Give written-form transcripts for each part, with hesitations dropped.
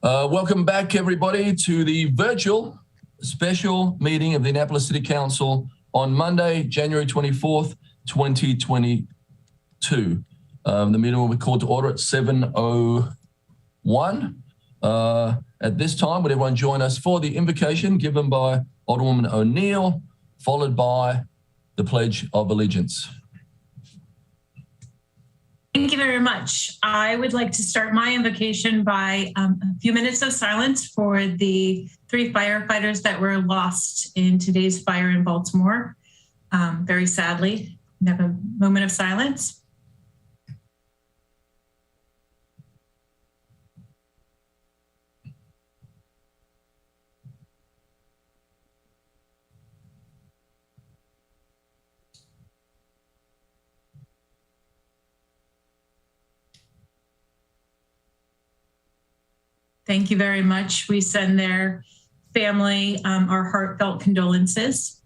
Welcome back, everybody, to the virtual special meeting of the Annapolis City Council on Monday, January 24th, 2022. The meeting will be called to order at 7:01. At this time, would everyone join us for the invocation given by Alderwoman O'Neill, followed by the Pledge of Allegiance. Thank you very much. I would like to start my invocation by a few minutes of silence for the 3 firefighters that were lost in today's fire in Baltimore. Very sadly, we have a moment of silence. Thank you very much. We send their family our heartfelt condolences.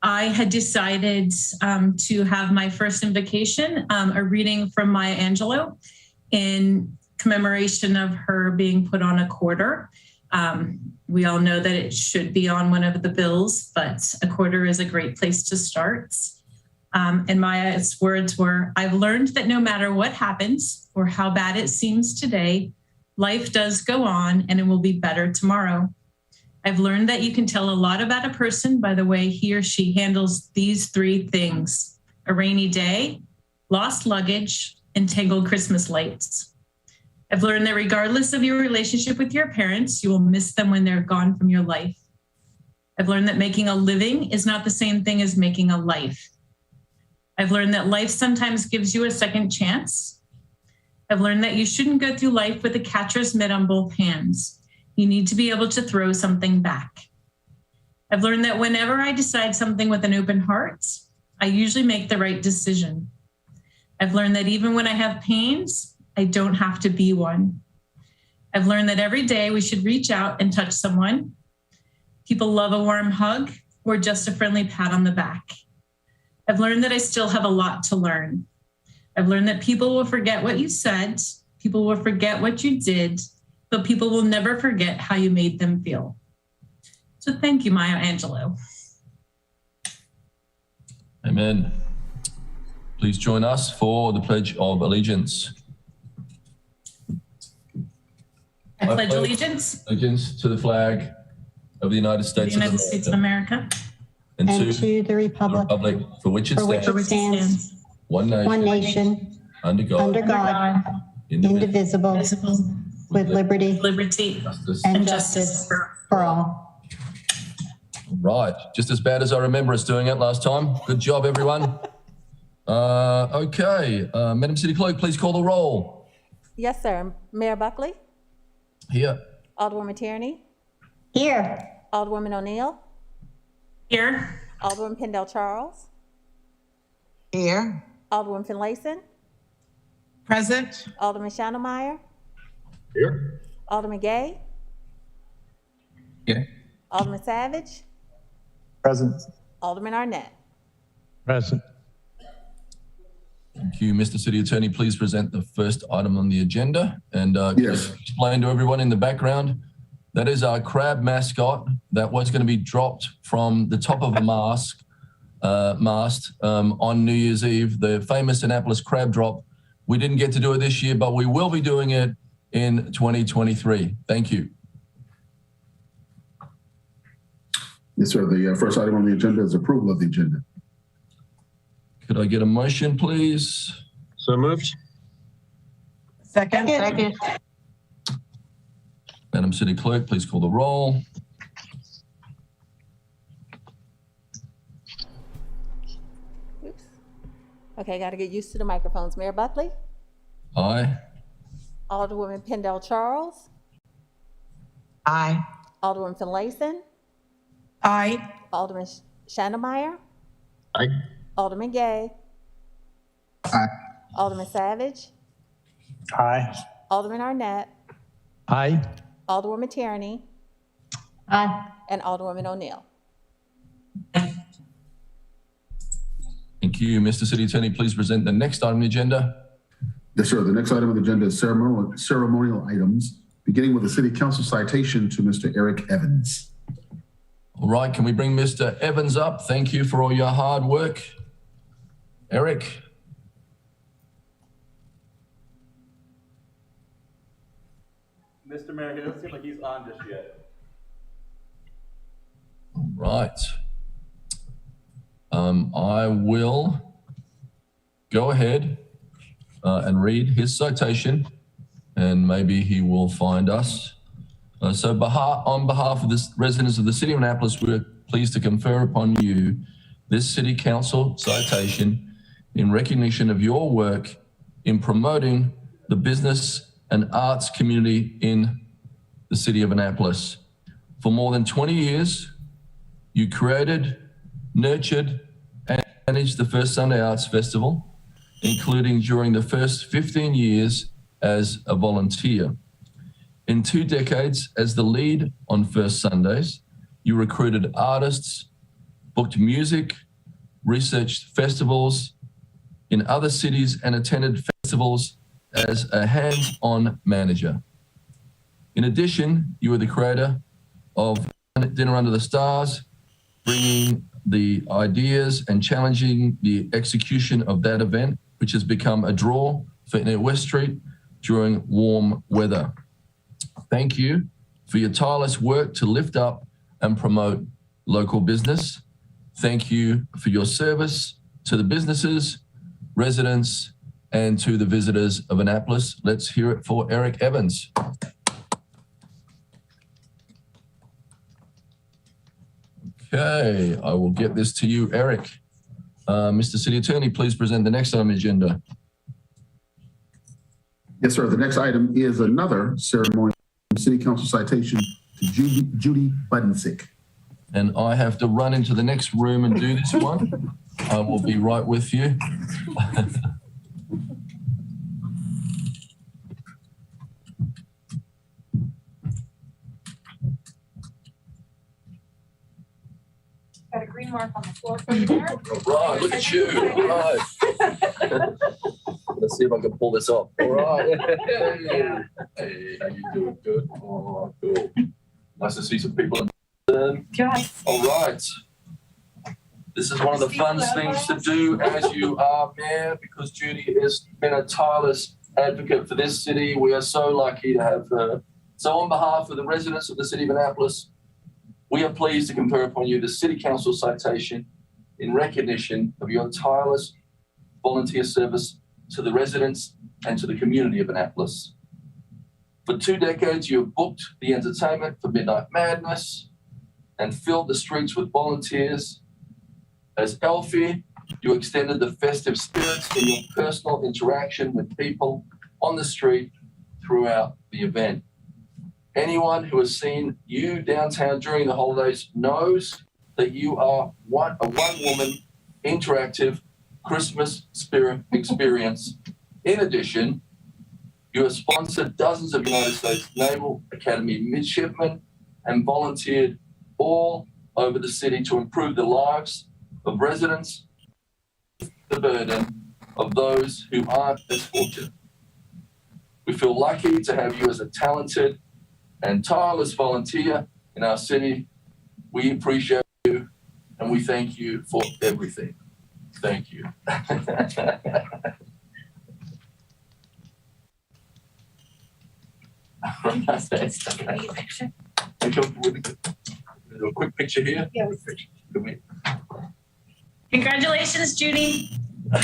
I had decided to have my first invocation, a reading from Maya Angelou in commemoration of her being put on a quarter. We all know that it should be on one of the bills, but a quarter is a great place to start. And Maya's words were, "I've learned that no matter what happens or how bad it seems today, life does go on and it will be better tomorrow. I've learned that you can tell a lot about a person by the way he or she handles these 3 things: a rainy day, lost luggage, and tangled Christmas lights. I've learned that regardless of your relationship with your parents, you will miss them when they're gone from your life. I've learned that making a living is not the same thing as making a life. I've learned that life sometimes gives you a second chance. I've learned that you shouldn't go through life with a catcher's mitt on both hands. You need to be able to throw something back. I've learned that whenever I decide something with an open heart, I usually make the right decision. I've learned that even when I have pains, I don't have to be one. I've learned that every day we should reach out and touch someone. People love a warm hug or just a friendly pat on the back. I've learned that I still have a lot to learn. I've learned that people will forget what you said, people will forget what you did, but people will never forget how you made them feel." So thank you, Maya Angelou. Amen. Please join us for the Pledge of Allegiance. I pledge allegiance to the flag of the United States of America and to the republic for which it stands. One nation, under God, indivisible, with liberty, and justice for all. Right, just as bad as I remember us doing it last time. Good job, everyone. Okay, Madam City Clerk, please call the roll. Yes, sir. Mayor Buckley? Here. Alderwoman Tierney? Here. Alderwoman O'Neill? Here. Alderwoman Pendell Charles? Here. Alderwoman Finlayson? Present. Alderman Shannemeyer? Here. Alderman Gay? Here. Alderman Savage? Present. Alderman Arnett? Present. Thank you, Mr. City Attorney. Please present the first item on the agenda and Yes. explain to everyone in the background. That is our crab mascot that was going to be dropped from the top of a mast on New Year's Eve, the famous Annapolis crab drop. We didn't get to do it this year, but we will be doing it in 2023. Thank you. Yes, sir. The first item on the agenda is approval of the agenda. Could I get a motion, please? So moved. Second. Madam City Clerk, please call the roll. Oops. Okay, got to get used to the microphones. Mayor Buckley? Aye. Alderwoman Pendell Charles? Aye. Alderwoman Finlayson? Aye. Alderman Shannemeyer? Aye. Alderman Gay? Aye. Alderman Savage? Aye. Alderman Arnett? Aye. Alderwoman Tierney? Aye. And Alderwoman O'Neill. Thank you. Mr. City Attorney, please present the next item on the agenda. Yes, sir. The next item on the agenda is ceremonial items. beginning with the City Council citation to Mr. Eric Evans. All right, can we bring Mr. Evans up? Thank you for all your hard work. Eric. Mr. Mayor, it doesn't seem like he's on just yet. All right. I will go ahead and read his citation, and maybe he will find us. On behalf of the residents of the City of Annapolis, we're pleased to confer upon you this City Council citation in recognition of your work in promoting the business and arts community in the City of Annapolis. For more than 20 years, you created, nurtured, and managed the First Sunday Arts Festival, including during the first 15 years as a volunteer. In 2 decades as the lead on First Sundays, you recruited artists, booked music, researched festivals in other cities, and attended festivals as a hands-on manager. In addition, you were the creator of Dinner Under the Stars, bringing the ideas and challenging the execution of that event, which has become a draw for West Street during warm weather. Thank you for your tireless work to lift up and promote local business. Thank you for your service to the businesses, residents, and to the visitors of Annapolis. Let's hear it for Eric Evans. Okay, I will get this to you, Eric. Mr. City Attorney, please present the next item on the agenda. Yes, sir. The next item is another ceremonial City Council citation to Judy Budensick. And I have to run into the next room and do this one. I will be right with you. Got a green mark on the floor for you there. Right, look at you. All right. Let's see if I can pull this off. All right. Hey, how you doing? Good. Oh, cool. Nice to see some people. Good. All right. This is one of the fun things to do as you are mayor, because Judy has been a tireless advocate for this city. We are so lucky to have her. So on behalf of the residents of the City of Annapolis, we are pleased to confer upon you the City Council citation in recognition of your tireless volunteer service to the residents and to the community of Annapolis. For 2 decades, you have booked the entertainment for Midnight Madness and filled the streets with volunteers. As Elfie, you extended the festive spirits in your personal interaction with people on the street throughout the event. Anyone who has seen you downtown during the holidays knows that you are a one-woman interactive Christmas spirit experience. In addition, you have sponsored dozens of United States Naval Academy midshipmen and volunteered all over the city to improve the lives of residents, the burden of those who aren't as fortunate. We feel lucky to have you as a talented and tireless volunteer in our city. We appreciate you and we thank you for everything. Thank you. A quick picture here. Yeah, Congratulations, Judy. I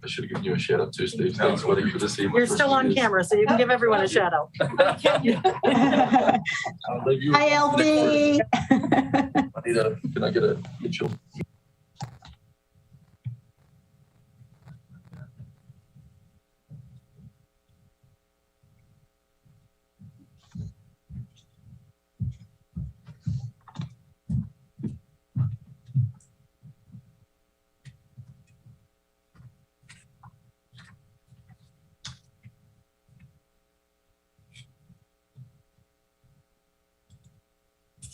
should have given you a shout out too, Steve. Thanks, buddy, for this evening. You're still on camera, so you can give everyone a shout out. Hi, Elfie. Can I get a Mitchell?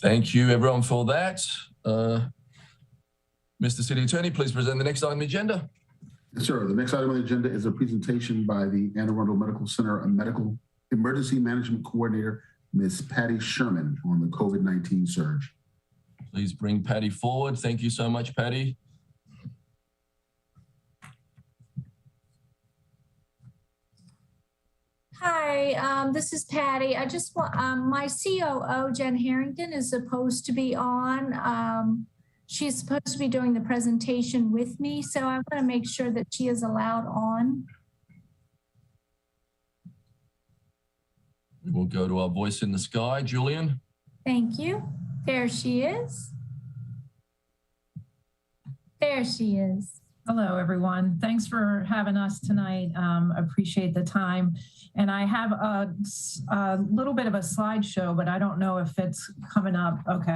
Thank you, everyone, for that. Mr. City Attorney, please present the next item on the agenda. Yes, sir. The next item on the agenda is a presentation by the Anne Arundel Medical Center Medical Emergency Management Coordinator, Ms. Patty Sherman, on the COVID-19 surge. Please bring Patty forward. Thank you so much, Patty. Hi, this is Patty. I just want, my COO, Jen Harrington, is supposed to be on. She's supposed to be doing the presentation with me, so I want to make sure that she is allowed on. We'll go to our voice in the sky, Julian. Thank you. There she is. There she is. Hello, everyone. Thanks for having us tonight. Appreciate the time. And I have a little bit of a slideshow, but I don't know if it's coming up. Okay.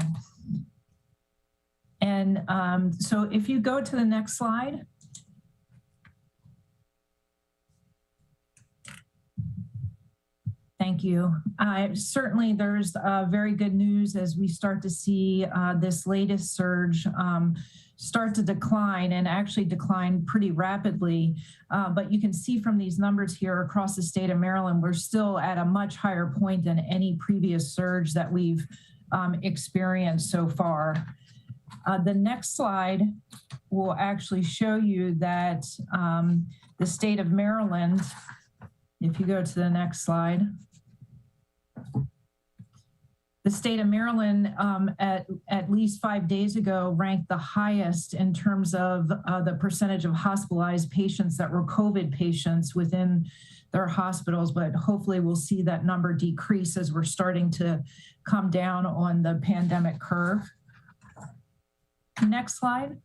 And so if you go to the next slide. Thank you. Certainly there's very good news as we start to see this latest surge start to decline and actually decline pretty rapidly. But you can see from these numbers here across the state of Maryland, we're still at a much higher point than any previous surge that we've experienced so far. The next slide will actually show you that the state of Maryland, if you go to the next slide, the state of Maryland at least 5 days ago ranked the highest in terms of the percentage of hospitalized patients that were COVID patients within their hospitals, but hopefully we'll see that number decrease as we're starting to come down on the pandemic curve. Next slide.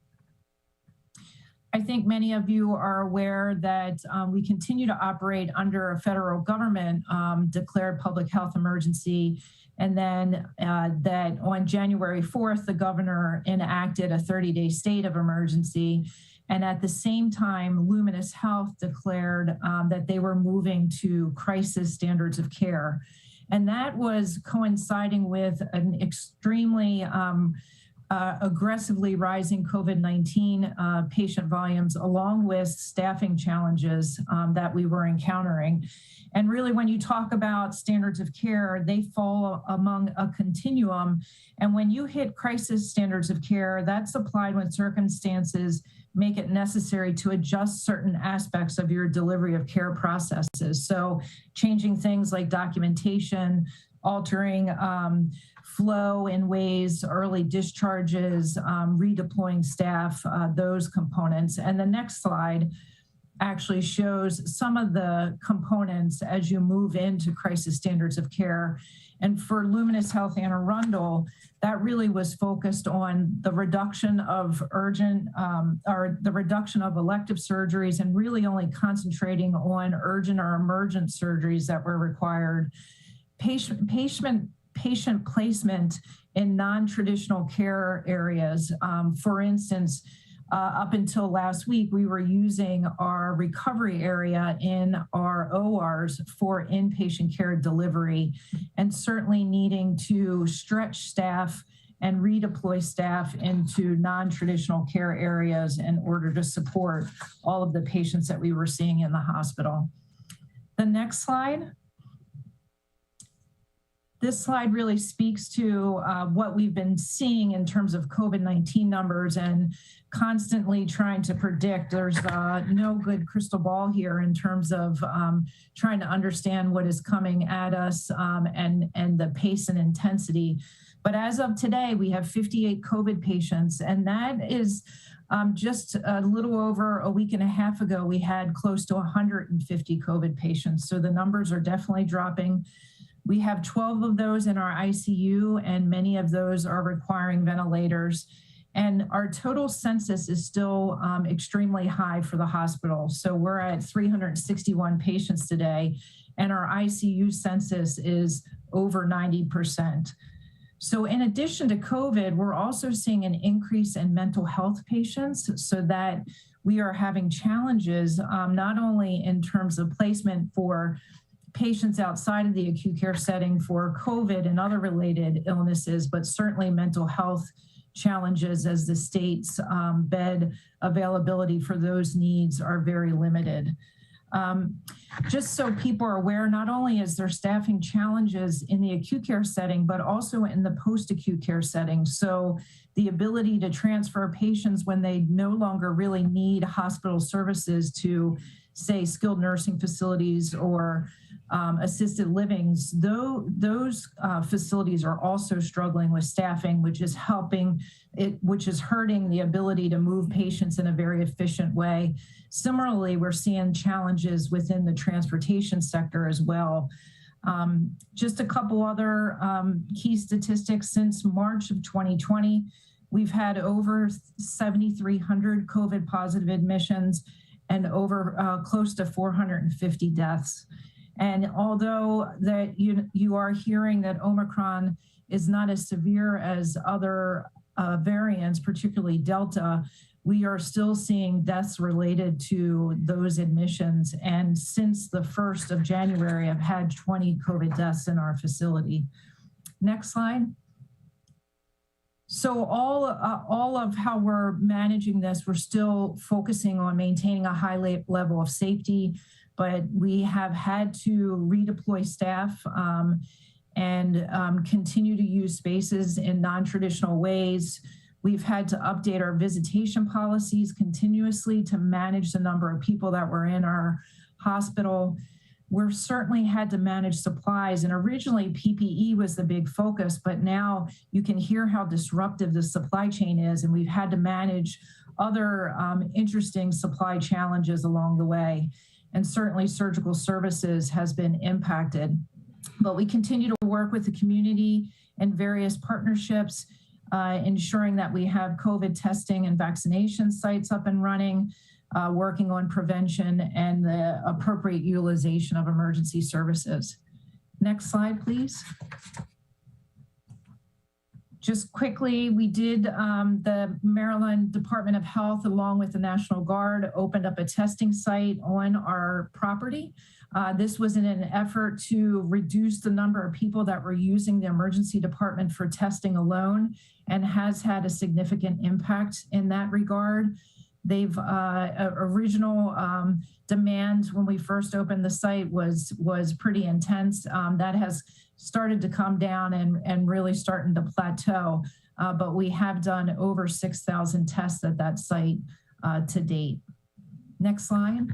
I think many of you are aware that we continue to operate under a federal government declared public health emergency. And then that on January 4th, the governor enacted a 30-day state of emergency. And at the same time, Luminous Health declared that they were moving to crisis standards of care. And that was coinciding with an extremely aggressively rising COVID-19 patient volumes, along with staffing challenges that we were encountering. And really, when you talk about standards of care, they fall among a continuum. And when you hit crisis standards of care, that's applied when circumstances make it necessary to adjust certain aspects of your delivery of care processes. So changing things like documentation, altering flow in ways, early discharges, redeploying staff, those components. And the next slide actually shows some of the components as you move into crisis standards of care. And for Luminous Health Anne Arundel, that really was focused on the reduction of the reduction of elective surgeries and really only concentrating on urgent or emergent surgeries that were required. Patient placement in non-traditional care areas. For instance, up until last week, we were using our recovery area in our ORs for inpatient care delivery, and certainly needing to stretch staff and redeploy staff into non-traditional care areas in order to support all of the patients that we were seeing in the hospital. The next slide. This slide really speaks to what we've been seeing in terms of COVID-19 numbers and constantly trying to predict. There's no good crystal ball here in terms of trying to understand what is coming at us and the pace and intensity. But as of today, we have 58 COVID patients, and that is just a little over a week and a half ago, we had close to 150 COVID patients. So the numbers are definitely dropping. We have 12 of those in our ICU, and many of those are requiring ventilators. And our total census is still extremely high for the hospital. So we're at 361 patients today, and our ICU census is over 90%. So in addition to COVID, we're also seeing an increase in mental health patients, so that we are having challenges not only in terms of placement for patients outside of the acute care setting for COVID and other related illnesses, but certainly mental health challenges as the state's bed availability for those needs are very limited. Just so people are aware, not only is there staffing challenges in the acute care setting, but also in the post-acute care setting. So the ability to transfer patients when they no longer really need hospital services to, say, skilled nursing facilities or assisted livings, those facilities are also struggling with staffing, which is hurting the ability to move patients in a very efficient way. Similarly, we're seeing challenges within the transportation sector as well. Just a couple other key statistics. Since March of 2020, we've had over 7,300 COVID positive admissions and over close to 450 deaths. And although that you are hearing that Omicron is not as severe as other variants, particularly Delta, we are still seeing deaths related to those admissions. And since the 1st of January, I've had 20 COVID deaths in our facility. Next slide. So all of how we're managing this, we're still focusing on maintaining a high level of safety, but we have had to redeploy staff and continue to use spaces in non-traditional ways. We've had to update our visitation policies continuously to manage the number of people that were in our hospital. We're certainly had to manage supplies, and originally PPE was the big focus, but now you can hear how disruptive the supply chain is, and we've had to manage other interesting supply challenges along the way. And certainly surgical services has been impacted. But we continue to work with the community and various partnerships, ensuring that we have COVID testing and vaccination sites up and running, working on prevention and the appropriate utilization of emergency services. Next slide, please. Just quickly, we did, the Maryland Department of Health, along with the National Guard, opened up a testing site on our property. This was in an effort to reduce the number of people that were using the emergency department for testing alone, and has had a significant impact in that regard. They've original demand when we first opened the site was pretty intense. That has started to come down and really starting to plateau. But we have done over 6,000 tests at that site to date. Next slide.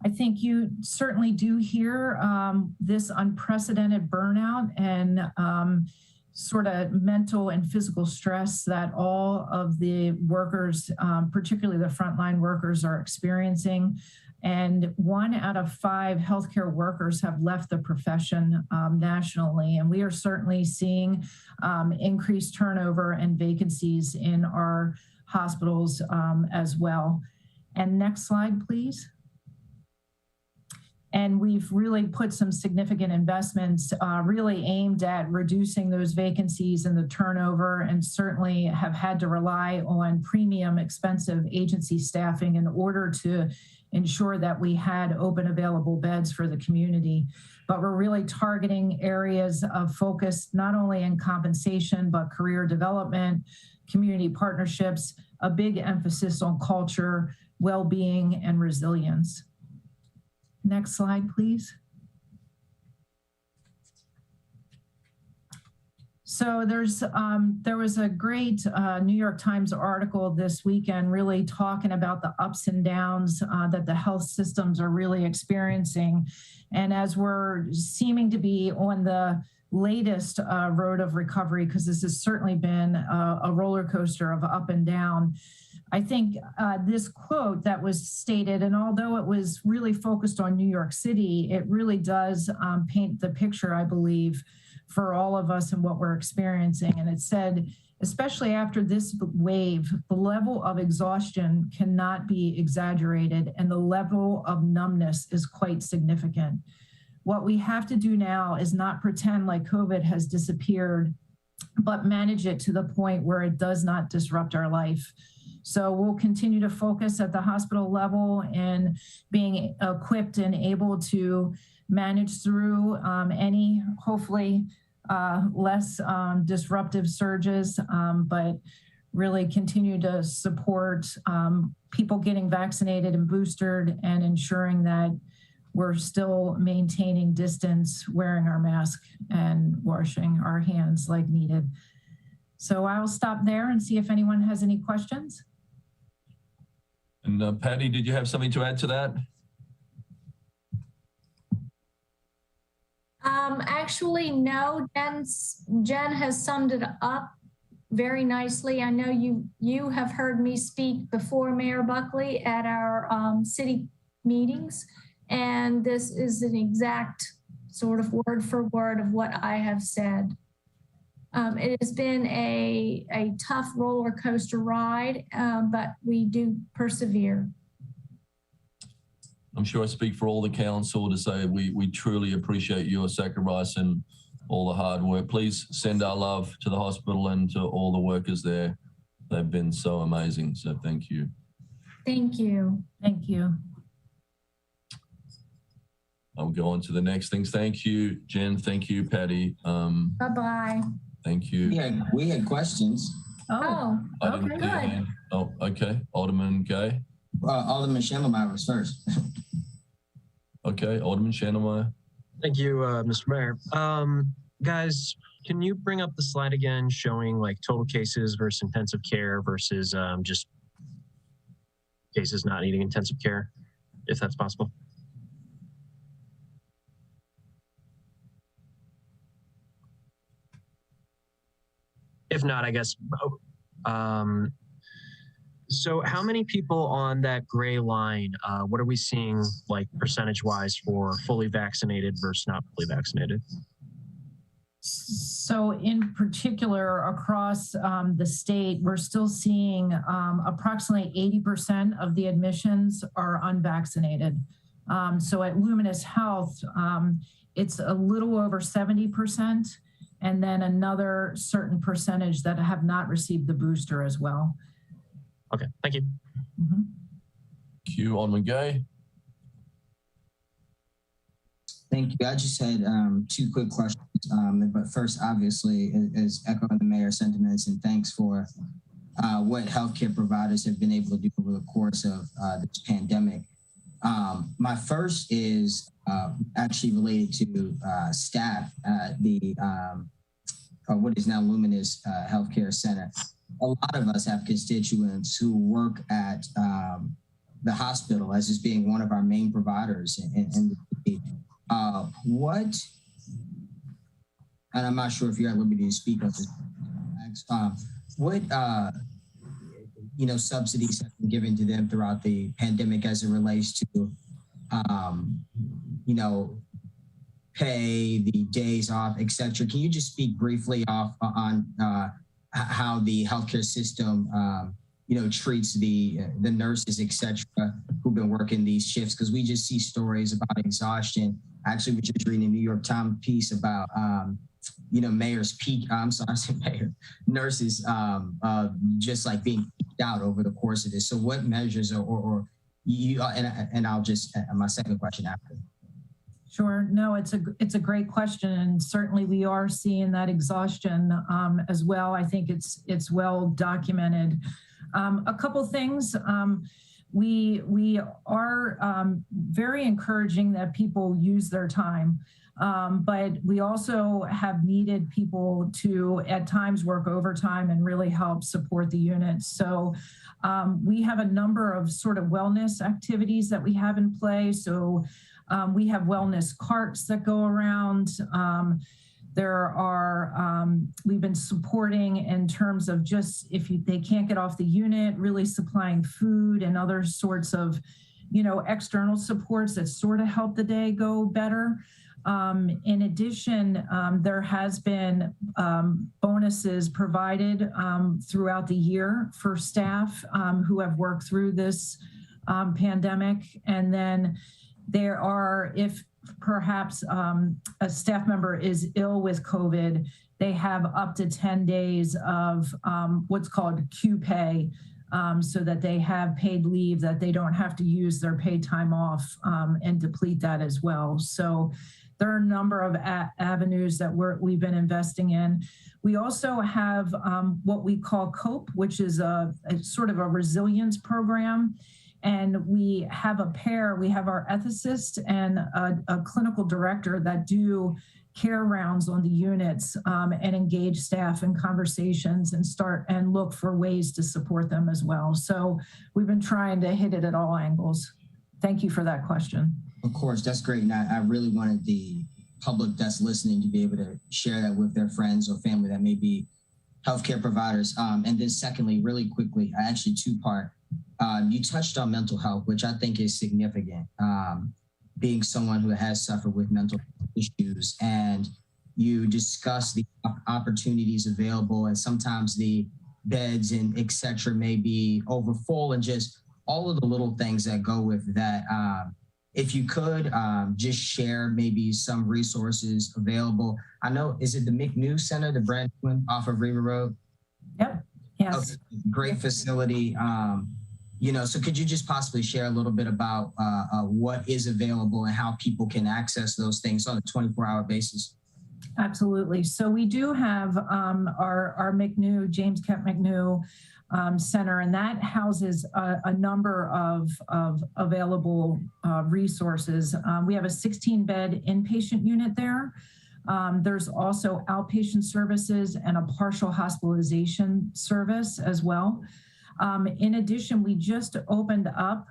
I think you certainly do hear this unprecedented burnout and sort of mental and physical stress that all of the workers, particularly the frontline workers, are experiencing. And 1 out of 5 healthcare workers have left the profession nationally. And we are certainly seeing increased turnover and vacancies in our hospitals as well. And next slide, please. And we've really put some significant investments really aimed at reducing those vacancies and the turnover, and certainly have had to rely on premium expensive agency staffing in order to ensure that we had open available beds for the community. But we're really targeting areas of focus, not only in compensation, but career development, community partnerships, a big emphasis on culture, well-being, and resilience. Next slide, please. So there was a great New York Times article this weekend really talking about the ups and downs that the health systems are really experiencing. And as we're seeming to be on the latest road of recovery, because this has certainly been a roller coaster of up and down, I think this quote that was stated, and although it was really focused on New York City, it really does paint the picture, I believe, for all of us and what we're experiencing. And it said, especially after this wave, the level of exhaustion cannot be exaggerated, and the level of numbness is quite significant. What we have to do now is not pretend like COVID has disappeared, but manage it to the point where it does not disrupt our life. So we'll continue to focus at the hospital level and being equipped and able to manage through any, hopefully, less disruptive surges, but really continue to support people getting vaccinated and boosted and ensuring that we're still maintaining distance, wearing our mask and washing our hands like needed. So I'll stop there and see if anyone has any questions. And Patty, did you have something to add to that? Actually, no. Jen has summed it up very nicely. I know you have heard me speak before, Mayor Buckley, at our city meetings, and this is an exact sort of word for word of what I have said. It has been a tough roller coaster ride, but we do persevere. I'm sure I speak for all the council to say we truly appreciate your sacrifice and all the hard work. Please send our love to the hospital and to all the workers there. They've been so amazing. So thank you. Thank you. Thank you. I'll go on to the next things. Thank you, Jen. Thank you, Patty. Bye-bye. Thank you. We had questions. Oh, okay, good. Oh, okay. Alderman Gay. Alderman Schendelmeyer was first. Okay, Alderman Schendelmeyer. Thank you, Mr. Mayor. Guys, can you bring up the slide again showing like total cases versus intensive care versus just cases not needing intensive care, if that's possible? If not, I guess, so how many people on that gray line, what are we seeing like percentage-wise for fully vaccinated versus not fully vaccinated? So in particular, across the state, we're still seeing approximately 80% of the admissions are unvaccinated. So at Luminous Health, it's a little over 70%, and then another certain percentage that have not received the booster as well. Okay, thank you. Mm-hmm. Q, Alderman Gay. Thank you. I just had two quick questions. But first, obviously, is echoing the mayor's sentiments and thanks for what healthcare providers have been able to do over the course of this pandemic. My first is actually related to staff at the what is now Luminous Healthcare Center. A lot of us have constituents who work at the hospital as just being one of our main providers in the city. What, and I'm not sure if you're at liberty to speak on this, what subsidies have been given to them throughout the pandemic as it relates to pay, the days off, et cetera? Can you just speak briefly on how the healthcare system treats the nurses, et cetera, who've been working these shifts? Because we just see stories about exhaustion. Actually, we just reading a New York Times piece about, nurses just like being peaked out over the course of this. So what measures and I'll just, my second question after. Sure. No, it's a great question, and certainly we are seeing that exhaustion as well. I think it's well documented. A couple things. We are very encouraging that people use their time, but we also have needed people to at times work overtime and really help support the units. So we have a number of sort of wellness activities that we have in play. So we have wellness carts that go around. There are, we've been supporting in terms of just if they can't get off the unit, really supplying food and other sorts of, external supports that sort of help the day go better. In addition, there has been bonuses provided throughout the year for staff who have worked through this pandemic. And then there are, if perhaps a staff member is ill with COVID, they have up to 10 days of what's called Q pay, so that they have paid leave, that they don't have to use their paid time off and deplete that as well. So there are a number of avenues that we've been investing in. We also have what we call COPE, which is a sort of a resilience program. And we have a pair, we have our ethicist and a clinical director that do care rounds on the units and engage staff in conversations and start and look for ways to support them as well. So we've been trying to hit it at all angles. Thank you for that question. Of course, that's great. And I really wanted the public that's listening to be able to share that with their friends or family that may be healthcare providers. And then secondly, really quickly, actually two-part, you touched on mental health, which I think is significant, being someone who has suffered with mental issues, and you discussed the opportunities available, and sometimes the beds and et cetera may be overfull, and just all of the little things that go with that. If you could just share maybe some resources available. I know, is it the McNew Center, the brand new one off of River Road? Yep. Yes. Okay. Great facility. So could you just possibly share a little bit about what is available and how people can access those things on a 24-hour basis? Absolutely. So we do have our McNew, James Kemp McNew Center, and that houses a number of available resources. We have a 16-bed inpatient unit there. There's also outpatient services and a partial hospitalization service as well. In addition, we just opened up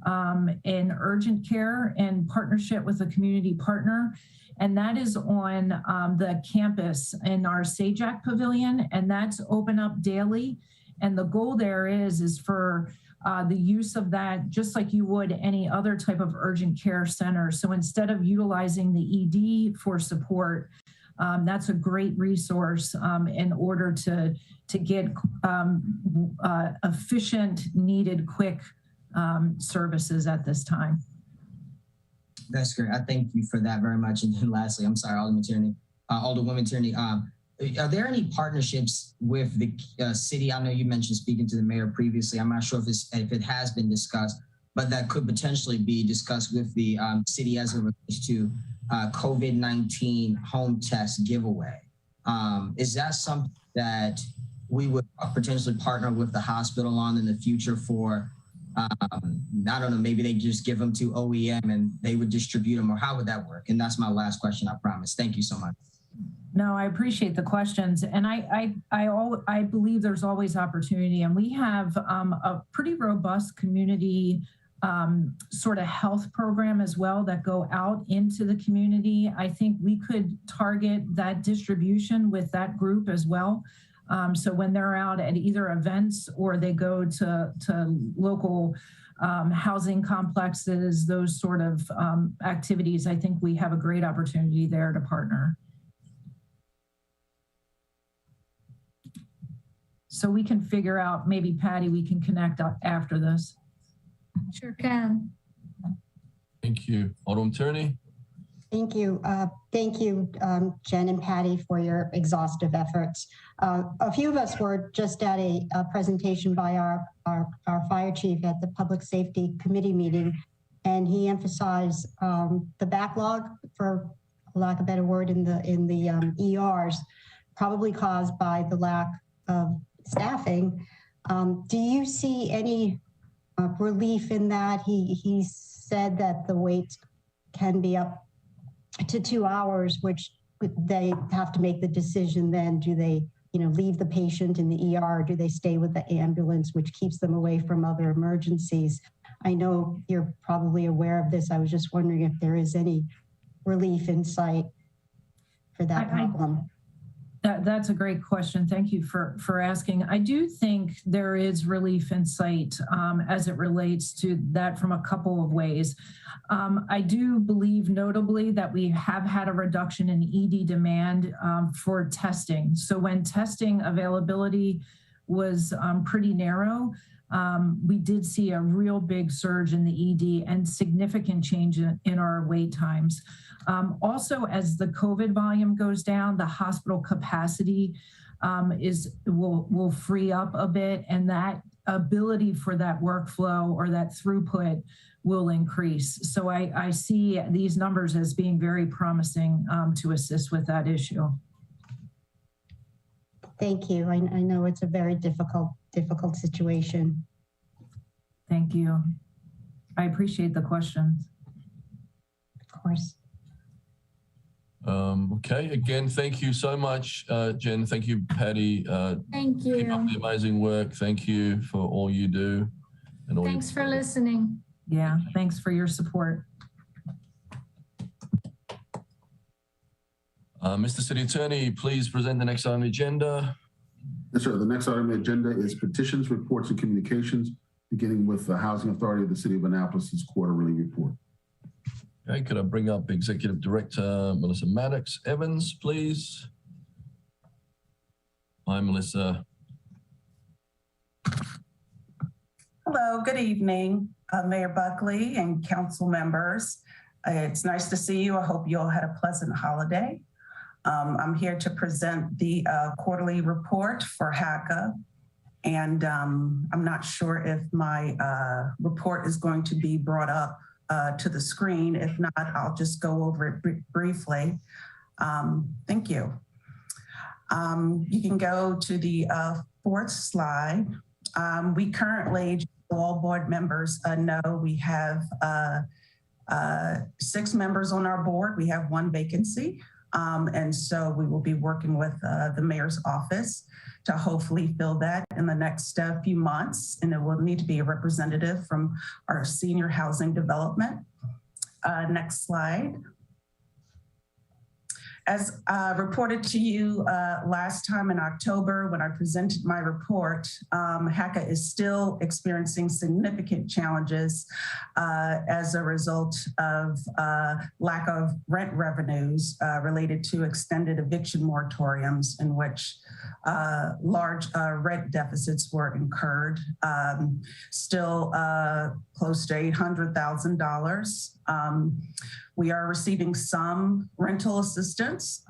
an urgent care in partnership with a community partner, and that is on the campus in our Sajak Pavilion, and that's open up daily. And the goal there is for the use of that, just like you would any other type of urgent care center. So instead of utilizing the ED for support, that's a great resource in order to get efficient, needed, quick services at this time. That's great. I thank you for that very much. And then lastly, I'm sorry, Alderwoman Tierney, are there any partnerships with the city? I know you mentioned speaking to the mayor previously. I'm not sure if it has been discussed, but that could potentially be discussed with the city as it relates to COVID-19 home test giveaway. Is that something that we would potentially partner with the hospital on in the future for, I don't know, maybe they just give them to OEM and they would distribute them, or how would that work? And that's my last question, I promise. Thank you so much. No, I appreciate the questions. And I believe there's always opportunity. And we have a pretty robust community sort of health program as well that go out into the community. I think we could target that distribution with that group as well. So when they're out at either events or they go to local housing complexes, those sort of activities, I think we have a great opportunity there to partner. So we can figure out, maybe Patty, we can connect after this. Sure can. Thank you. Alderwoman Tierney. Thank you. Thank you, Jen and Patty, for your exhaustive efforts. A few of us were just at a presentation by our fire chief at the Public Safety Committee meeting, and he emphasized the backlog, for lack of a better word, in the ERs, probably caused by the lack of staffing. Do you see any relief in that? He said that the wait can be up to 2 hours, which they have to make the decision then. Do they leave the patient in the ER, or do they stay with the ambulance, which keeps them away from other emergencies? I know you're probably aware of this. I was just wondering if there is any relief in sight for that problem. That's a great question. Thank you for asking. I do think there is relief in sight as it relates to that from a couple of ways. I do believe notably that we have had a reduction in ED demand for testing. So when testing availability was pretty narrow, we did see a real big surge in the ED and significant change in our wait times. Also, as the COVID volume goes down, the hospital capacity will free up a bit, and that ability for that workflow or that throughput will increase. So I see these numbers as being very promising to assist with that issue. Thank you. I know it's a very difficult situation. Thank you. I appreciate the questions. Of course. Okay, again, thank you so much, Jen. Thank you, Patty. Thank you. Keep up the amazing work. Thank you for all you do. And all Thanks for listening. Yeah, thanks for your support. Mr. City Attorney, please present the next item on the agenda. Yes, sir. The next item on the agenda is petitions, reports, and communications, beginning with the Housing Authority of the City of Annapolis' quarterly report. Okay, could I bring up Executive Director Melissa Maddox Evans, please? Hi, Melissa. Hello, good evening, Mayor Buckley and council members. It's nice to see you. I hope you all had a pleasant holiday. I'm here to present the quarterly report for Hakka. And I'm not sure if my report is going to be brought up to the screen. If not, I'll just go over it briefly. Thank you. You can go to the fourth slide. We currently, all board members know, we have 6 members on our board. We have 1 vacancy. And so we will be working with the mayor's office to hopefully fill that in the next few months. And it will need to be a representative from our senior housing development. Next slide. As reported to you last time in October when I presented my report, Hakka is still experiencing significant challenges as a result of lack of rent revenues related to extended eviction moratoriums in which large rent deficits were incurred, still close to $800,000. We are receiving some rental assistance,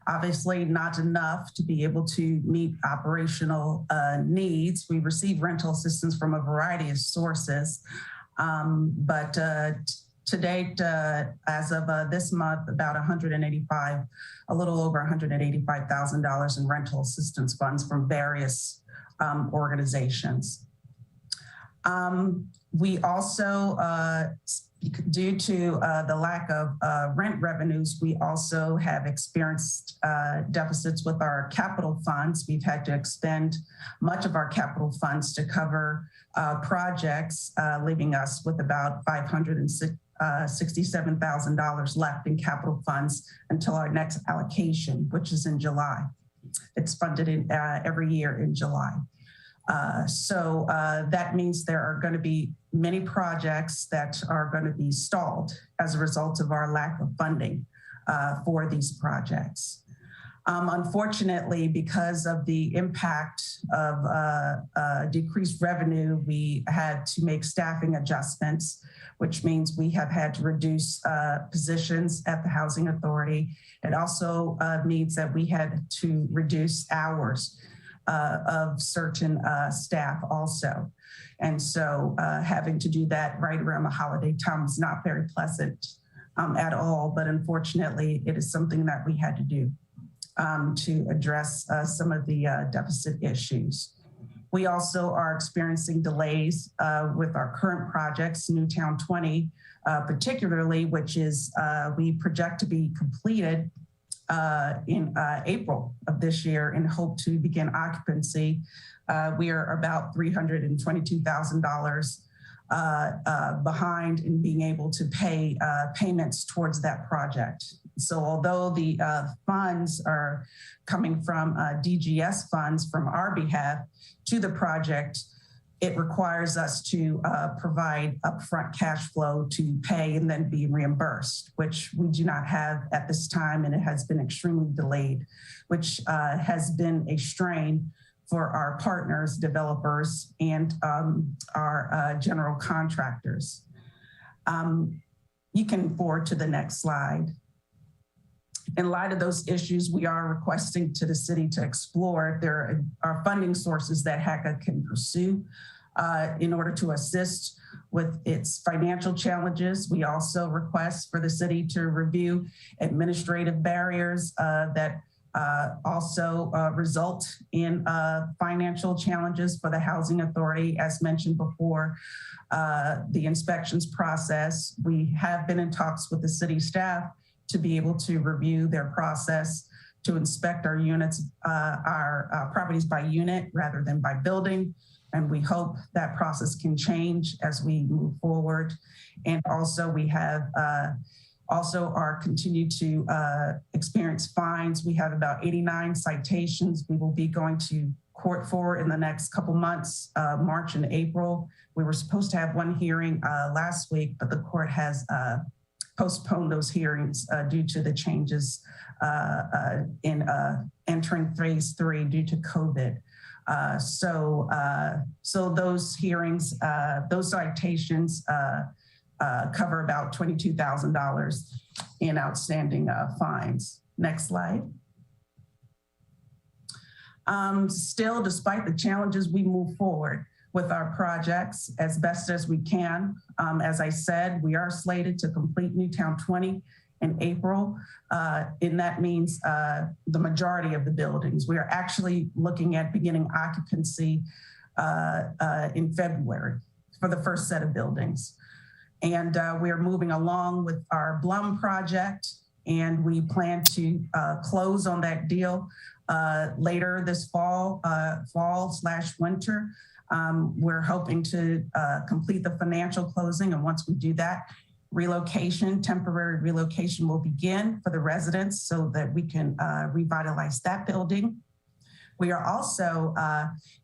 obviously not enough to be able to meet operational needs. We receive rental assistance from a variety of sources, but to date, as of this month, about a little over $185,000 in rental assistance funds from various organizations. We also, due to the lack of rent revenues, we also have experienced deficits with our capital funds. We've had to expend much of our capital funds to cover projects, leaving us with about $567,000 left in capital funds until our next allocation, which is in July. It's funded every year in July. So that means there are going to be many projects that are going to be stalled as a result of our lack of funding for these projects. Unfortunately, because of the impact of decreased revenue, we had to make staffing adjustments, which means we have had to reduce positions at the Housing Authority. It also means that we had to reduce hours of certain staff also. And so having to do that right around the holiday time is not very pleasant at all, but unfortunately it is something that we had to do to address some of the deficit issues. We also are experiencing delays with our current projects, Newtown 20 particularly, which is we project to be completed in April of this year and hope to begin occupancy. We are about $322,000 behind in being able to pay payments towards that project. So although the funds are coming from DGS funds from our behalf to the project, it requires us to provide upfront cash flow to pay and then be reimbursed, which we do not have at this time, and it has been extremely delayed, which has been a strain for our partners, developers, and our general contractors. You can forward to the next slide. in light of those issues, we are requesting to the city to explore if there are funding sources that Hakka can pursue in order to assist with its financial challenges. We also request for the city to review administrative barriers that also result in financial challenges for the Housing Authority. As mentioned before, the inspections process, we have been in talks with the city staff to be able to review their process to inspect our units, our properties by unit rather than by building. And we hope that process can change as we move forward. And also we have are continue to experience fines. We have about 89 citations we will be going to court for in the next couple months, March and April. We were supposed to have one hearing last week, but the court has postponed those hearings due to the changes in entering phase 3 due to COVID. So those hearings, those citations cover about $22,000 in outstanding fines. Next slide. Still, despite the challenges, we move forward with our projects as best as we can. As I said, we are slated to complete Newtown 20 in April, and that means the majority of the buildings. We are actually looking at beginning occupancy in February for the first set of buildings. And we are moving along with our Blum project, and we plan to close on that deal later this fall/winter. We're hoping to complete the financial closing, and once we do that, temporary relocation will begin for the residents so that we can revitalize that building. We are also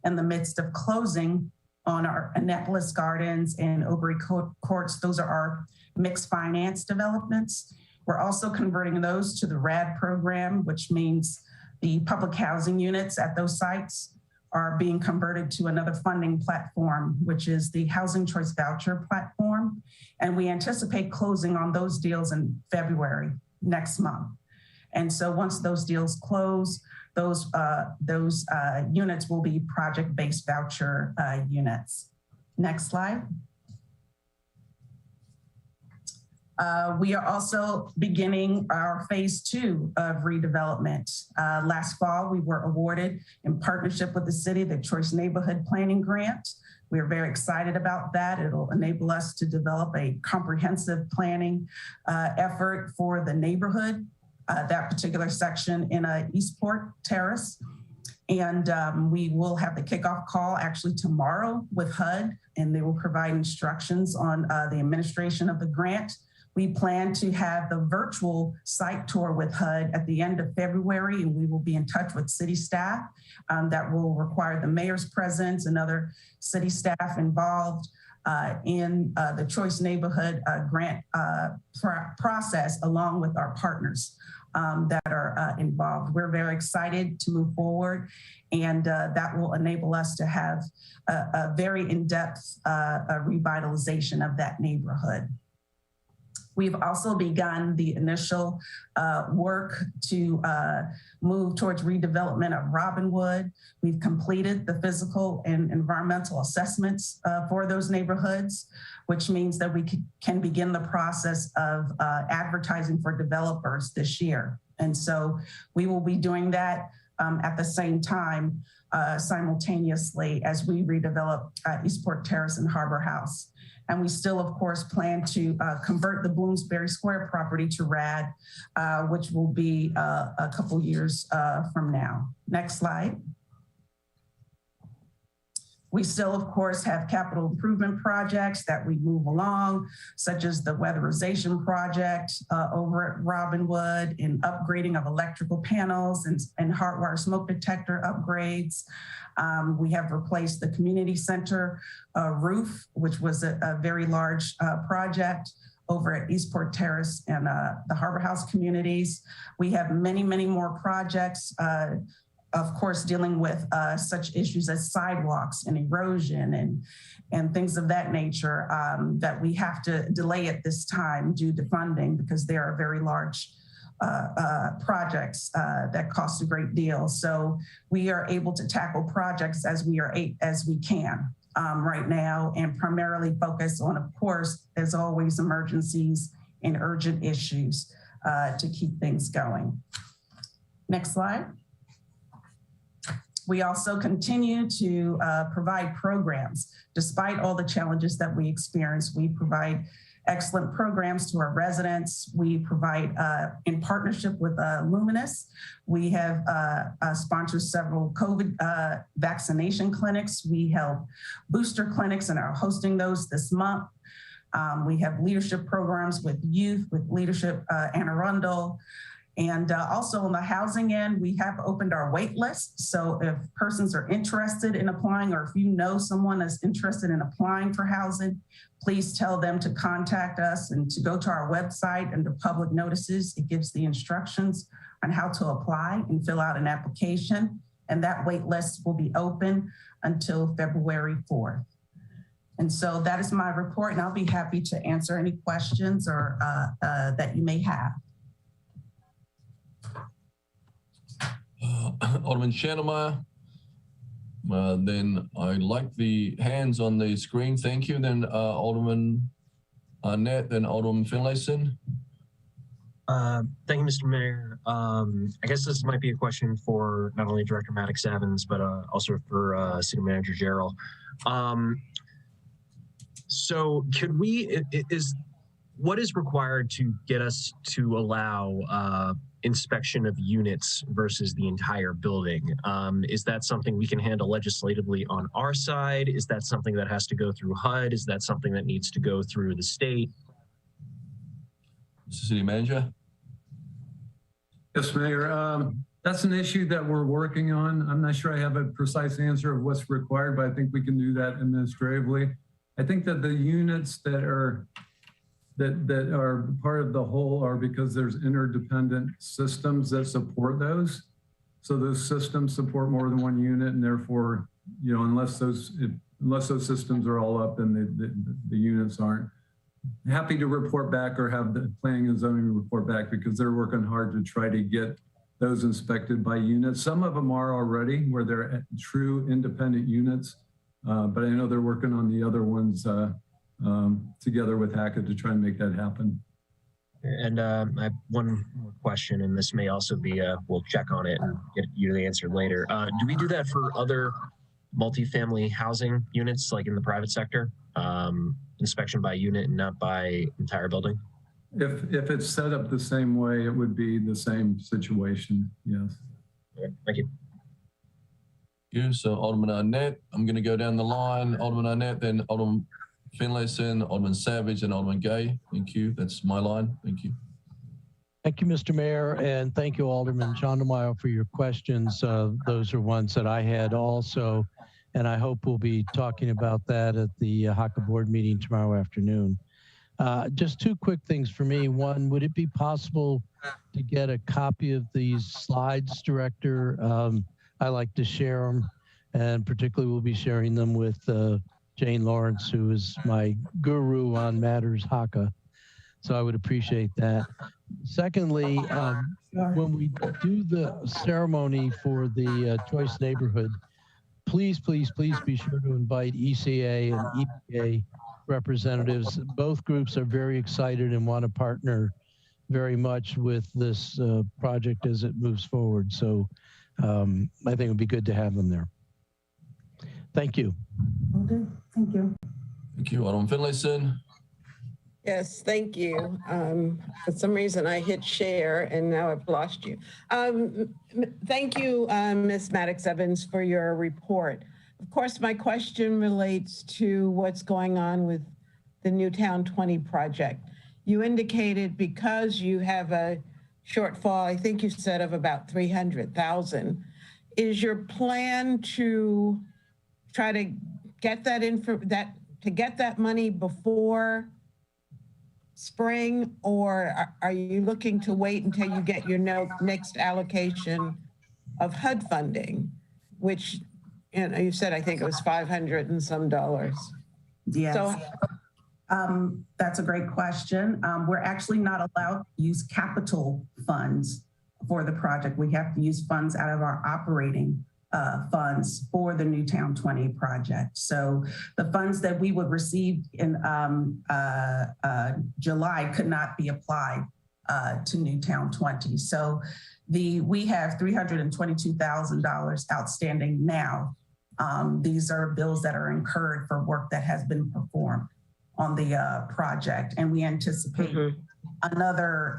in the midst of closing on our Annapolis Gardens and Oberry Courts. Those are our mixed finance developments. We're also converting those to the RAD program, which means the public housing units at those sites are being converted to another funding platform, which is the Housing Choice Voucher platform. And we anticipate closing on those deals in February next month. And so once those deals close, those units will be project-based voucher units. Next slide. We are also beginning our phase 2 of redevelopment. Last fall, we were awarded in partnership with the city, the Choice Neighborhood Planning Grant. We are very excited about that. It'll enable us to develop a comprehensive planning effort for the neighborhood, that particular section in Eastport, Terrace. And we will have the kickoff call actually tomorrow with HUD, and they will provide instructions on the administration of the grant. We plan to have the virtual site tour with HUD at the end of February, and we will be in touch with city staff. That will require the mayor's presence and other city staff involved in the Choice Neighborhood grant process, along with our partners that are involved. We're very excited to move forward, and that will enable us to have a very in-depth revitalization of that neighborhood. We've also begun the initial work to move towards redevelopment of Robinwood. We've completed the physical and environmental assessments for those neighborhoods, which means that we can begin the process of advertising for developers this year. And so we will be doing that at the same time, simultaneously as we redevelop Eastport Terrace and Harbor House. And we still, of course, plan to convert the Bloomsbury Square property to RAD, which will be a couple years from now. Next slide. We still, of course, have capital improvement projects that we move along, such as the weatherization project over at Robinwood, and upgrading of electrical panels and hot wire smoke detector upgrades. We have replaced the community center roof, which was a very large project over at Eastport Terrace and the Harbor House communities. We have many, many more projects, of course, dealing with such issues as sidewalks and erosion and things of that nature that we have to delay at this time due to funding, because they are very large projects that cost a great deal. So we are able to tackle projects as we can right now, and primarily focus on, of course, as always, emergencies and urgent issues to keep things going. Next slide. We also continue to provide programs. Despite all the challenges that we experience, we provide excellent programs to our residents. We provide, in partnership with Luminous, we have sponsored several COVID vaccination clinics. We held booster clinics and are hosting those this month. We have leadership programs with youth, with Leadership Anne Arundel. And also on the housing end, we have opened our wait list. So if persons are interested in applying, or if you know someone that's interested in applying for housing, please tell them to contact us and to go to our website under public notices. It gives the instructions on how to apply and fill out an application. And that wait list will be open until February 4th. And so that is my report, and I'll be happy to answer any questions or that you may have. Alderman Schneidermeyer. Then I like the hands on the screen. Thank you. Then Alderman Arnett, then Alderman Finlayson. Thank you, Mr. Mayor. I guess this might be a question for not only Director Maddox Evans, but also for City Manager Gerald. So could we, what is required to get us to allow inspection of units versus the entire building? Is that something we can handle legislatively on our side? Is that something that has to go through HUD? Is that something that needs to go through the state? Mr. City Manager. Yes, Mayor. That's an issue that we're working on. I'm not sure I have a precise answer of what's required, but I think we can do that administratively. I think that the units that are part of the whole are because there's interdependent systems that support those. So those systems support more than one unit, and therefore, you know, unless those systems are all up, then the units aren't. Happy to report back or have the planning and zoning report back, because they're working hard to try to get those inspected by units. Some of them are already where they're true independent units, but I know they're working on the other ones together with Hakka to try and make that happen. And I have one more question, and this may also be, we'll check on it and get you the answer later. Do we do that for other multifamily housing units, like in the private sector? Inspection by unit and not by entire building? If it's set up the same way, it would be the same situation, yes. Okay, thank you. Thank you. So Alderman Arnett, I'm going to go down the line. Alderman Arnett, then Alderman Finlayson, Alderman Savage, and Alderman Gay. Thank you. That's my line. Thank you. Thank you, Mr. Mayor, and thank you, Alderman Schneidermeyer, for your questions. Those are ones that I had also, and I hope we'll be talking about that at the Hakka board meeting tomorrow afternoon. Just two quick things for me. One, would it be possible to get a copy of these slides, Director? I like to share them, and particularly we'll be sharing them with Jane Lawrence, who is my guru on matters Hakka. So I would appreciate that. Secondly, when we do the ceremony for the choice neighborhood, please, please, please be sure to invite ECA and EPA representatives. Both groups are very excited and want to partner very much with this project as it moves forward. So I think it would be good to have them there. Thank you. Okay, thank you. Thank you. Alderman Finlayson. Yes, thank you. For some reason I hit share and now I've lost you. Thank you, Ms. Maddox Evans, for your report. Of course, my question relates to what's going on with the Newtown 20 project. You indicated because you have a shortfall, I think you said of about 300,000. Is your plan to try to get that money before spring, or are you looking to wait until you get your next allocation of HUD funding, which, you know, you said I think it was $500 and some dollars. Yes. So That's a great question. We're actually not allowed to use capital funds for the project. We have to use funds out of our operating funds for the Newtown 20 project. So the funds that we would receive in July could not be applied to Newtown 20. So we have $322,000 outstanding now. These are bills that are incurred for work that has been performed on the project, and we anticipate another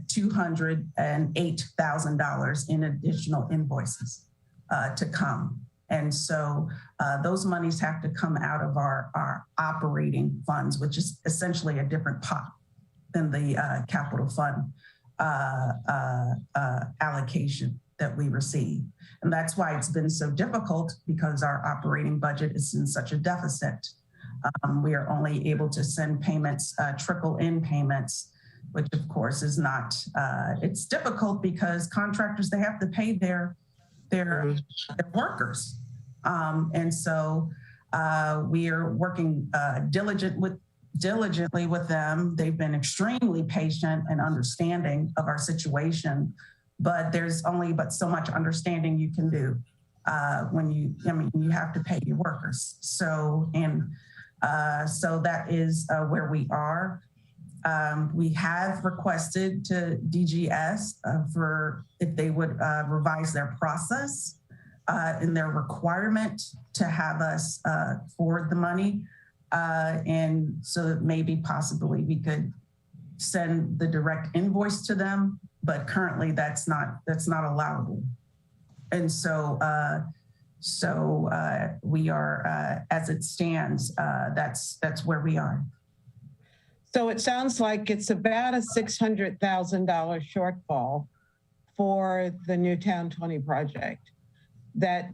$208,000 in additional invoices to come. And so those monies have to come out of our operating funds, which is essentially a different pot than the capital fund allocation that we receive. And that's why it's been so difficult, because our operating budget is in such a deficit. We are only able to send payments, trickle in payments, which of course is not, it's difficult because contractors, they have to pay their workers. And so we are working diligently with them. They've been extremely patient and understanding of our situation, but there's only but so much understanding you can do when you have to pay your workers. So that is where we are. We have requested to DGS for if they would revise their process in their requirement to have us forward the money. And so that maybe possibly we could send the direct invoice to them, but currently that's not allowable. And so we are, as it stands, that's where we are. So it sounds like it's about a $600,000 shortfall for the Newtown 20 project that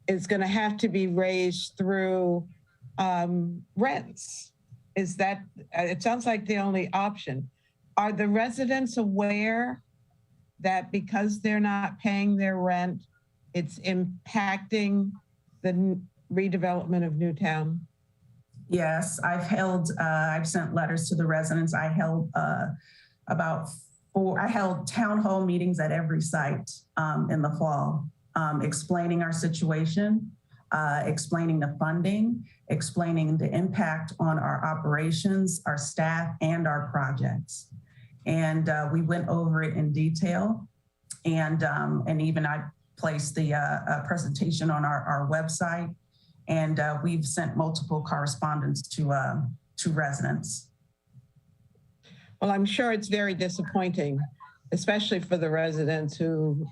is going to have to be raised through rents. Is that, it sounds like the only option. Are the residents aware that because they're not paying their rent, it's impacting the redevelopment of Newtown? Yes, I've sent letters to the residents. I held town hall meetings at every site in the fall, explaining our situation, explaining the funding, explaining the impact on our operations, our staff, and our projects. And we went over it in detail. And even I placed the presentation on our website. And we've sent multiple correspondence to residents. Well, I'm sure it's very disappointing, especially for the residents who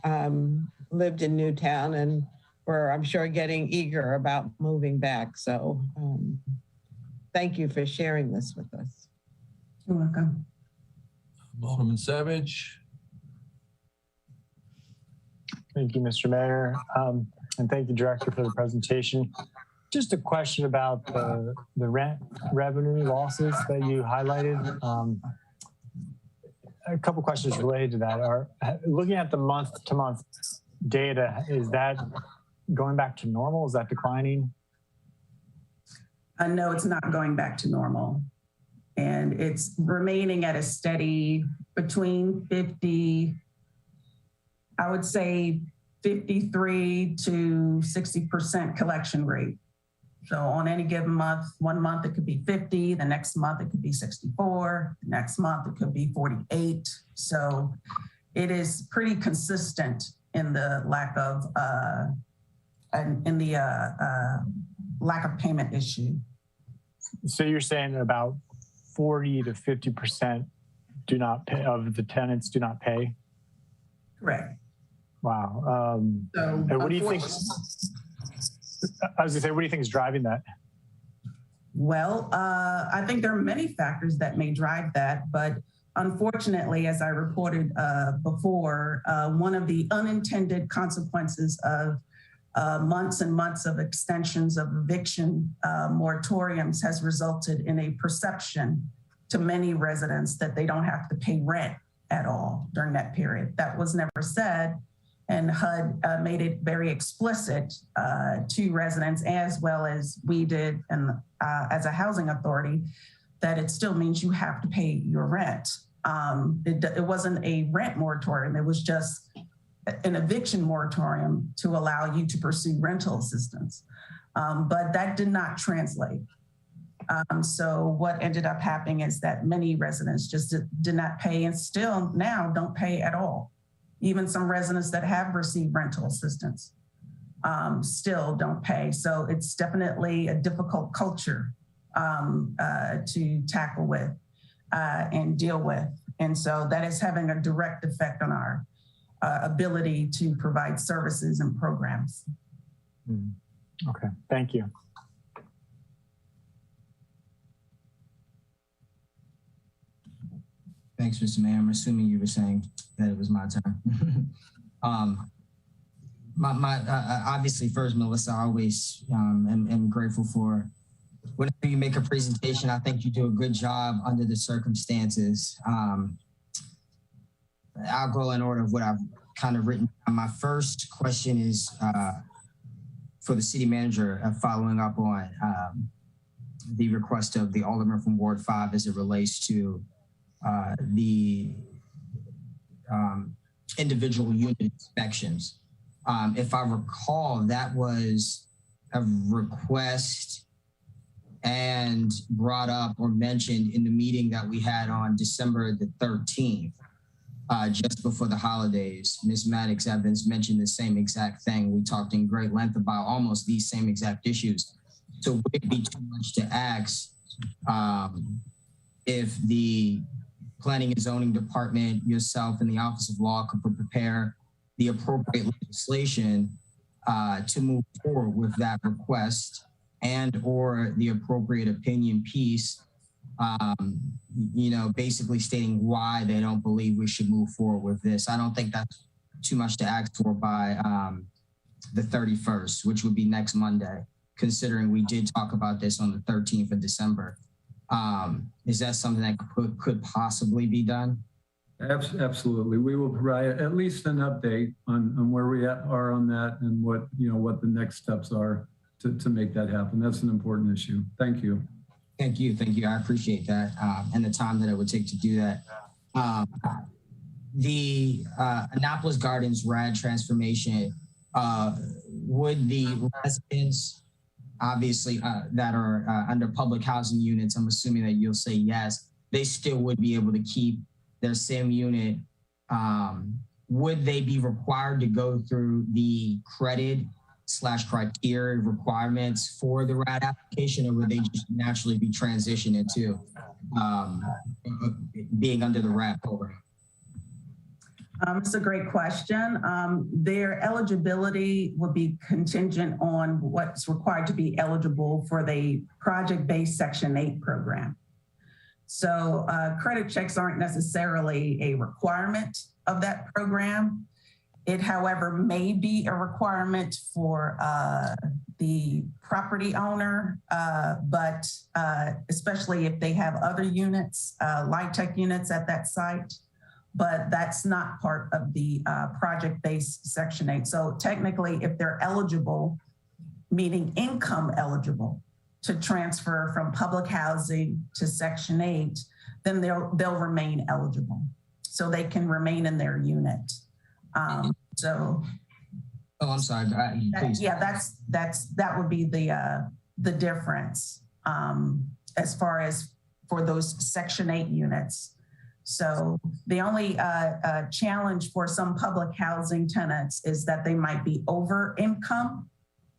lived in Newtown and were, I'm sure, getting eager about moving back. So thank you for sharing this with us. You're welcome. Alderman Savage. Thank you, Mr. Mayor. And thank you, Director, for the presentation. Just a question about the rent revenue losses that you highlighted. A couple questions related to that. Looking at the month-to-month data, is that going back to normal? Is that declining? No, it's not going back to normal. And it's remaining at a steady between 50, I would say 53 to 60% collection rate. So on any given month, one month it could be 50, the next month it could be 64, the next month it could be 48. So it is pretty consistent in the lack of lack of payment issue. So you're saying about 40 to 50% do not pay, of the tenants do not pay? Correct. Wow. And what do you think? I was gonna say, what do you think is driving that? Well, I think there are many factors that may drive that, but unfortunately, as I reported before, one of the unintended consequences of months and months of extensions of eviction moratoriums has resulted in a perception to many residents that they don't have to pay rent at all during that period. That was never said. And HUD made it very explicit to residents, as well as we did and as a housing authority, that it still means you have to pay your rent. It wasn't a rent moratorium. It was just an eviction moratorium to allow you to pursue rental assistance. But that did not translate. So what ended up happening is that many residents just did not pay and still now don't pay at all. Even some residents that have received rental assistance still don't pay. So it's definitely a difficult culture to tackle with and deal with. And so that is having a direct effect on our ability to provide services and programs. Okay, thank you. Thanks, Mr. Mayor. I'm assuming you were saying that it was my turn. Obviously, first, Melissa, I always am grateful for whenever you make a presentation. I think you do a good job under the circumstances. I'll go in order of what I've kind of written. My first question is for the city manager, following up on the request of the alderman from Ward 5 as it relates to the individual unit inspections. If I recall, that was a request and brought up or mentioned in the meeting that we had on December the 13th, just before the holidays. Ms. Maddox Evans mentioned the same exact thing. We talked in great length about almost these same exact issues. So would it be too much to ask if the Planning and Zoning Department, yourself, and the Office of Law could prepare the appropriate legislation to move forward with that request and or the appropriate opinion piece, basically stating why they don't believe we should move forward with this. I don't think that's too much to ask for by the 31st, which would be next Monday, considering we did talk about this on the 13th of December. Is that something that could possibly be done? Absolutely. We will provide at least an update on where we are on that and what the next steps are to make that happen. That's an important issue. Thank you. Thank you. Thank you. I appreciate that and the time that it would take to do that. The Annapolis Gardens RAD transformation, would the residents, obviously, that are under public housing units, I'm assuming that you'll say yes, they still would be able to keep their same unit. Would they be required to go through the credit/criteria requirements for the RAD application, or would they just naturally be transitioned into being under the RAD program? It's a great question. Their eligibility would be contingent on what's required to be eligible for the project-based Section 8 program. So credit checks aren't necessarily a requirement of that program. It, however, may be a requirement for the property owner, but especially if they have other units, light tech units at that site. But that's not part of the project-based Section 8. So technically, if they're eligible, meaning income eligible, to transfer from public housing to Section 8, then they'll remain eligible. So they can remain in their unit. Oh, I'm sorry. Please. That would be the difference as far as for those Section 8 units. So the only challenge for some public housing tenants is that they might be over income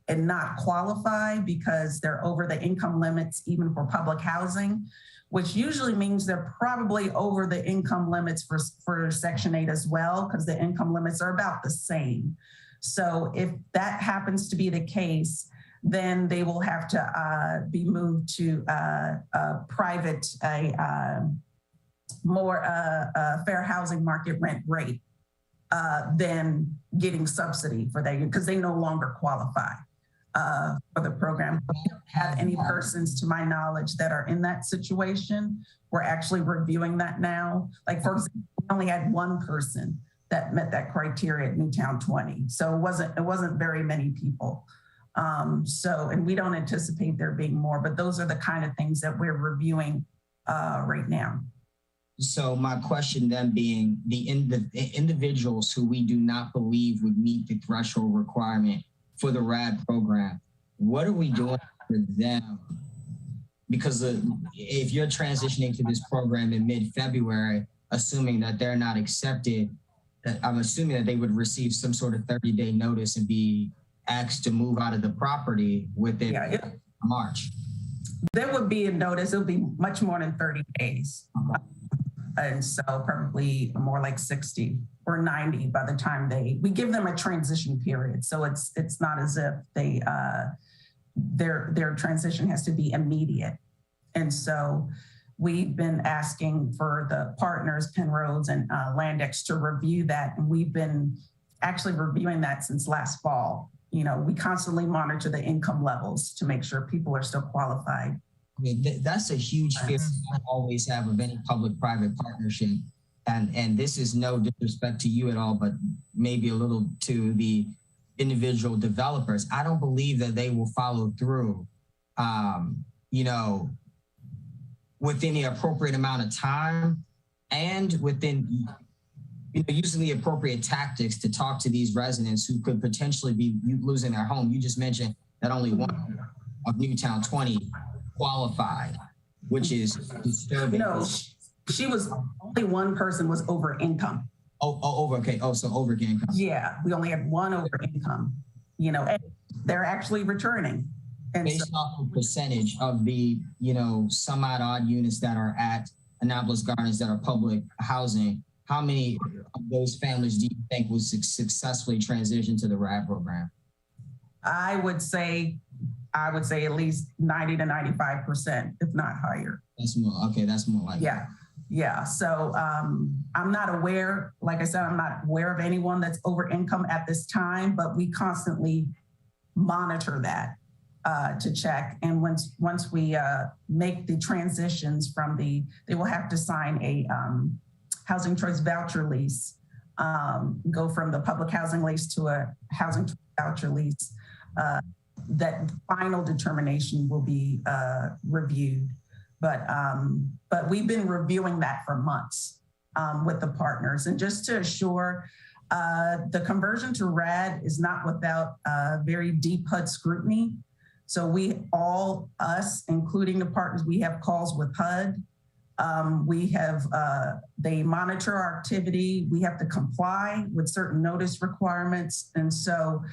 and not qualify because they're over the income limits even for public housing, which usually means they're probably over the income limits for Section 8 as well, because the income limits are about the same. So if that happens to be the case, then they will have to be moved to a private, more fair housing market rent rate than getting subsidy for that, because they no longer qualify for the program. We don't have any persons, to my knowledge, that are in that situation. We're actually reviewing that now. Like, for example, we only had one person that met that criteria at Newtown 20. So it wasn't very many people. And we don't anticipate there being more, but those are the kind of things that we're reviewing right now. So my question then being the individuals who we do not believe would meet the threshold requirement for the RAD program, what are we doing for them? Because if you're transitioning to this program in mid-February, assuming that they're not accepted, I'm assuming that they would receive some sort of 30-day notice and be asked to move out of the property within March. There would be a notice. It'll be much more than 30 days. And so probably more like 60 or 90 by the time we give them a transition period. So it's not as if their transition has to be immediate. And so we've been asking for the partners, Penrose and Landex, to review that. And we've been actually reviewing that since last fall. You know, we constantly monitor the income levels to make sure people are still qualified. I mean, that's a huge fear I always have of any public-private partnership. And this is no disrespect to you at all, but maybe a little to the individual developers. I don't believe that they will follow through, you know, within the appropriate amount of time and within, you know, using the appropriate tactics to talk to these residents who could potentially be losing their home. You just mentioned that only one of Newtown 20 qualified, which is disturbing. No, she was only one person was over income. Okay. So over income. Yeah, we only had one over income, you know, and they're actually returning. And based off of percentage of the, you know, some odd units that are at Annapolis Gardens that are public housing, how many of those families do you think will successfully transition to the RAD program? I would say at least 90 to 95%, if not higher. That's more, okay, that's more like Yeah. So I'm not aware, like I said, I'm not aware of anyone that's over income at this time, but we constantly monitor that to check. And once we make the transitions from they will have to sign a housing choice voucher lease, go from the public housing lease to a housing choice voucher lease. That final determination will be reviewed. But we've been reviewing that for months with the partners. And just to assure, the conversion to RAD is not without very deep HUD scrutiny. So us, including the partners, we have calls with HUD. They monitor our activity. We have to comply with certain notice requirements. And so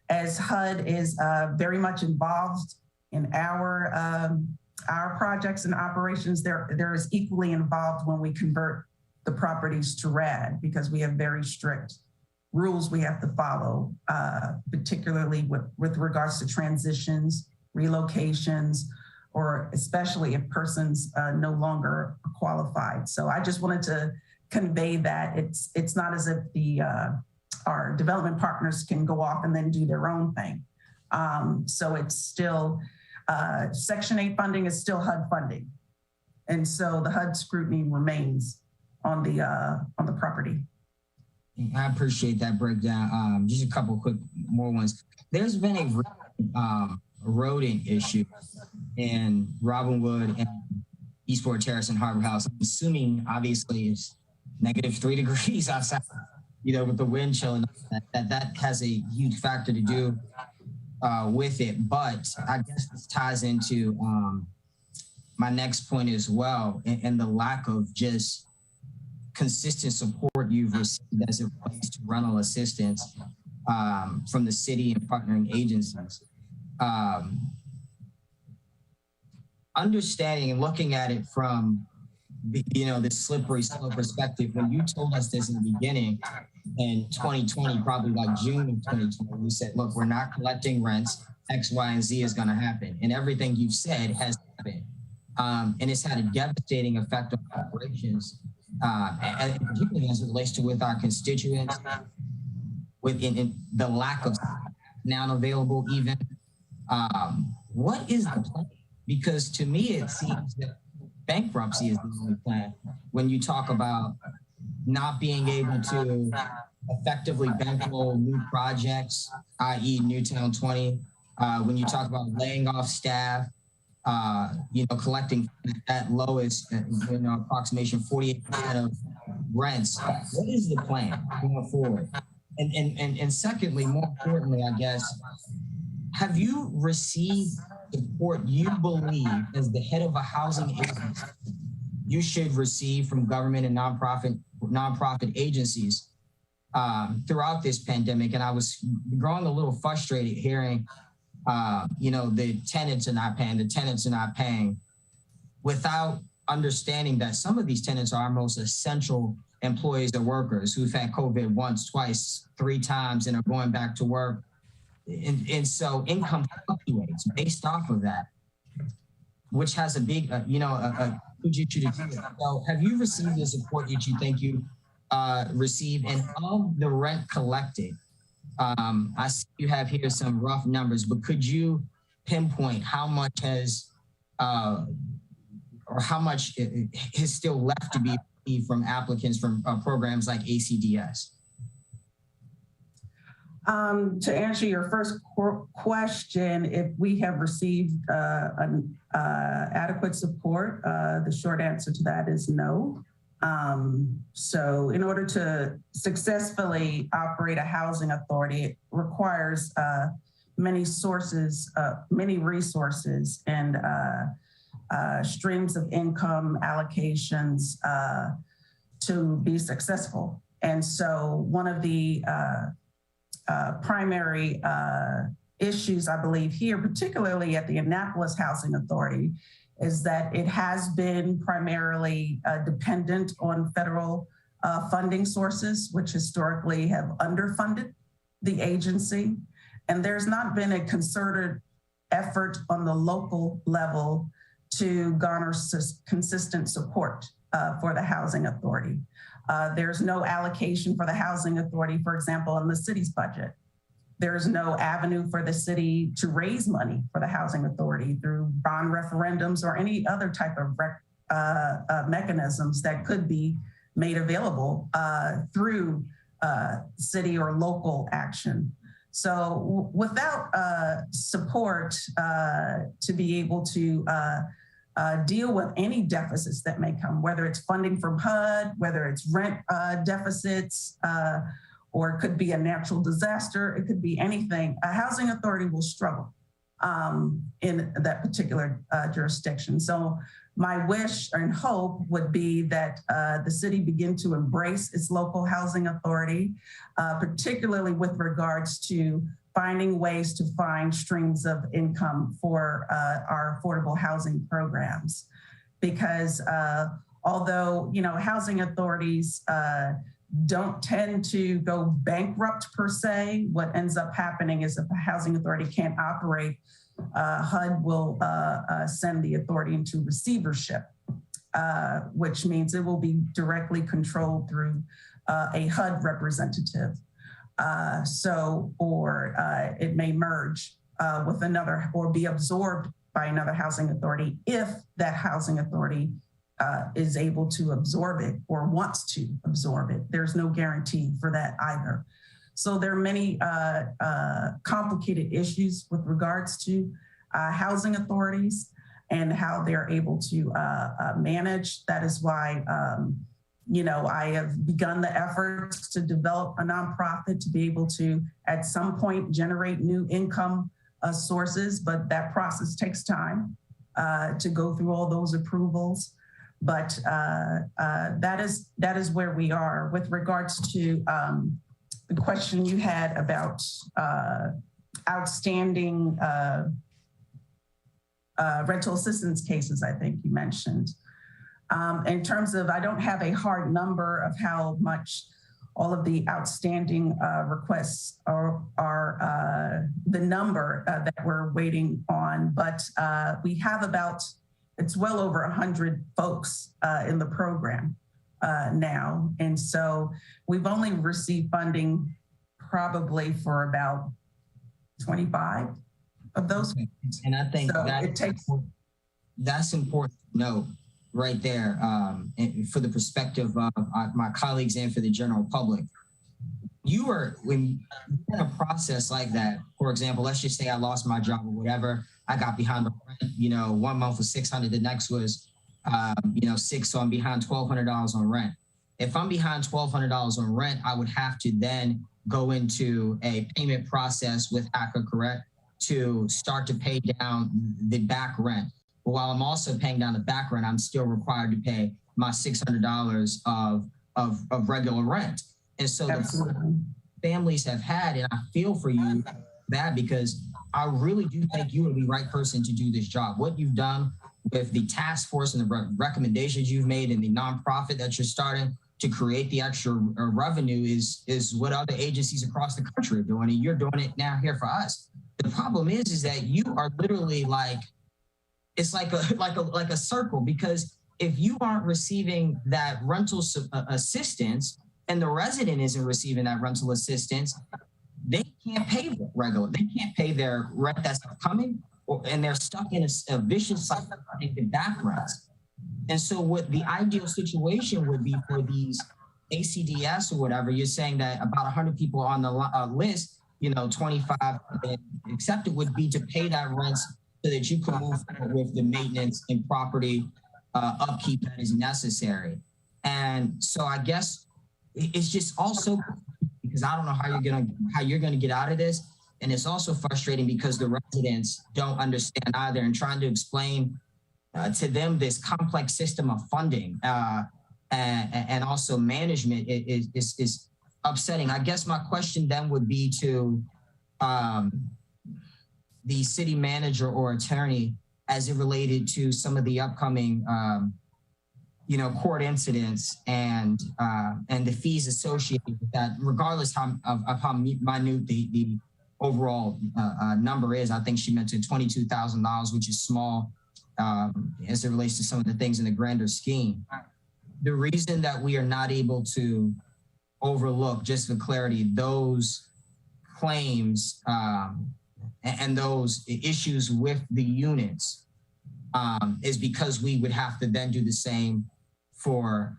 as HUD is very much involved in our projects and operations, they're as equally involved when we convert the properties to RAD, because we have very strict rules we have to follow, particularly with regards to transitions, relocations, or especially if persons no longer qualified. So I just wanted to convey that it's not as if our development partners can go off and then do their own thing. So it's still, Section 8 funding is still HUD funding. And so the HUD scrutiny remains on the property. I appreciate that breakdown. Just a couple quick more ones. There's been a rodent issue in Robinwood and Eastport Terrace and Harbor House. I'm assuming obviously it's -3 degrees outside, you know, with the wind chill, and that has a huge factor to do with it. But I guess this ties into my next point as well, and the lack of just consistent support you've received as it relates to rental assistance from the city and partnering agencies. Understanding and looking at it from the slippery slope perspective, when you told us this in the beginning in 2020, probably like June of 2020, you said, look, we're not collecting rents, X, Y, and Z is going to happen. And everything you've said has happened. And it's had a devastating effect on operations, and particularly as it relates to with our constituents, in the lack of now available even. What is the plan? Because to me, it seems that bankruptcy is the only plan when you talk about not being able to effectively bankroll new projects, i.e. Newtown 20, when you talk about laying off staff, collecting at lowest, approximation 48% of rents. What is the plan going forward? And secondly, more importantly, I guess, have you received support you believe as the head of a housing agency you should receive from government and nonprofit agencies throughout this pandemic? And I was growing a little frustrated hearing, the tenants are not paying, without understanding that some of these tenants are our most essential employees or workers who've had COVID once, twice, 3 times, and are going back to work. And so income fluctuates based off of that, which has a big, a huge issue to deal with. So have you received the support that you think you received? And of the rent collected, I see you have here some rough numbers, but could you pinpoint how much has, or how much is still left to be received from applicants from programs like ACDS? To answer your first question, if we have received adequate support, the short answer to that is no. So in order to successfully operate a housing authority, it requires many sources, many resources and streams of income allocations to be successful. And so one of the primary issues, I believe, here, particularly at the Annapolis Housing Authority, is that it has been primarily dependent on federal funding sources, which historically have underfunded the agency. And there's not been a concerted effort on the local level to garner consistent support for the housing authority. There's no allocation for the housing authority, for example, in the city's budget. There's no avenue for the city to raise money for the housing authority through bond referendums or any other type of mechanisms that could be made available through city or local action. So without support to be able to deal with any deficits that may come, whether it's funding from HUD, whether it's rent deficits, or it could be a natural disaster, it could be anything, a housing authority will struggle in that particular jurisdiction. So my wish and hope would be that the city begin to embrace its local housing authority, particularly with regards to finding ways to find streams of income for our affordable housing programs. Because although, housing authorities don't tend to go bankrupt per se, what ends up happening is if a housing authority can't operate, HUD will send the authority into receivership, which means it will be directly controlled through a HUD representative. Or it may merge with another or be absorbed by another housing authority if that housing authority is able to absorb it or wants to absorb it. There's no guarantee for that either. So there are many complicated issues with regards to housing authorities and how they're able to manage. That is why I have begun the efforts to develop a nonprofit to be able to, at some point, generate new income sources, but that process takes time to go through all those approvals. But that is where we are. With regards to the question you had about outstanding rental assistance cases, I think you mentioned. In terms of, I don't have a hard number of how much all of the outstanding requests are the number that we're waiting on, but we have it's well over 100 folks in the program now. And so we've only received funding probably for about 25 of those. And I think so that's important to note right there, for the perspective of my colleagues and for the general public. When you're in a process like that, for example, let's just say I lost my job or whatever, I got behind the rent, 1 month was 600, the next was, 6, so I'm behind $1,200 on rent. If I'm behind $1,200 on rent, I would have to then go into a payment process with Hakka, correct, to start to pay down the back rent. But while I'm also paying down the back rent, I'm still required to pay my $600 of regular rent. And so the families have had, and I feel for you that, because I really do think you are the right person to do this job. What you've done with the task force and the recommendations you've made and the nonprofit that you're starting to create the extra revenue is what other agencies across the country are doing, and you're doing it now here for us. The problem is that you are literally it's like a circle, because if you aren't receiving that rental assistance and the resident isn't receiving that rental assistance, they can't pay they can't pay their rent that's coming, and they're stuck in a vicious cycle of paying back rents. And so what the ideal situation would be for these ACDS or whatever, you're saying that about 100 people on the list, 25 accepted, would be to pay that rent so that you can move forward with the maintenance and property upkeep that is necessary. And so I guess it's just also, because I don't know how you're gonna get out of this. And it's also frustrating because the residents don't understand either, and trying to explain to them this complex system of funding and also management is upsetting. I guess my question then would be to the city manager or attorney as it related to some of the upcoming court incidents and the fees associated with that, regardless of how minute the overall number is. I think she mentioned $22,000, which is small as it relates to some of the things in the grander scheme. The reason that we are not able to overlook, just for clarity, those claims and those issues with the units is because we would have to then do the same for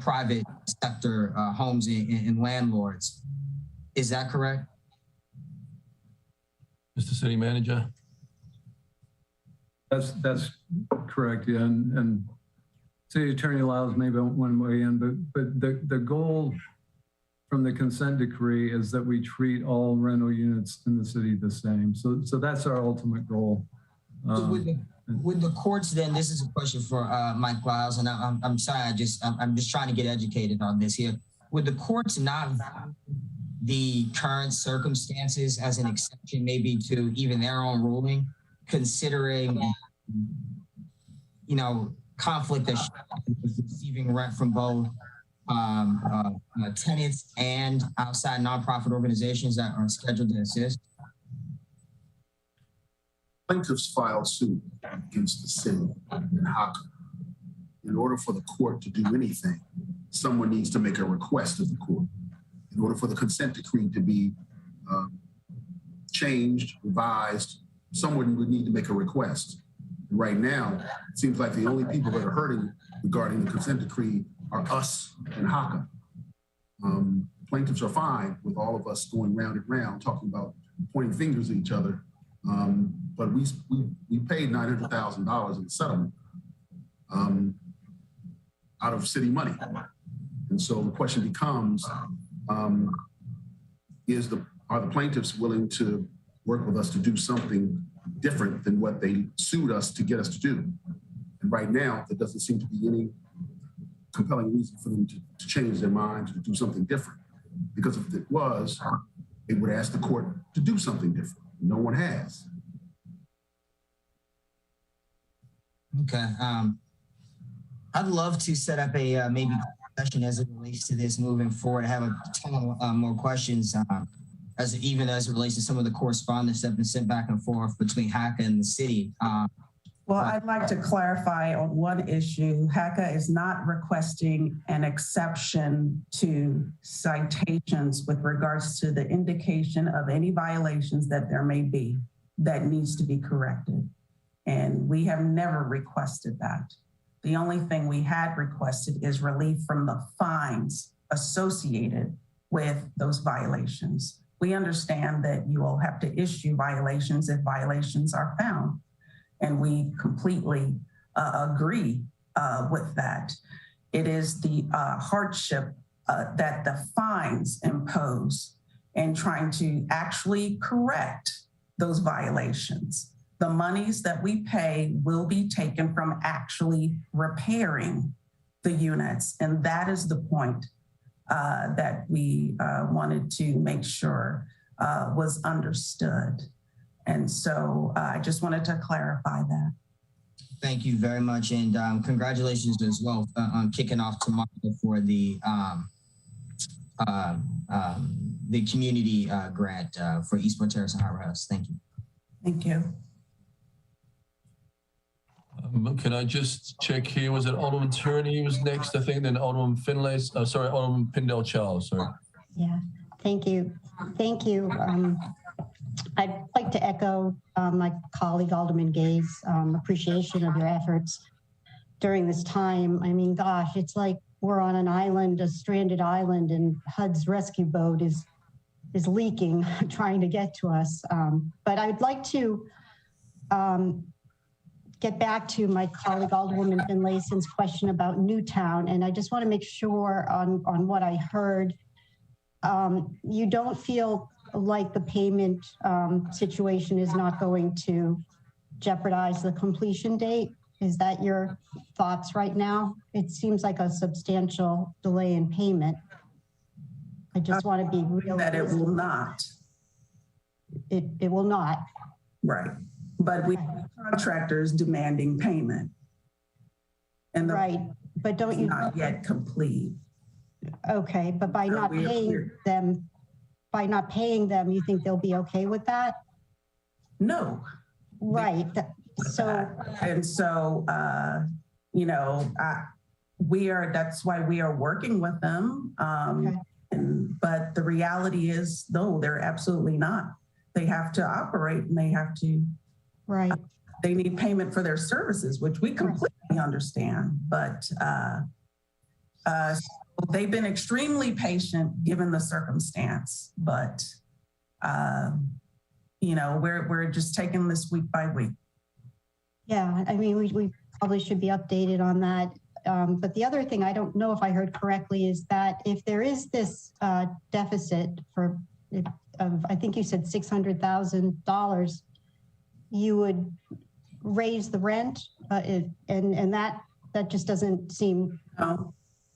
private sector homes and landlords. Is that correct? Mr. City Manager? That's correct, yeah. And City Attorney allows maybe one way in, but the goal from the consent decree is that we treat all rental units in the city the same. So that's our ultimate goal. With the courts, then, this is a question for Mike Lyles, and I'm sorry, I'm just trying to get educated on this here. Would the courts not value the current circumstances as an exception, maybe to even their own ruling, considering, conflict with receiving rent from both tenants and outside nonprofit organizations that are scheduled to assist? Plaintiffs filed suit against the city and Hakka. In order for the court to do anything, someone needs to make a request of the court. In order for the consent decree to be changed, revised, someone would need to make a request. Right now, it seems like the only people that are hurting regarding the consent decree are us and Hakka. Plaintiffs are fine with all of us going round and round talking about pointing fingers at each other. But we paid $900,000 in the settlement out of city money. And so the question becomes, are the plaintiffs willing to work with us to do something different than what they sued us to get us to do? And right now, there doesn't seem to be any compelling reason for them to change their minds or to do something different. Because if it was, they would ask the court to do something different. No one has. Okay. I'd love to set up a maybe session as it relates to this moving forward. I have a ton of more questions as it relates to some of the correspondence that's been sent back and forth between Hakka and the city. Well, I'd like to clarify on one issue. Hakka is not requesting an exception to citations with regards to the indication of any violations that there may be that needs to be corrected. And we have never requested that. The only thing we had requested is relief from the fines associated with those violations. we understand that you will have to issue violations if violations are found. And we completely agree with that. It is the hardship that the fines impose in trying to actually correct those violations. The monies that we pay will be taken from actually repairing the units. And that is the point that we wanted to make sure was understood. And so I just wanted to clarify that. Thank you very much. And congratulations as well on kicking off tomorrow for the community grant for Eastport Terrace and Harbor House. Thank you. Thank you. Can I just check here? Was it Alderman Tierney was next, I think, then Alderman Finlay, Alderman Pindell-Charles, sorry. Yeah, thank you. Thank you. I'd like to echo my colleague Alderman Gay's appreciation of your efforts during this time. I mean, gosh, it's like we're on an island, a stranded island, and HUD's rescue boat is leaking, trying to get to us. But I'd like to get back to my colleague Alderwoman Finlayson's question about Newtown, and I just want to make sure on what I heard. You don't feel like the payment situation is not going to jeopardize the completion date? Is that your thoughts right now? It seems like a substantial delay in payment. I just want to be real. That it will not. It will not. Right. But we have contractors demanding payment. And right. But don't you not yet complete. Okay, but by not paying them, you think they'll be okay with that? No. Right. That's why we are working with them. But the reality is, no, they're absolutely not. They have to operate and they have to, right. They need payment for their services, which we completely understand. But they've been extremely patient given the circumstance, but we're just taking this week by week. Yeah, I mean, we probably should be updated on that. But the other thing, I don't know if I heard correctly, is that if there is this deficit I think you said $600,000, you would raise the rent, and that just doesn't seem.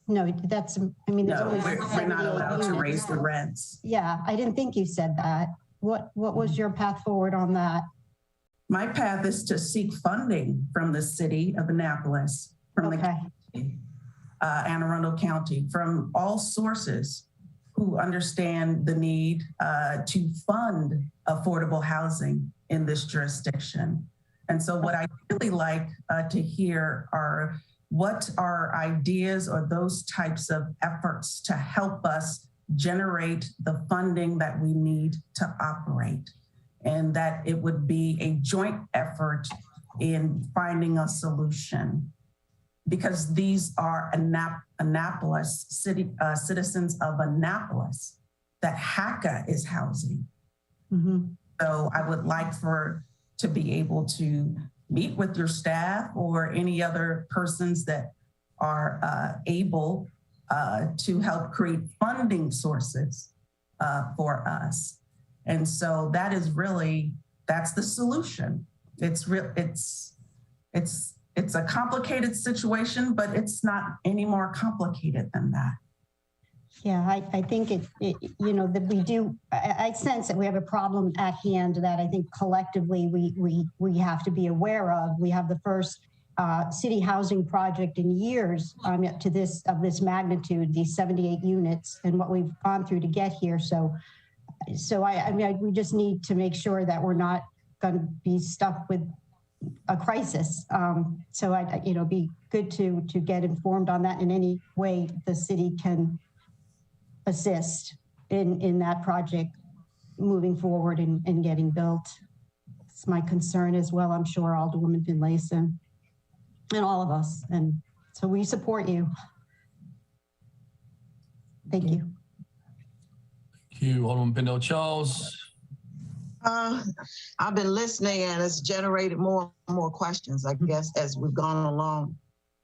No, that's, I mean, no, we're not allowed to raise the rents. Yeah, I didn't think you said that. What was your path forward on that? My path is to seek funding from the city of Annapolis, from the county, Anne Arundel County, from all sources who understand the need to fund affordable housing in this jurisdiction. And so what I really like to hear are what are ideas or those types of efforts to help us generate the funding that we need to operate, and that it would be a joint effort in finding a solution, because these are Annapolis citizens of Annapolis that Hakka is housing. Mm-hmm. So I would like to be able to meet with your staff or any other persons that are able to help create funding sources for us. And so that is really, that's the solution. It's a complicated situation, but it's not any more complicated than that. Yeah, I think that we do, I sense that we have a problem at hand that I think collectively we have to be aware of. We have the first city housing project in years to this magnitude, these 78 units, and what we've gone through to get here. So we just need to make sure that we're not going to be stuck with a crisis. So it'd be good to get informed on that in any way the city can assist in that project moving forward and getting built. It's my concern as well, I'm sure, Alderwoman Finlayson and all of us. And so we support you. Thank you. Thank you, Alderman Pindell-Charles. I've been listening and it's generated more and more questions, I guess, as we've gone along.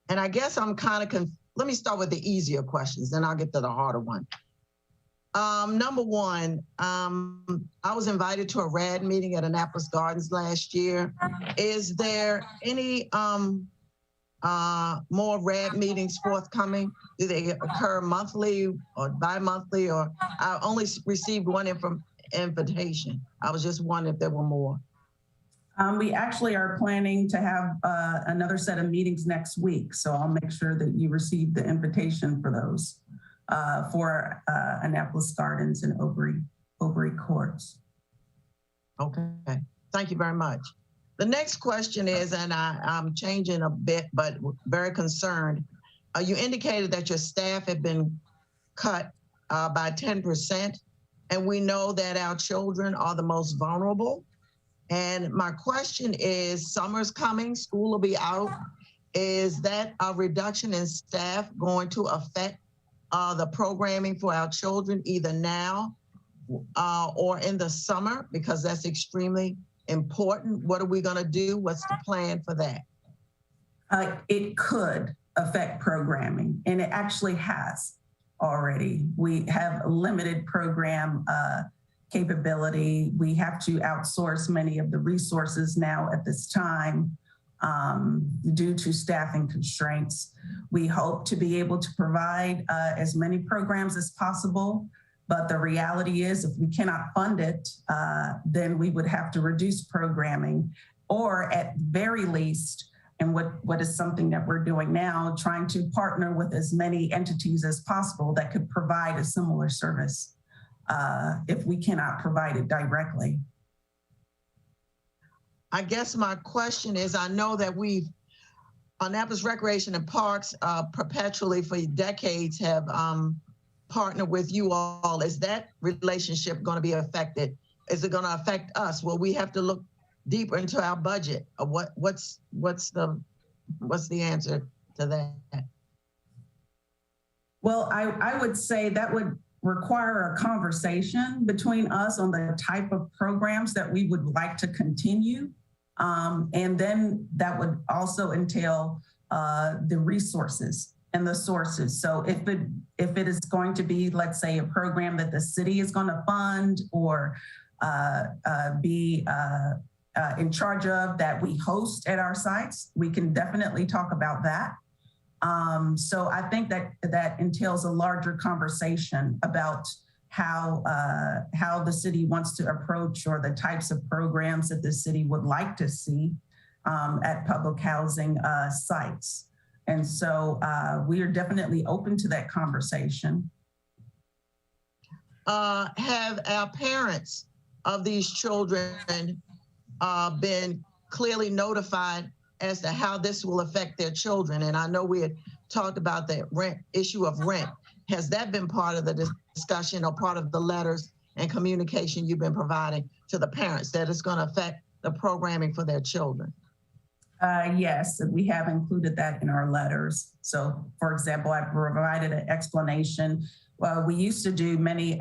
And I guess I'm kind of, let me start with the easier questions, then I'll get to the harder one. Number one, I was invited to a RAD meeting at Annapolis Gardens last year. Is there any more RAD meetings forthcoming? Do they occur monthly or bi-monthly? Or I only received one invitation. I was just wondering if there were more. We actually are planning to have another set of meetings next week. So I'll make sure that you receive the invitation for those for Annapolis Gardens and Obery Courts. Okay, thank you very much. The next question is, and I'm changing a bit, but very concerned. You indicated that your staff had been cut by 10%, and we know that our children are the most vulnerable. And my question is, summer's coming, school will be out. Is that a reduction in staff going to affect the programming for our children either now or in the summer? Because that's extremely important. What are we going to do? What's the plan for that? It could affect programming, and it actually has already. We have limited program capability. We have to outsource many of the resources now at this time due to staffing constraints. We hope to be able to provide as many programs as possible, but the reality is if we cannot fund it, then we would have to reduce programming, or at very least, and what is something that we're doing now, trying to partner with as many entities as possible that could provide a similar service if we cannot provide it directly. I guess my question is, I know that Annapolis Recreation and Parks perpetually for decades have partnered with you all. Is that relationship going to be affected? Is it going to affect us? Will we have to look deeper into our budget? What's the answer to that? Well, I would say that would require a conversation between us on the type of programs that we would like to continue. And then that would also entail the resources and the sources. So if it is going to be, let's say, a program that the city is going to fund or be in charge of, that we host at our sites, we can definitely talk about that. So I think that entails a larger conversation about how the city wants to approach, or the types of programs that the city would like to see at public housing sites. And so we are definitely open to that conversation. Have our parents of these children been clearly notified as to how this will affect their children? And I know we had talked about the issue of rent. Has that been part of the discussion or part of the letters and communication you've been providing to the parents, that it's going to affect the programming for their children? Yes, we have included that in our letters. So, for example, I provided an explanation. We used to do many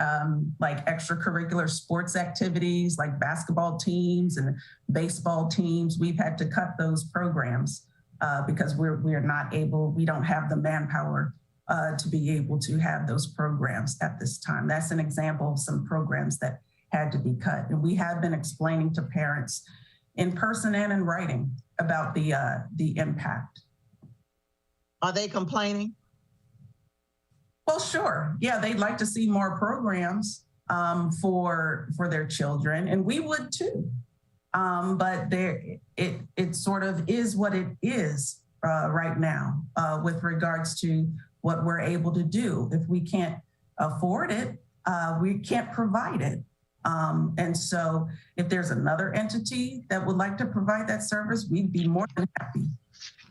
like extracurricular sports activities, like basketball teams and baseball teams. We've had to cut those programs because we're not able, we don't have the manpower to be able to have those programs at this time. That's an example of some programs that had to be cut. And we have been explaining to parents in person and in writing about the impact. Are they complaining? Well, sure. Yeah, they'd like to see more programs for their children, and we would too. But it sort of is what it is right now with regards to what we're able to do. If we can't afford it, we can't provide it. And so if there's another entity that would like to provide that service, we'd be more than happy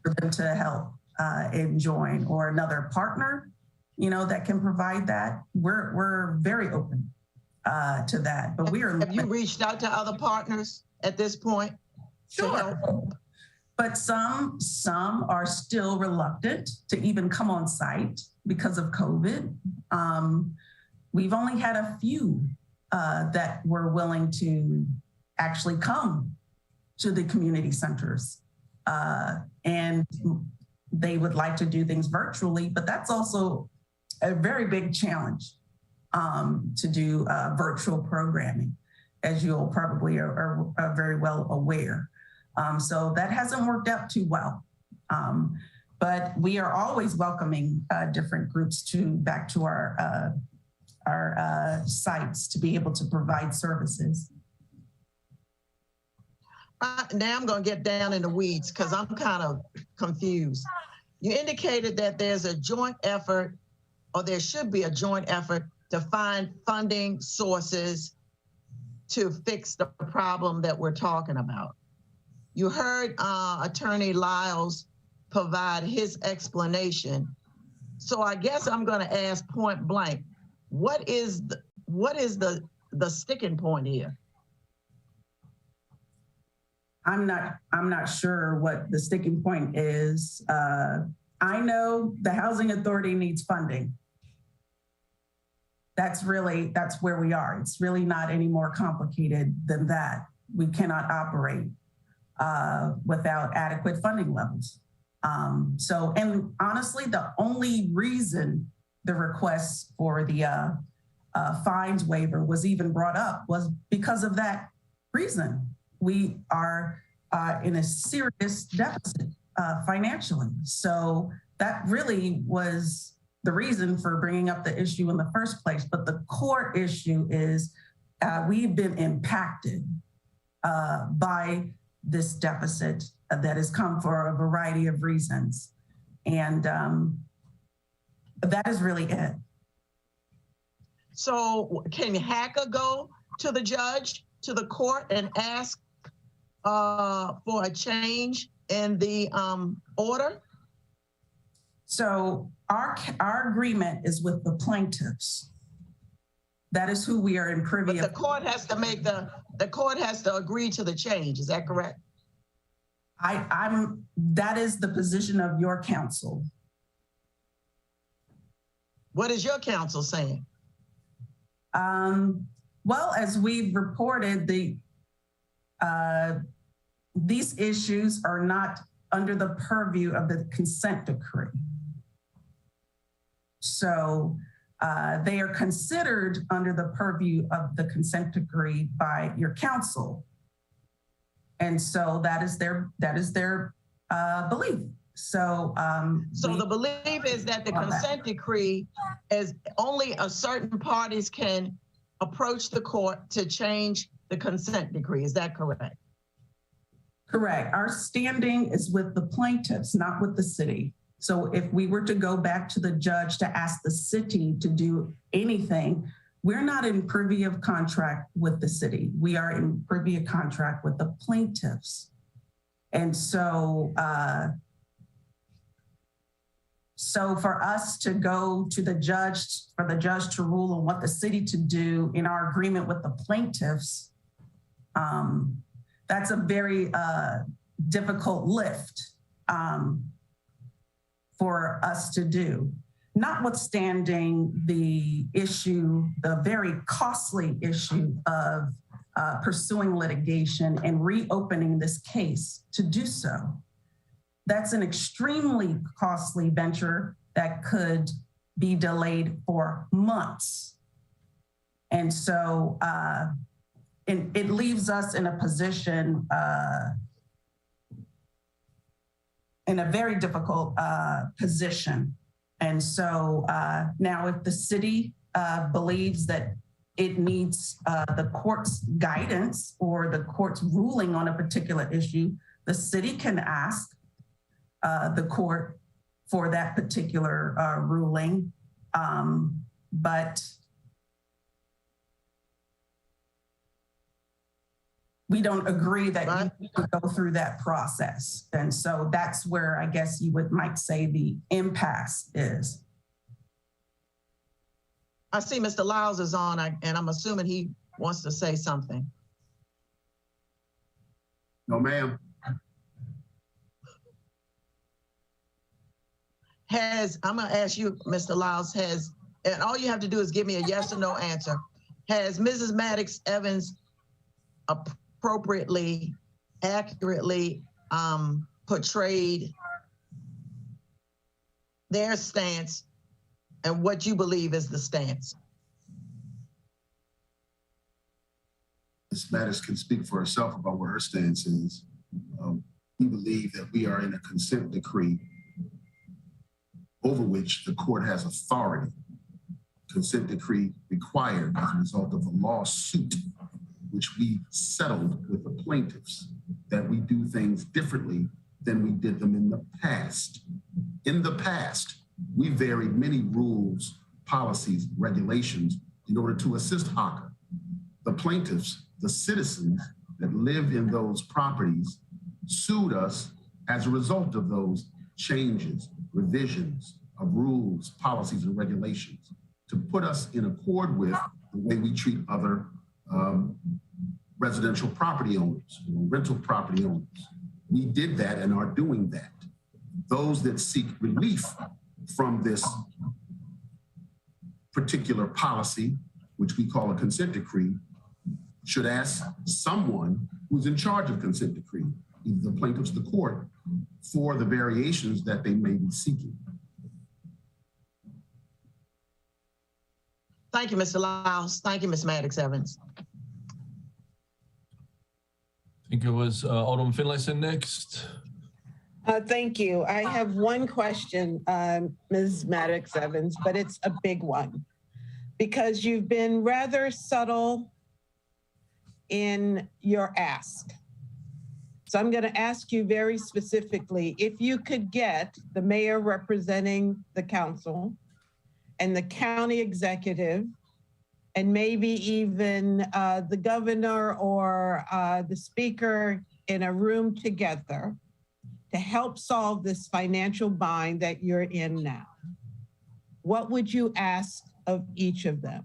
for them to help and join, or another partner, that can provide that. We're very open to that, but Have you reached out to other partners at this point? Sure. But some are still reluctant to even come on site because of COVID. we've only had a few that were willing to actually come to the community centers. And they would like to do things virtually, but that's also a very big challenge to do virtual programming, as you'll probably are very well aware. So that hasn't worked out too well. But we are always welcoming different groups back to our sites to be able to provide services. Now I'm going to get down in the weeds because I'm kind of confused. You indicated that there's a joint effort, or there should be a joint effort to find funding sources to fix the problem that we're talking about. You heard Attorney Lyles provide his explanation. So I guess I'm going to ask point blank, what is the sticking point here? I'm not sure what the sticking point is. I know the Housing Authority needs funding. That's where we are. It's really not any more complicated than that. We cannot operate without adequate funding levels. And honestly, the only reason the request for the fines waiver was even brought up was because of that reason. We are in a serious deficit financially. So that really was the reason for bringing up the issue in the first place. But the core issue is we've been impacted by this deficit that has come for a variety of reasons. And that is really it. So can Hakka go to the judge, to the court, and ask for a change in the order? So our agreement is with the plaintiffs. That is who we are in privy. But the court has to make the court has to agree to the change. Is that correct? That is the position of your counsel. What is your counsel saying? Well, as we've reported, these issues are not under the purview of the consent decree. So they are considered under the purview of the consent decree by your counsel. And so that is their belief. So the belief is that the consent decree is only a certain parties can approach the court to change the consent decree. Is that correct? Correct. Our standing is with the plaintiffs, not with the city. So if we were to go back to the judge to ask the city to do anything, we're not in privy of contract with the city. We are in privy of contract with the plaintiffs. And so, so for us to go to the judge, for the judge to rule on what the city to do in our agreement with the plaintiffs, that's a very difficult lift for us to do. Notwithstanding the issue, the very costly issue of pursuing litigation and reopening this case to do so. That's an extremely costly venture that could be delayed for months. And so it leaves us in a position, in a very difficult position. And so now if the city believes that it needs the court's guidance or the court's ruling on a particular issue, the city can ask the court for that particular ruling. But we don't agree that you could go through that process. And so that's where I guess you might say the impasse is. I see Mr. Lyles is on, and I'm assuming he wants to say something. No, ma'am. I'm gonna ask you, Mr. Lyles, has and all you have to do is give me a yes or no answer. Has Mrs. Maddox Evans appropriately, accurately portrayed their stance and what you believe is the stance? Ms. Maddox can speak for herself about what her stance is. We believe that we are in a consent decree over which the court has authority. Consent decree required as a result of a lawsuit, which we settled with the plaintiffs, that we do things differently than we did them in the past. In the past, we varied many rules, policies, regulations in order to assist Hakka. The plaintiffs, the citizens that live in those properties, sued us as a result of those changes, revisions of rules, policies, and regulations to put us in accord with the way we treat other residential property owners, rental property owners. We did that and are doing that. Those that seek relief from this particular policy, which we call a consent decree, should ask someone who's in charge of consent decree, either the plaintiffs, the court, for the variations that they may be seeking. Thank you, Mr. Lyles. Thank you, Ms. Maddox Evans. I think it was Alderman Finlayson next. Thank you. I have one question, Ms. Maddox Evans, but it's a big one because you've been rather subtle in your ask. So I'm going to ask you very specifically, if you could get the mayor representing the council and the county executive and maybe even the governor or the speaker in a room together to help solve this financial bind that you're in now, what would you ask of each of them?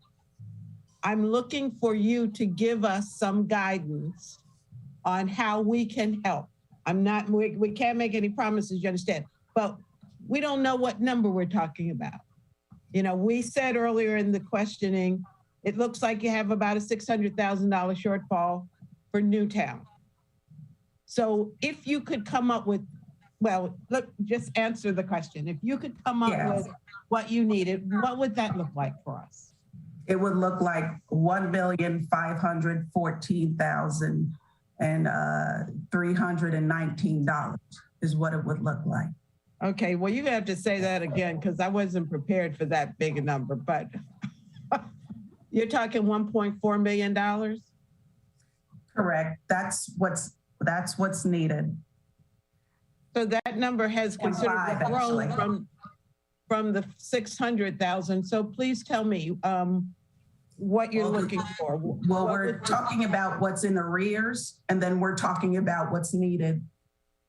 I'm looking for you to give us some guidance on how we can help. We can't make any promises, you understand, but we don't know what number we're talking about. You know, we said earlier in the questioning, it looks like you have about a $600,000 shortfall for Newtown. So if you could come up with, well, look, just answer the question. If you could come up with what you needed, what would that look like for us? It would look like $1,514,319 is what it would look like. Okay, well, you have to say that again because I wasn't prepared for that big a number, but you're talking $1.4 million? Correct. That's what's needed. So that number has considerably grown from the 600,000. So please tell me what you're looking for. Well, we're talking about what's in arrears, and then we're talking about what's needed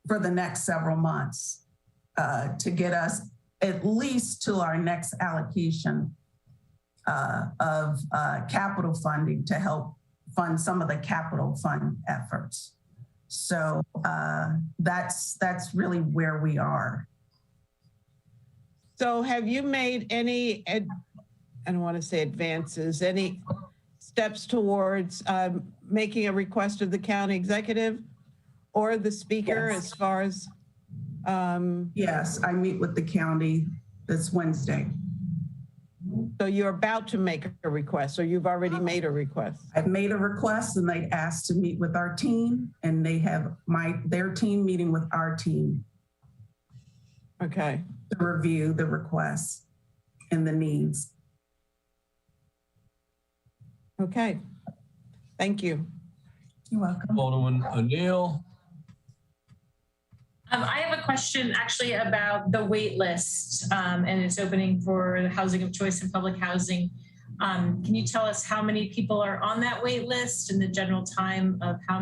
for the next several months to get us at least to our next allocation of capital funding to help fund some of the capital fund efforts. So that's really where we are. So have you made any, I don't want to say advances, any steps towards making a request of the county executive or the speaker as far as? Yes, I meet with the county this Wednesday. So you're about to make a request, or you've already made a request? I've made a request and they asked to meet with our team, and they have their team meeting with our team. Okay. To review the requests and the needs. Okay. Thank you. You're welcome. Alderman O'Neill. I have a question actually about the wait list and its opening for the housing of choice and public housing. Can you tell us how many people are on that wait list and the general time of how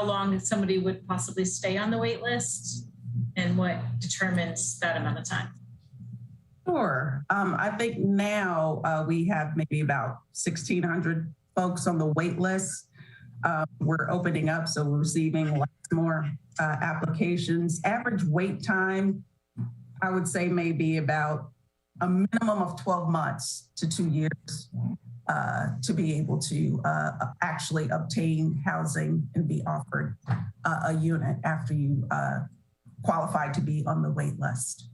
long somebody would possibly stay on the wait list and what determines that amount of time? Sure. I think now we have maybe about 1,600 folks on the wait list. We're opening up, so we're receiving lots more applications. Average wait time, I would say maybe about a minimum of 12 months to 2 years to be able to actually obtain housing and be offered a unit after you qualify to be on the wait list.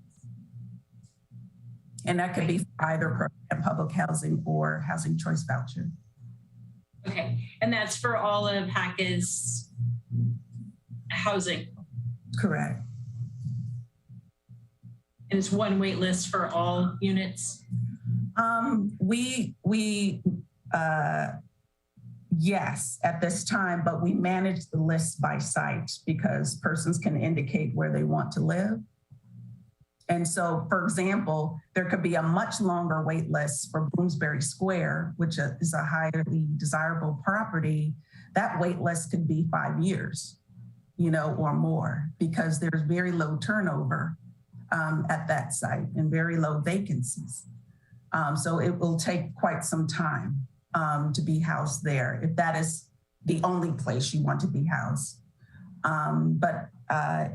And that could be either public housing or housing choice voucher. Okay, and that's for all of Hakka's housing? Correct. And it's one wait list for all units? Yes, at this time, but we manage the list by site because persons can indicate where they want to live. And so, for example, there could be a much longer wait list for Bloomsbury Square, which is a highly desirable property. That wait list could be 5 years, or more, because there's very low turnover at that site and very low vacancies. So it will take quite some time to be housed there, if that is the only place you want to be housed.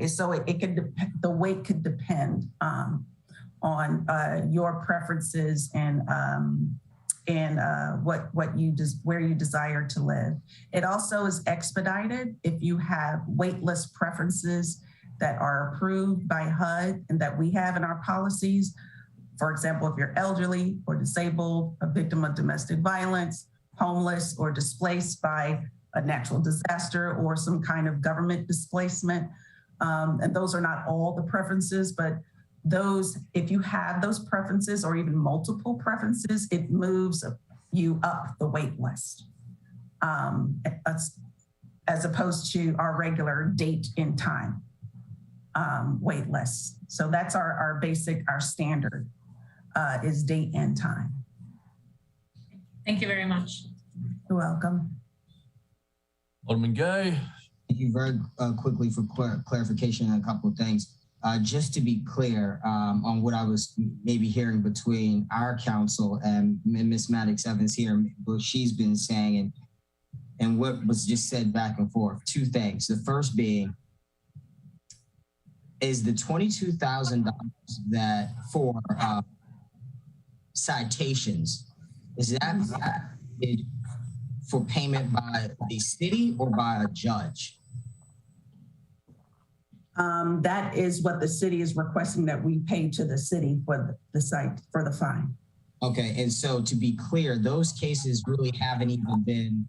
So the wait could depend on your preferences and where you desire to live. It also is expedited if you have wait list preferences that are approved by HUD and that we have in our policies. For example, if you're elderly or disabled, a victim of domestic violence, homeless, or displaced by a natural disaster or some kind of government displacement. And those are not all the preferences, but those, if you have those preferences or even multiple preferences, it moves you up the wait list, as opposed to our regular date and time wait list. So that's our standard is date and time. Thank you very much. You're welcome. Alderman Gay. Thank you very quickly for clarification on a couple of things. Just to be clear on what I was maybe hearing between our council and Ms. Maddox Evans here, what she's been saying and what was just said back and forth. Two things. The first being, is the $22,000 that for citations, is that for payment by the city or by a judge? That is what the city is requesting that we pay to the city for the site, for the fine. Okay, and so to be clear, those cases really haven't even been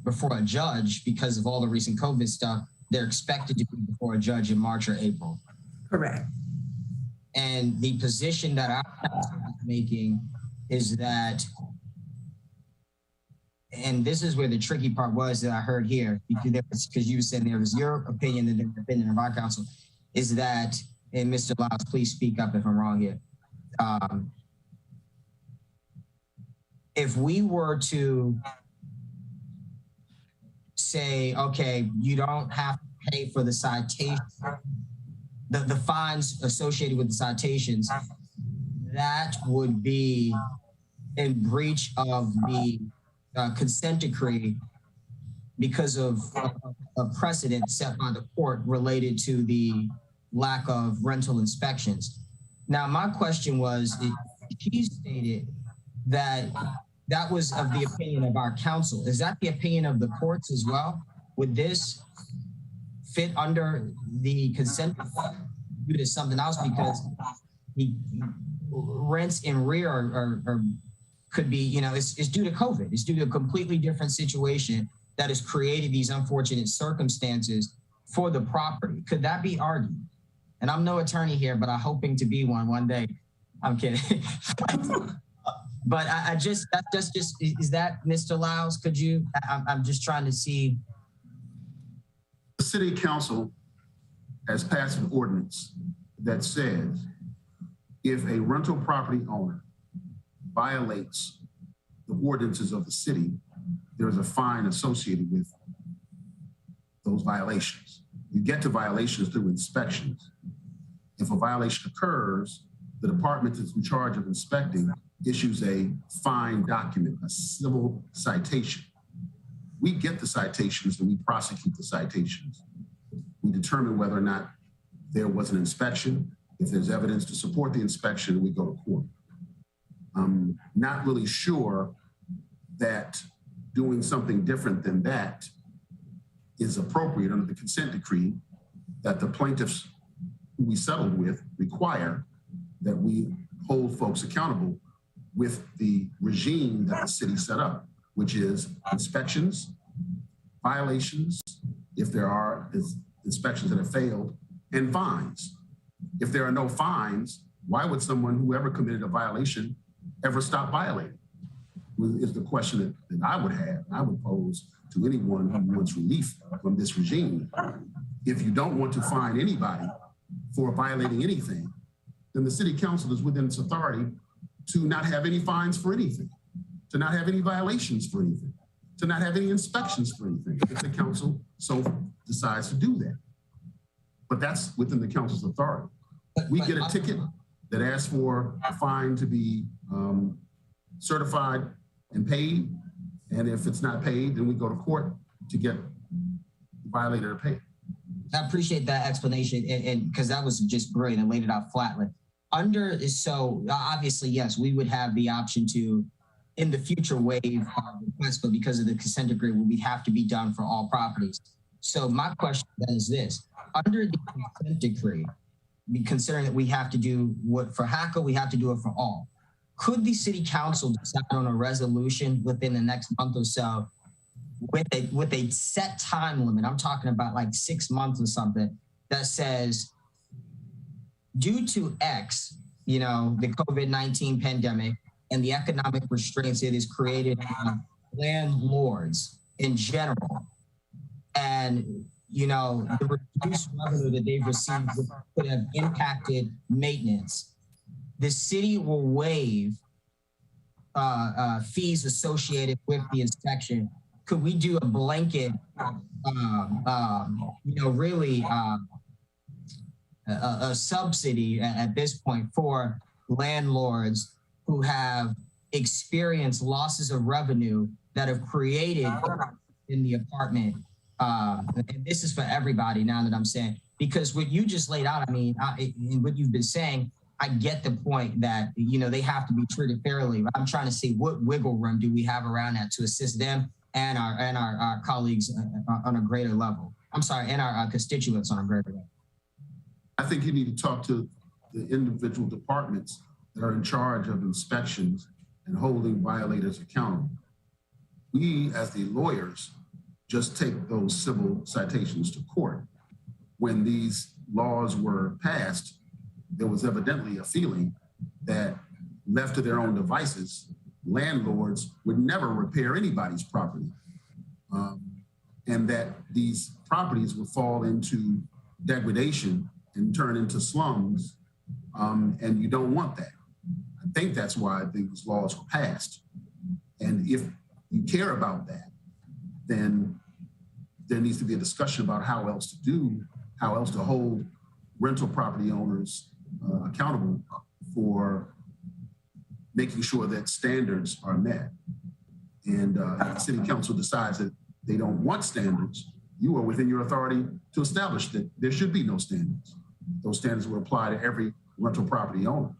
before a judge because of all the recent COVID stuff. They're expected to be before a judge in March or April. Correct. And the position that I'm making is that, and this is where the tricky part was that I heard here, because you said there was your opinion and the opinion of our council, is that, and Mr. Lyles, please speak up if I'm wrong here. If we were to say, okay, you don't have to pay for the citation, the fines associated with the citations, that would be in breach of the consent decree because of a precedent set by the court related to the lack of rental inspections. Now, my question was, she stated that that was of the opinion of our council. Is that the opinion of the courts as well? Would this fit under the consent due to something else? Because the rents in rear are could be, it's due to COVID. It's due to a completely different situation that has created these unfortunate circumstances for the property. Could that be argued? And I'm no attorney here, but I'm hoping to be one day. I'm kidding. But is that Mr. Lyles? Could you, I'm just trying to see. The city council has passed an ordinance that says if a rental property owner violates the ordinances of the city, there's a fine associated with those violations. You get to violations through inspections. If a violation occurs, the department that's in charge of inspecting issues a fine document, a civil citation. We get the citations and we prosecute the citations. We determine whether or not there was an inspection. If there's evidence to support the inspection, we go to court. I'm not really sure that doing something different than that is appropriate under the consent decree, that the plaintiffs who we settled with require that we hold folks accountable with the regime that the city set up, which is inspections, violations, if there are inspections that have failed, and fines. If there are no fines, why would someone who ever committed a violation ever stop violating? Is the question that I would pose to anyone who wants relief from this regime. If you don't want to fine anybody for violating anything, then the city council is within its authority to not have any fines for anything, to not have any violations for anything, to not have any inspections for anything, if the council so decides to do that. But that's within the council's authority. We get a ticket that asks for a fine to be certified and paid. And if it's not paid, then we go to court to get the violator to pay. I appreciate that explanation, and because that was just brilliant and laid it out flatly. So obviously, yes, we would have the option to, in the future, waive requests, but because of the consent decree, we have to be done for all properties. So my question then is this: under the consent decree, considering that we have to do what for Hakka, we have to do it for all. Could the city council decide on a resolution within the next month or so with a set time limit? I'm talking about like 6 months or something, that says, due to X, the COVID-19 pandemic and the economic restraints it has created on landlords in general, and the reduced revenue that they've received could have impacted maintenance, the city will waive fees associated with the inspection. Could we do a blanket, a subsidy at this point for landlords who have experienced losses of revenue that have created in the apartment? And this is for everybody now that I'm saying, because what you just laid out, and what you've been saying, I get the point that, they have to be treated fairly. I'm trying to see what wiggle room do we have around that to assist them and our colleagues on a greater level. I'm sorry, and our constituents on a greater level. I think you need to talk to the individual departments that are in charge of inspections and holding violators accountable. We, as the lawyers, just take those civil citations to court. When these laws were passed, there was evidently a feeling that, left to their own devices, landlords would never repair anybody's property, and that these properties would fall into degradation and turn into slums, and you don't want that. I think that's why these laws were passed. And if you care about that, then there needs to be a discussion about how else to hold rental property owners accountable for making sure that standards are met. And if the city council decides that they don't want standards, you are within your authority to establish that there should be no standards. Those standards will apply to every rental property owner.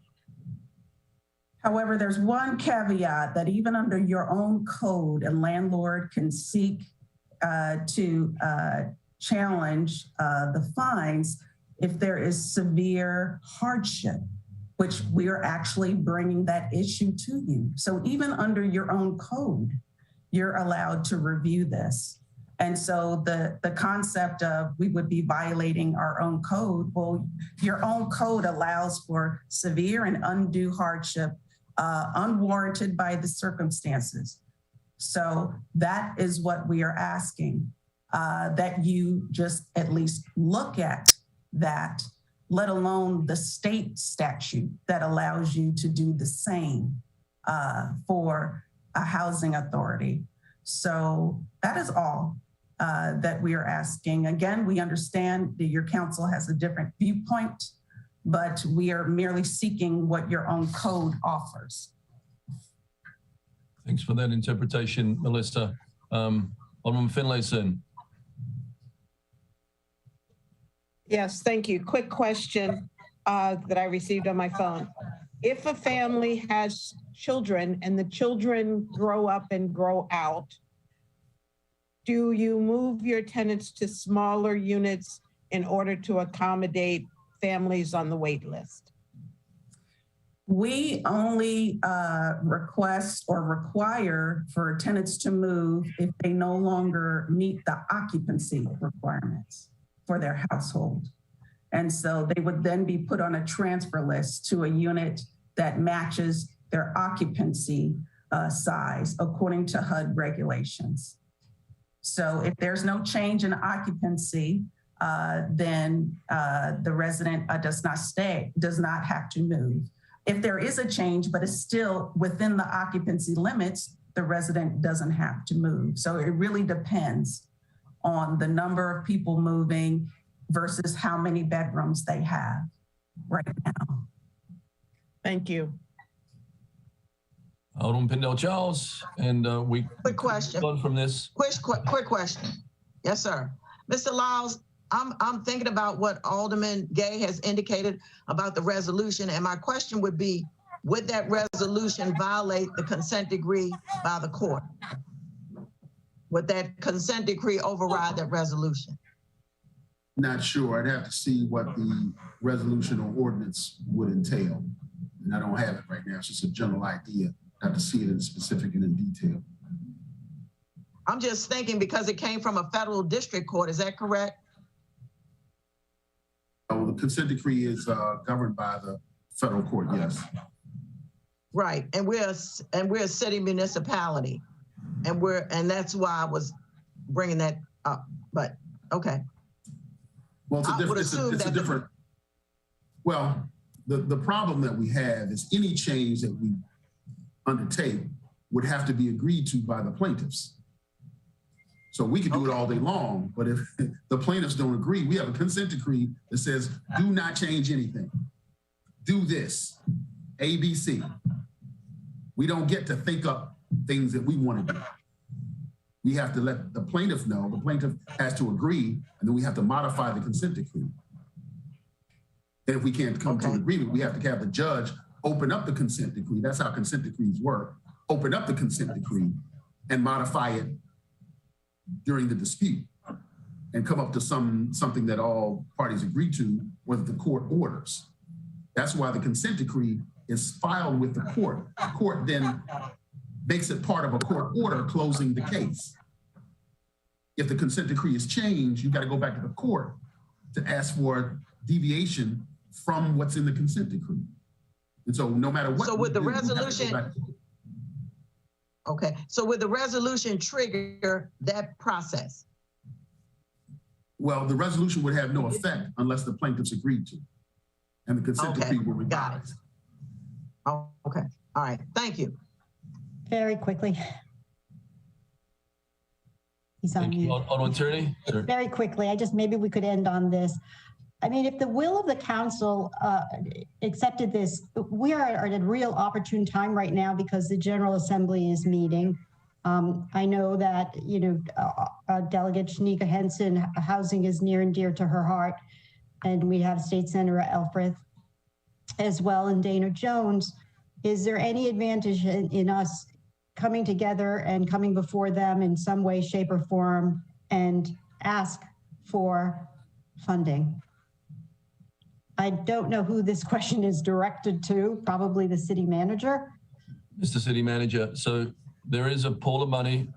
However, there's one caveat that even under your own code, a landlord can seek to challenge the fines if there is severe hardship, which we are actually bringing that issue to you. So even under your own code, you're allowed to review this. And so the concept of we would be violating our own code, well, your own code allows for severe and undue hardship, unwarranted by the circumstances. So that is what we are asking, that you just at least look at that, let alone the state statute that allows you to do the same for a housing authority. So that is all that we are asking. Again, we understand that your council has a different viewpoint, but we are merely seeking what your own code offers. Thanks for that interpretation, Melissa. Alderman Finlayson. Yes, thank you. Quick question that I received on my phone. if a family has children and the children grow up and grow out, do you move your tenants to smaller units in order to accommodate families on the wait list? We only request or require for tenants to move if they no longer meet the occupancy requirements for their household. And so they would then be put on a transfer list to a unit that matches their occupancy size according to HUD regulations. So if there's no change in occupancy, then the resident does not have to move. If there is a change, but it's still within the occupancy limits, the resident doesn't have to move. So it really depends on the number of people moving versus how many bedrooms they have right now. Thank you. Alderman Pindell-Charles, and quick question from this. Quick question. Yes, sir. Mr. Lyles, I'm thinking about what Alderman Gay has indicated about the resolution, and my question would be, would that resolution violate the consent decree by the court? Would that consent decree override that resolution? Not sure. I'd have to see what the resolution or ordinance would entail. And I don't have it right now. It's just a general idea. I have to see it in specific and in detail. I'm just thinking because it came from a federal district court. Is that correct? Oh, the consent decree is governed by the federal court, yes. Right, and we're a city municipality, and that's why I was bringing that up. But okay. Well, it's a different. Well, the problem that we have is any change that we undertake would have to be agreed to by the plaintiffs. So we could do it all day long, but if the plaintiffs don't agree, we have a consent decree that says, do not change anything. Do this, A, B, C. We don't get to think up things that we want to do. We have to let the plaintiff know, the plaintiff has to agree, and then we have to modify the consent decree. And if we can't come to an agreement, we have to have the judge open up the consent decree. That's how consent decrees work. Open up the consent decree and modify it during the dispute and come up to something that all parties agree to, whether the court orders. That's why the consent decree is filed with the court. The court then makes it part of a court order closing the case. If the consent decree is changed, you got to go back to the court to ask for deviation from what's in the consent decree. And so no matter what. So with the resolution, okay. So would the resolution trigger that process? Well, the resolution would have no effect unless the plaintiffs agreed to, and the consent decree will revise. Oh, okay. All right. Thank you. Very quickly. He's on mute. On attorney? Sure. Very quickly, maybe we could end on this. I mean, if the will of the council accepted this, we are at a real opportune time right now because the General Assembly is meeting. I know that, Delegate Shanika Henson, housing is near and dear to her heart. And we have State Senator Elfreth as well, and Dana Jones. Is there any advantage in us coming together and coming before them in some way, shape, or form and ask for funding? I don't know who this question is directed to, probably the city manager. Mr. City Manager, so there is a pool of money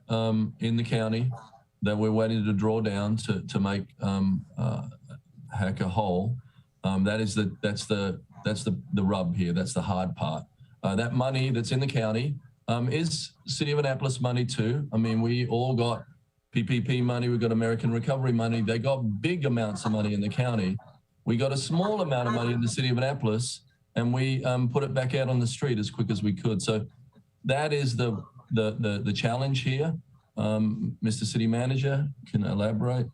in the county that we're waiting to draw down to make Hakka whole. That's the rub here. That's the hard part. That money that's in the county is City of Annapolis money too. I mean, we all got PPP money. We got American Recovery money. They got big amounts of money in the county. We got a small amount of money in the City of Annapolis, and we put it back out on the street as quick as we could. So that is the challenge here. Mr. City Manager, can I elaborate?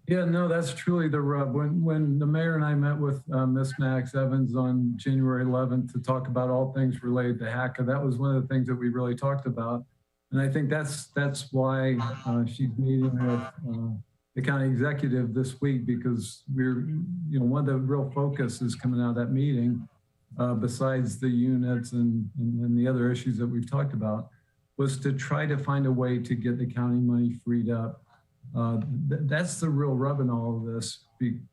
Yeah, no, that's truly the rub. When the mayor and I met with Ms. Max Evans on January 11th to talk about all things related to Hakka, that was one of the things that we really talked about. And I think that's why she's meeting with the county executive this week, because one of the real focus is coming out of that meeting besides the units and the other issues that we've talked about, was to try to find a way to get the county money freed up. That's the real rub in all of this,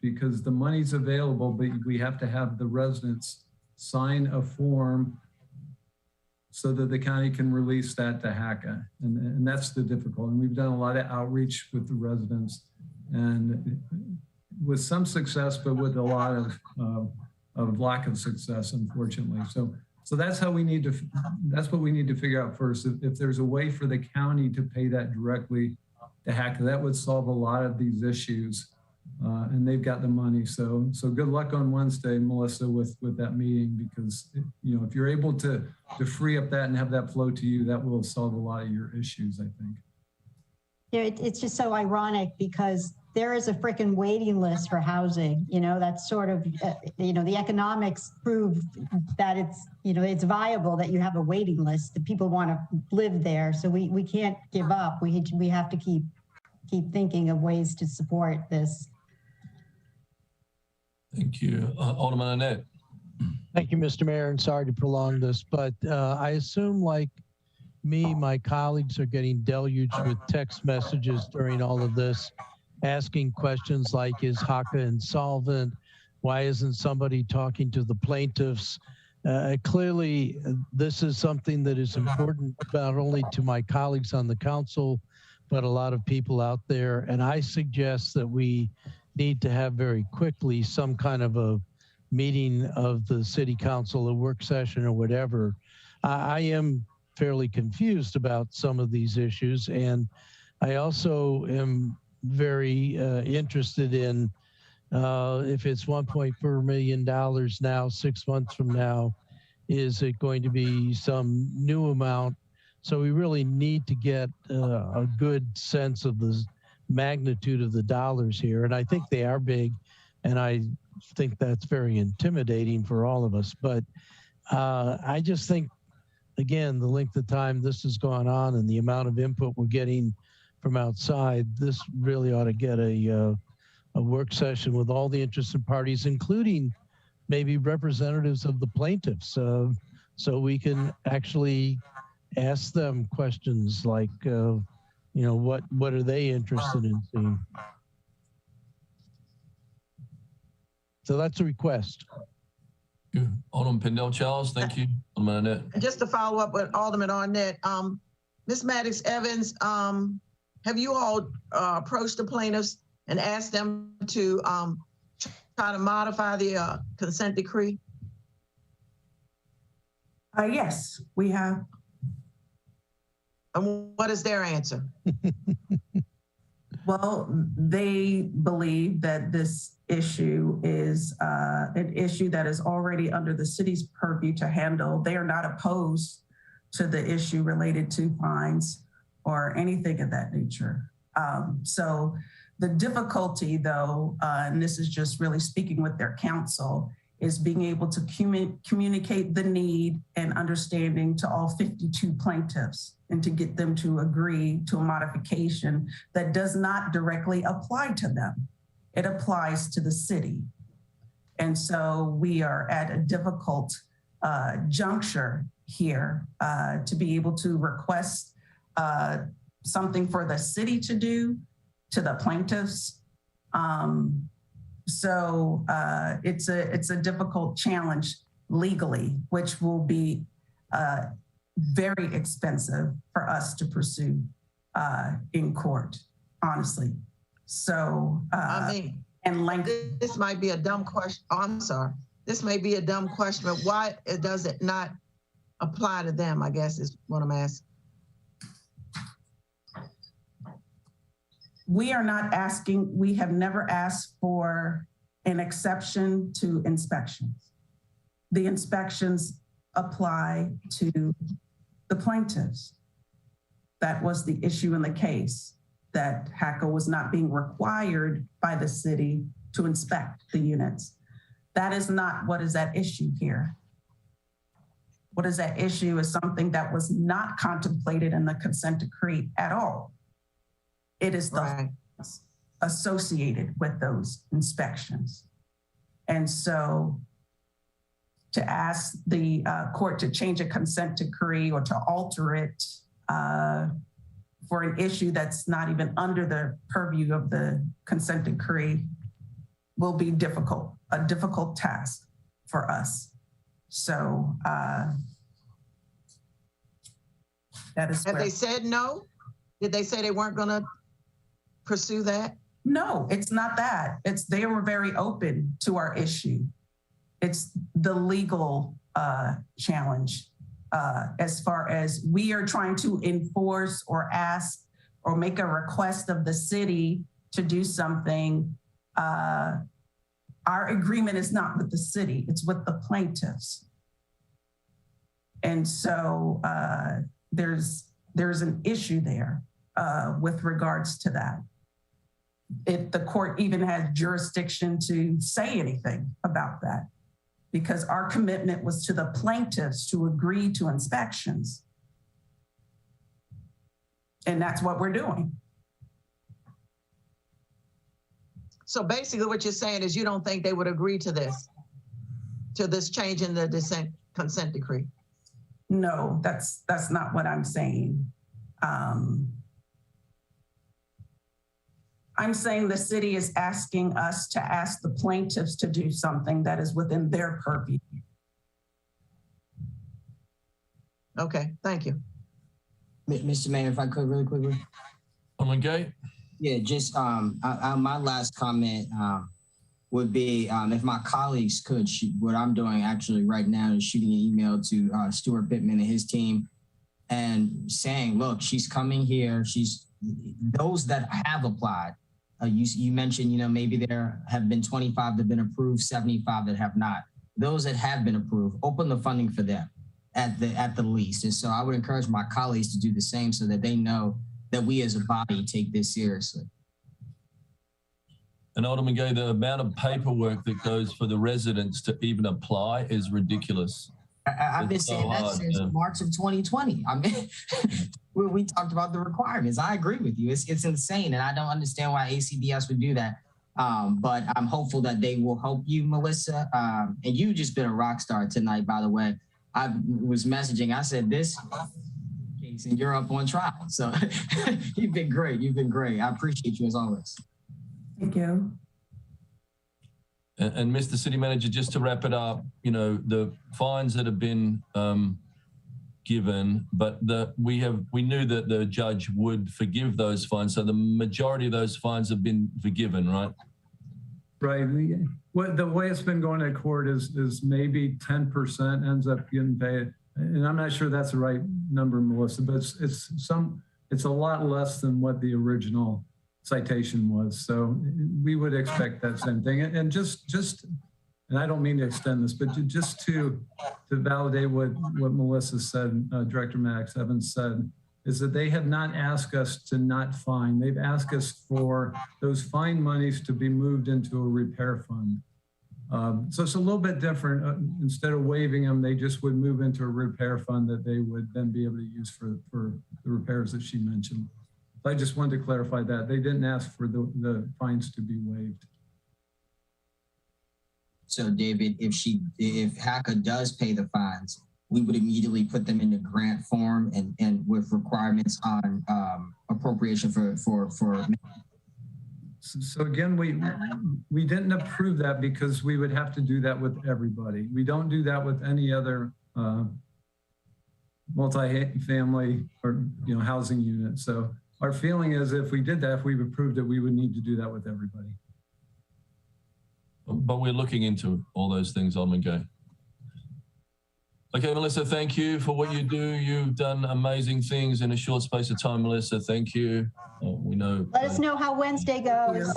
because the money's available, but we have to have the residents sign a form so that the county can release that to Hakka. And that's the difficult. And we've done a lot of outreach with the residents, and with some success, but with a lot of lack of success, unfortunately. So that's how that's what we need to figure out first. If there's a way for the county to pay that directly to Hakka, that would solve a lot of these issues. And they've got the money. So good luck on Wednesday, Melissa, with that meeting, because if you're able to free up that and have that flow to you, that will solve a lot of your issues, I think. Yeah, it's just so ironic because there is a freaking waiting list for housing. That's sort of, the economics prove that it's viable that you have a waiting list, that people want to live there. So we can't give up. We have to keep thinking of ways to support this. Thank you. Alderman Annette. Thank you, Mr. Mayor, and sorry to prolong this, but I assume, like me, my colleagues are getting deluged with text messages during all of this, asking questions like, is Hakka insolvent? Why isn't somebody talking to the plaintiffs? Clearly, this is something that is important not only to my colleagues on the council, but a lot of people out there. And I suggest that we need to have very quickly some kind of a meeting of the city council, a work session or whatever. I am fairly confused about some of these issues. And I also am very interested in if it's $1.4 million now, 6 months from now, is it going to be some new amount? So we really need to get a good sense of the magnitude of the dollars here. And I think they are big, and I think that's very intimidating for all of us. But I just think, again, the length of time this has gone on and the amount of input we're getting from outside, this really ought to get a work session with all the interested parties, including maybe representatives of the plaintiffs, so we can actually ask them questions like, what are they interested in seeing? So that's a request. Good. Alderman Pendel Charles, thank you. Alderman Annette. Just to follow up with Alderman Arnett, Ms. Maddox Evans, have you all approached the plaintiffs and asked them to try to modify the consent decree? Yes, we have. And what is their answer? Well, they believe that this issue is an issue that is already under the city's purview to handle. They are not opposed to the issue related to fines or anything of that nature. So the difficulty, though, and this is just really speaking with their counsel, is being able to communicate the need and understanding to all 52 plaintiffs and to get them to agree to a modification that does not directly apply to them. It applies to the city. And so we are at a difficult juncture here to be able to request something for the city to do to the plaintiffs. So it's a difficult challenge legally, which will be very expensive for us to pursue in court, honestly. So this might be a dumb question. Oh, I'm sorry. This may be a dumb question, but why does it not apply to them, I guess is what I'm asking. We are not asking, we have never asked for an exception to inspections. The inspections apply to the plaintiffs. That was the issue in the case, that Hakka was not being required by the city to inspect the units. That is not what is at issue here. What is at issue is something that was not contemplated in the consent decree at all. It is the associated with those inspections. And so to ask the court to change a consent decree or to alter it for an issue that's not even under the purview of the consent decree will be difficult, a difficult task for us. So that is. Have they said no? Did they say they weren't going to pursue that? No, it's not that. They were very open to our issue. It's the legal challenge as far as we are trying to enforce or ask or make a request of the city to do something. Our agreement is not with the city, it's with the plaintiffs. And so there's an issue there with regards to that. If the court even has jurisdiction to say anything about that, because our commitment was to the plaintiffs to agree to inspections. And that's what we're doing. So basically what you're saying is you don't think they would agree to this change in the consent decree? No, that's not what I'm saying. I'm saying the city is asking us to ask the plaintiffs to do something that is within their purview. Okay, thank you. Mr. Mayor, if I could really quickly. Alderman Gay? Yeah, just my last comment would be if my colleagues could shoot, what I'm doing actually right now is shooting an email to Stuart Pittman and his team and saying, look, she's coming here. Those that have applied, you mentioned, maybe there have been 25 that have been approved, 75 that have not. Those that have been approved, open the funding for them at the least. And so I would encourage my colleagues to do the same so that they know that we as a body take this seriously. And Alderman Gay, the amount of paperwork that goes for the residents to even apply is ridiculous. I've been saying that since March of 2020. I mean, we talked about the requirements. I agree with you. It's insane, and I don't understand why ACDS would do that. But I'm hopeful that they will help you, Melissa. And you've just been a rock star tonight, by the way. I was messaging. I said this case, and you're up on trial. So you've been great. You've been great. I appreciate you as always. Thank you. And Mr. City Manager, just to wrap it up, the fines that have been given, but we knew that the judge would forgive those fines. So the majority of those fines have been forgiven, right? Right. The way it's been going to court is maybe 10% ends up getting paid. And I'm not sure that's the right number, Melissa, but it's a lot less than what the original citation was. So we would expect that same thing. And and I don't mean to extend this, but just to validate what Melissa said, Director Maddox Evans said, is that they have not asked us to not fine. They've asked us for those fine monies to be moved into a repair fund. So it's a little bit different. Instead of waiving them, they just would move into a repair fund that they would then be able to use for the repairs that she mentioned. I just wanted to clarify that. They didn't ask for the fines to be waived. So David, if Hakka does pay the fines, we would immediately put them into grant form and with requirements on appropriation for. So again, we didn't approve that because we would have to do that with everybody. We don't do that with any other multi-family or housing unit. So our feeling is if we did that, if we've approved it, we would need to do that with everybody. But we're looking into all those things, Alderman Gay. Okay, Melissa, thank you for what you do. You've done amazing things in a short space of time, Melissa. Thank you. We know. Let us know how Wednesday goes.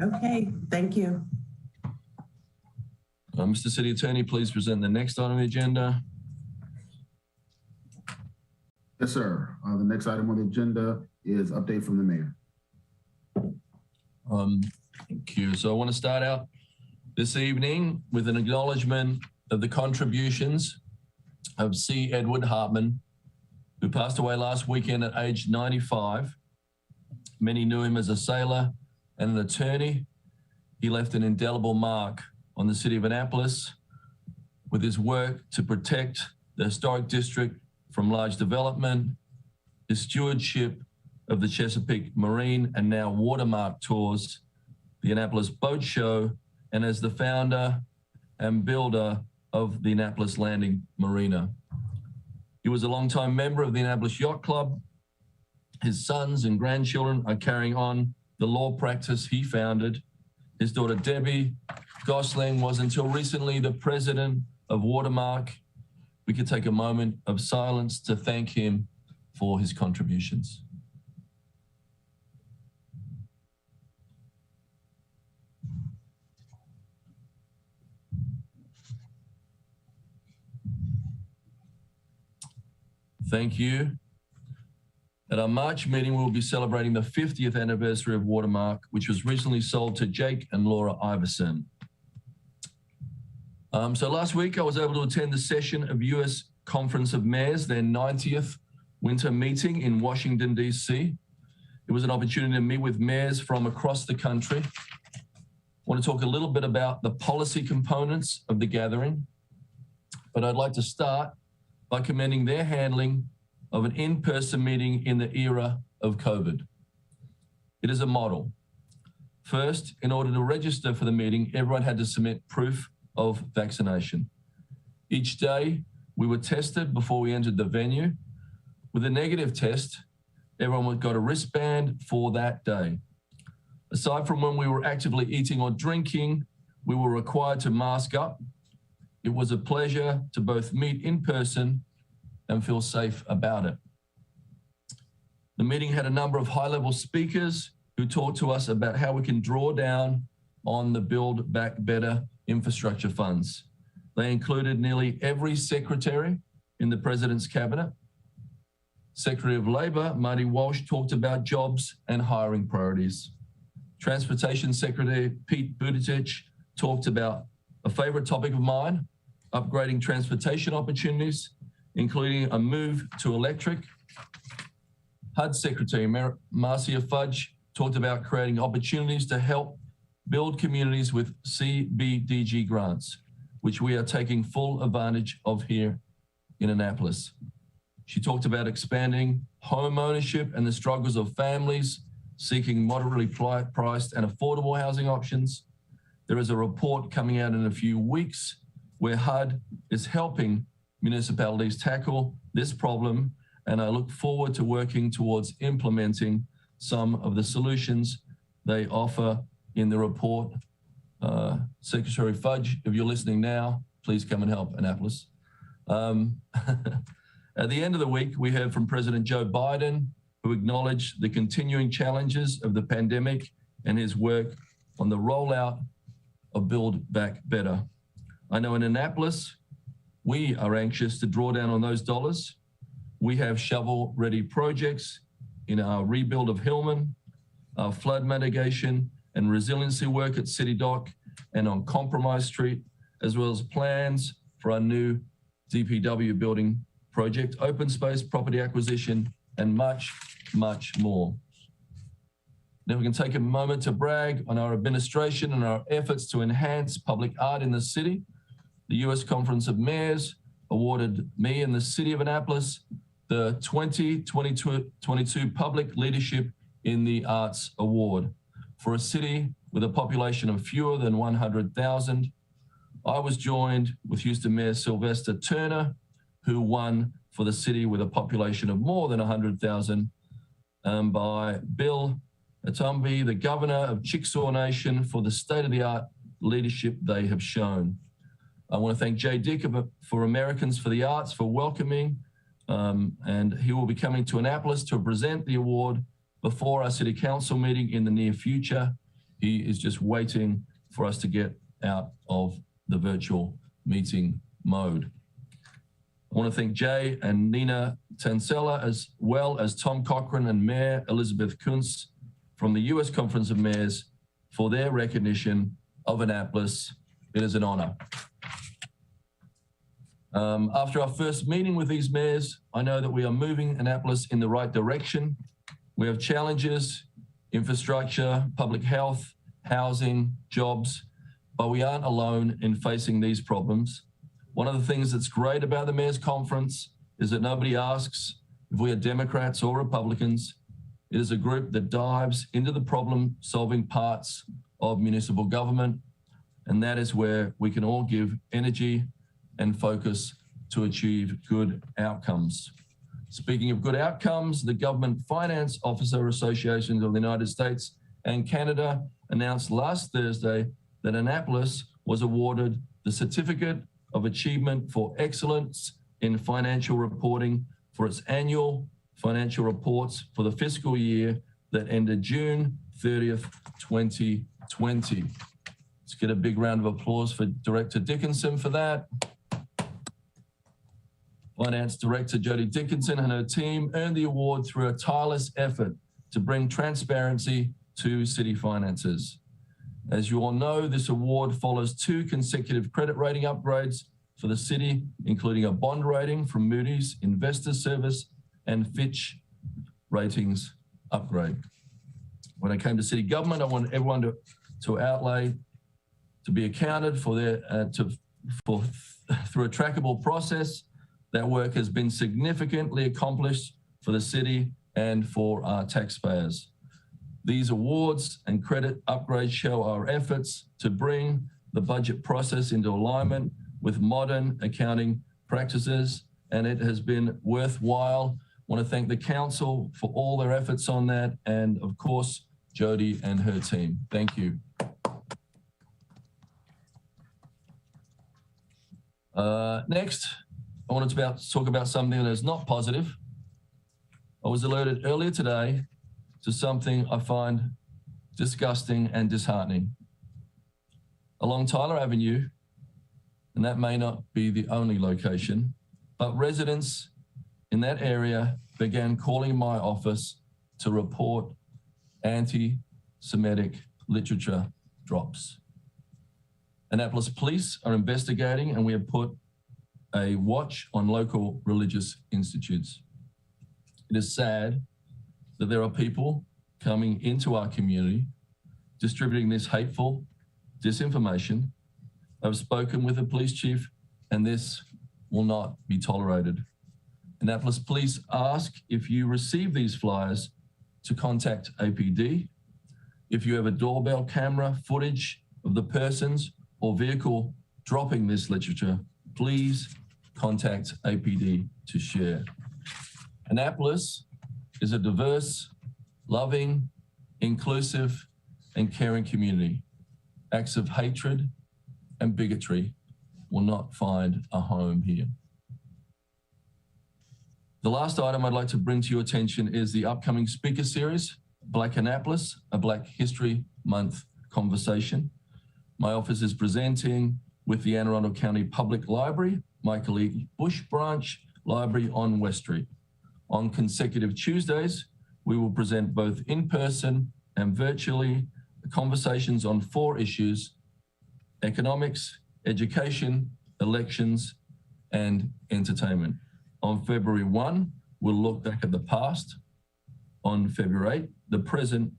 Okay, thank you. Mr. City Attorney, please present the next item on the agenda. Yes, sir. The next item on the agenda is update from the mayor. Thank you. So I want to start out this evening with an acknowledgement of the contributions of C. Edward Hartman, who passed away last weekend at age 95. Many knew him as a sailor and an attorney. He left an indelible mark on the city of Annapolis, with his work to protect the historic district from large development, his stewardship of the Chesapeake Marine and now Watermark Tours, the Annapolis Boat Show, and as the founder and builder of the Annapolis Landing Marina. He was a longtime member of the Annapolis Yacht Club. His sons and grandchildren are carrying on the law practice he founded. His daughter Debbie Gosling was until recently the president of Watermark. We could take a moment of silence to thank him for his contributions. Thank you. At our March meeting, we'll be celebrating the 50th anniversary of Watermark, which was recently sold to Jake and Laura Iverson. So last week, I was able to attend the session of U.S. Conference of Mayors, their 90th winter meeting in Washington, D.C. It was an opportunity to meet with mayors from across the country. I want to talk a little bit about the policy components of the gathering, but I'd like to start by commending their handling of an in-person meeting in the era of COVID. It is a model. First, in order to register for the meeting, everyone had to submit proof of vaccination. Each day, we were tested before we entered the venue. With a negative test, everyone got a wristband for that day. Aside from when we were actively eating or drinking, we were required to mask up. It was a pleasure to both meet in person and feel safe about it. The meeting had a number of high-level speakers who talked to us about how we can draw down on the Build Back Better infrastructure funds. They included nearly every secretary in the President's cabinet. Secretary of Labor, Marty Walsh, talked about jobs and hiring priorities. Transportation Secretary Pete Buttigieg talked about a favorite topic of mine, upgrading transportation opportunities, including a move to electric. HUD Secretary Marcia Fudge talked about creating opportunities to help build communities with CBDG grants, which we are taking full advantage of here in Annapolis. She talked about expanding home ownership and the struggles of families seeking moderately priced and affordable housing options. There is a report coming out in a few weeks where HUD is helping municipalities tackle this problem, and I look forward to working towards implementing some of the solutions they offer in the report. Secretary Fudge, if you're listening now, please come and help Annapolis. At the end of the week, we heard from President Joe Biden, who acknowledged the continuing challenges of the pandemic and his work on the rollout of Build Back Better. I know in Annapolis, we are anxious to draw down on those dollars. We have shovel-ready projects in our rebuild of Hillman, our flood mitigation and resiliency work at City Dock and on Compromise Street, as well as plans for our new DPW building project, open space, property acquisition, and much, much more. Now we can take a moment to brag on our administration and our efforts to enhance public art in the city. The U.S. Conference of Mayors awarded me and the City of Annapolis the 2022 Public Leadership in the Arts Award. For a city with a population of fewer than 100,000, I was joined with Houston Mayor Sylvester Turner, who won for the city with a population of more than 100,000, by Bill Atumbi, the governor of Chickasaw Nation, for the state-of-the-art leadership they have shown. I want to thank Jay Dick for Americans for the Arts for welcoming, and he will be coming to Annapolis to present the award before our city council meeting in the near future. He is just waiting for us to get out of the virtual meeting mode. I want to thank Jay and Nina Tansella, as well as Tom Cochran and Mayor Elizabeth Kuntz from the U.S. Conference of Mayors for their recognition of Annapolis. It is an honor. After our first meeting with these mayors, I know that we are moving Annapolis in the right direction. We have challenges, infrastructure, public health, housing, jobs, but we aren't alone in facing these problems. One of the things that's great about the Mayor's Conference is that nobody asks if we are Democrats or Republicans. It is a group that dives into the problem-solving parts of municipal government, and that is where we can all give energy and focus to achieve good outcomes. Speaking of good outcomes, the Government Finance Officer Association of the United States and Canada announced last Thursday that Annapolis was awarded the Certificate of Achievement for Excellence in Financial Reporting for its annual financial reports for the fiscal year that ended June 30th, 2020. Let's get a big round of applause for Director Dickinson for that. Finance Director Jody Dickinson and her team earned the award through a tireless effort to bring transparency to city finances. As you all know, this award follows 2 consecutive credit rating upgrades for the city, including a bond rating from Moody's Investors Service and Fitch Ratings upgrade. When it came to city government, I want everyone to be accounted for through a trackable process. That work has been significantly accomplished for the city and for our taxpayers. These awards and credit upgrades show our efforts to bring the budget process into alignment with modern accounting practices, and it has been worthwhile. I want to thank the council for all their efforts on that, and of course, Jody and her team. Thank you. Next, I wanted to talk about something that is not positive. I was alerted earlier today to something I find disgusting and disheartening. Along Tyler Avenue, and that may not be the only location, but residents in that area began calling my office to report anti-Semitic literature drops. Annapolis police are investigating, and we have put a watch on local religious institutes. It is sad that there are people coming into our community distributing this hateful disinformation. I've spoken with the police chief, and this will not be tolerated. Annapolis police ask if you receive these flyers to contact APD. If you have a doorbell camera footage of the persons or vehicle dropping this literature, please contact APD to share. Annapolis is a diverse, loving, inclusive, and caring community. Acts of hatred and bigotry will not find a home here. The last item I'd like to bring to your attention is the upcoming speaker series, Black Annapolis, a Black History Month conversation. My office is presenting with the Anne Arundel County Public Library, Michael E. Bush Branch Library on West Street. On consecutive Tuesdays, we will present both in person and virtually conversations on 4 issues: economics, education, elections, and entertainment. On February 1, we'll look back at the past. On February 8, the present.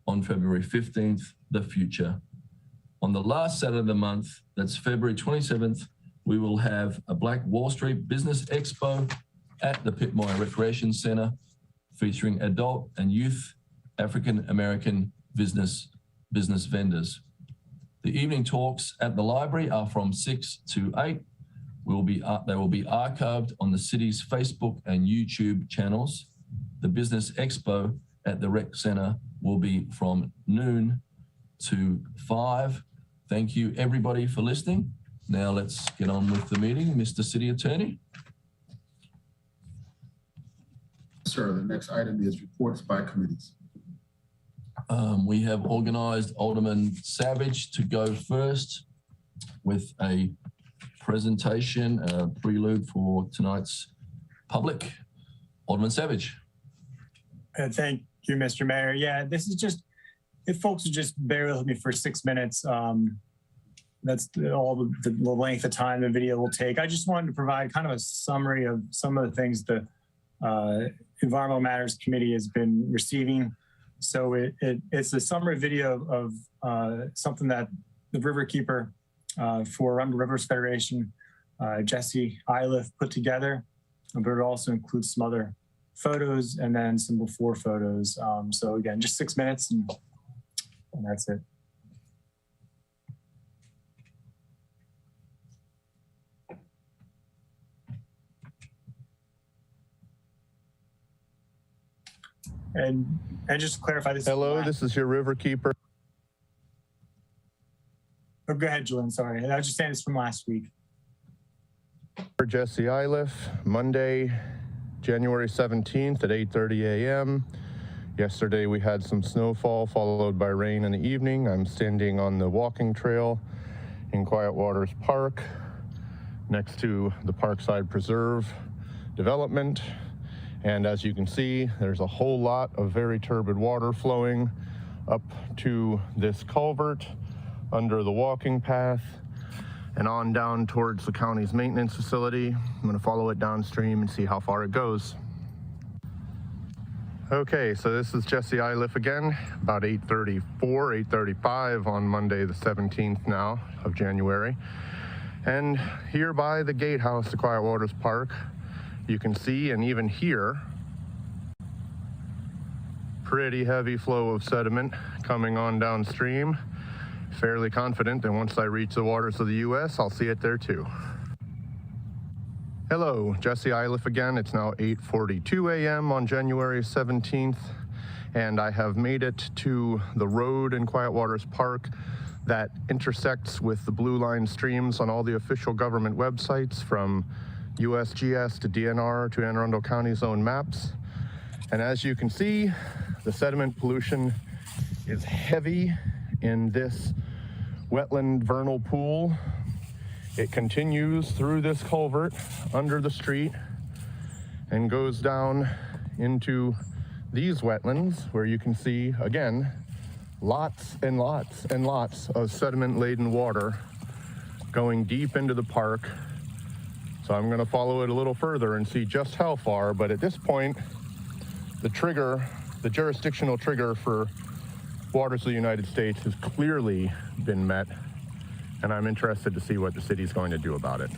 On February 15th, the future. On the last Saturday of the month, that's February 27th, we will have a Black Wall Street Business Expo at the Pitmoyer Recreation Center, featuring adult and youth African-American business vendors. The evening talks at the library are from 6 to 8. They will be archived on the city's Facebook and YouTube channels. The Business Expo at the Rec Center will be from noon to 5. Thank you everybody for listening. Now let's get on with the meeting. Mr. City Attorney. Sir, the next item is reports by committees. We have organized Alderman Savage to go first with a presentation, a prelude for tonight's public. Alderman Savage. Thank you, Mr. Mayor. Yeah, this is just, if folks would just bear with me for 6 minutes, that's all the length of time the video will take. I just wanted to provide kind of a summary of some of the things the Environmental Matters Committee has been receiving. So it's a summary video of something that the Riverkeeper for Arundel Rivers Federation Jesse Iliff put together, but it also includes some other photos and then some before photos. So again, just 6 minutes and that's it. And just to clarify this. Hello, this is your river keeper. Oh, go ahead, Julian. Sorry, I was just saying this from last week. Jesse Iliff, Monday, January 17th at 8:30 a.m. Yesterday we had some snowfall followed by rain in the evening. I'm standing on the walking trail in Quiet Waters Park next to the Parkside Preserve development. And as you can see, there's a whole lot of very turbid water flowing up to this culvert under the walking path and on down towards the county's maintenance facility. I'm going to follow it downstream and see how far it goes. Okay, so this is Jesse Iliff again, about 8:34, 8:35 on Monday the 17th now of January. And here by the gatehouse to Quiet Waters Park, you can see and even hear pretty heavy flow of sediment coming on downstream. Fairly confident that once I reach the waters of the U.S., I'll see it there too. Hello, Jesse Iliff again. It's now 8:42 a.m. on January 17th, and I have made it to the road in Quiet Waters Park that intersects with the blue line streams on all the official government websites, from USGS to DNR to Anne Arundel County's own maps. And as you can see, the sediment pollution is heavy in this wetland vernal pool. It continues through this culvert under the street and goes down into these wetlands where you can see, again, lots and lots and lots of sediment-laden water going deep into the park. So I'm going to follow it a little further and see just how far, but at this point, the jurisdictional trigger for waters of the United States has clearly been met, and I'm interested to see what the city's going to do about it.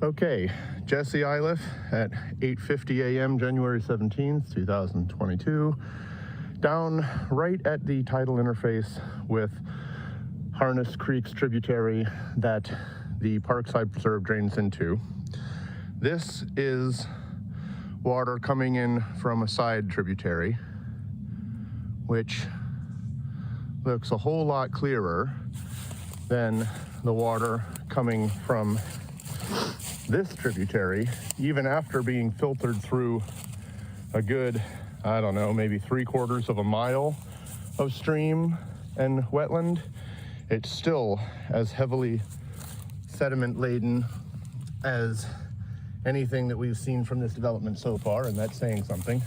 Okay, Jesse Iliff at 8:50 a.m. January 17th, 2022, down right at the tidal interface with Harness Creek's tributary that the Parkside Preserve drains into. This is water coming in from a side tributary, which looks a whole lot clearer than the water coming from this tributary, even after being filtered through a good, I don't know, maybe 3/4 of a mile of stream and wetland. It's still as heavily sediment laden as anything that we've seen from this development so far, and that's saying something.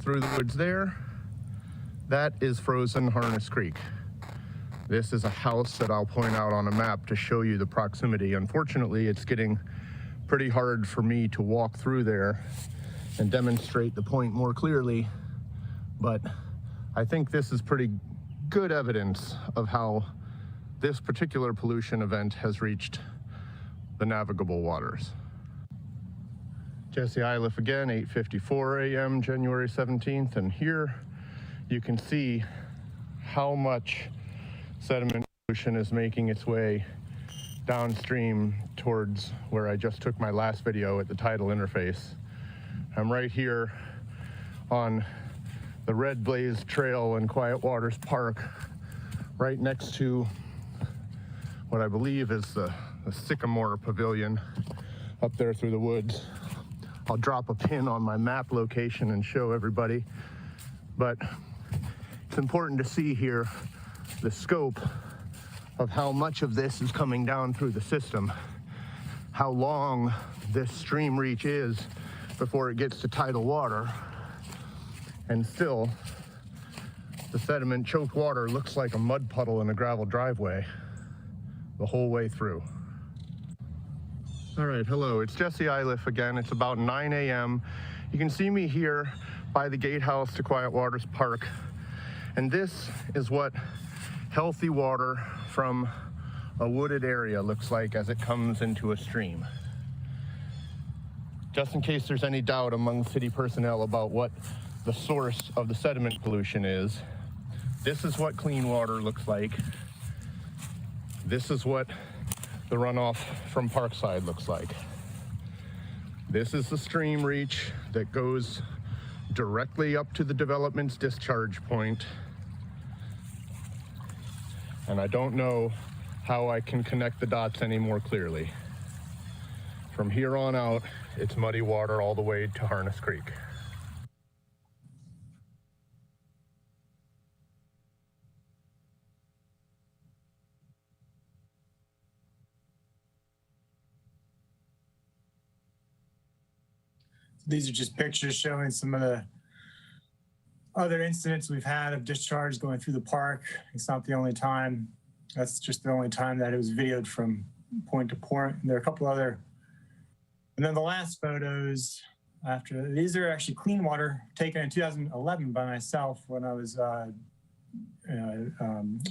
Through the woods there, that is frozen Harness Creek. This is a house that I'll point out on a map to show you the proximity. Unfortunately, it's getting pretty hard for me to walk through there and demonstrate the point more clearly, but I think this is pretty good evidence of how this particular pollution event has reached the navigable waters. Jesse Iliff again, 8:54 a.m. January 17th, and here you can see how much sediment pollution is making its way downstream towards where I just took my last video at the tidal interface. I'm right here on the Red Blaze Trail in Quiet Waters Park, right next to what I believe is the Sycamore Pavilion up there through the woods. I'll drop a pin on my map location and show everybody, but it's important to see here the scope of how much of this is coming down through the system, how long this stream reach is before it gets to tidal water, and still the sediment choked water looks like a mud puddle in a gravel driveway the whole way through. All right, hello, it's Jesse Iliff again. It's about 9 a.m. You can see me here by the gatehouse to Quiet Waters Park, And this is what healthy water from a wooded area looks like as it comes into a stream. Just in case there's any doubt among city personnel about what the source of the sediment pollution is, this is what clean water looks like. This is what the runoff from Parkside looks like. This is the stream reach that goes directly up to the development's discharge point. And I don't know how I can connect the dots any more clearly. From here on out, it's muddy water all the way to Harness Creek. These are just pictures showing some of the other incidents we've had of discharge going through the park. It's not the only time. That's just the only time that it was videoed from point to point. And there are a couple other. And then the last photos after, these are actually clean water taken in 2011 by myself when I was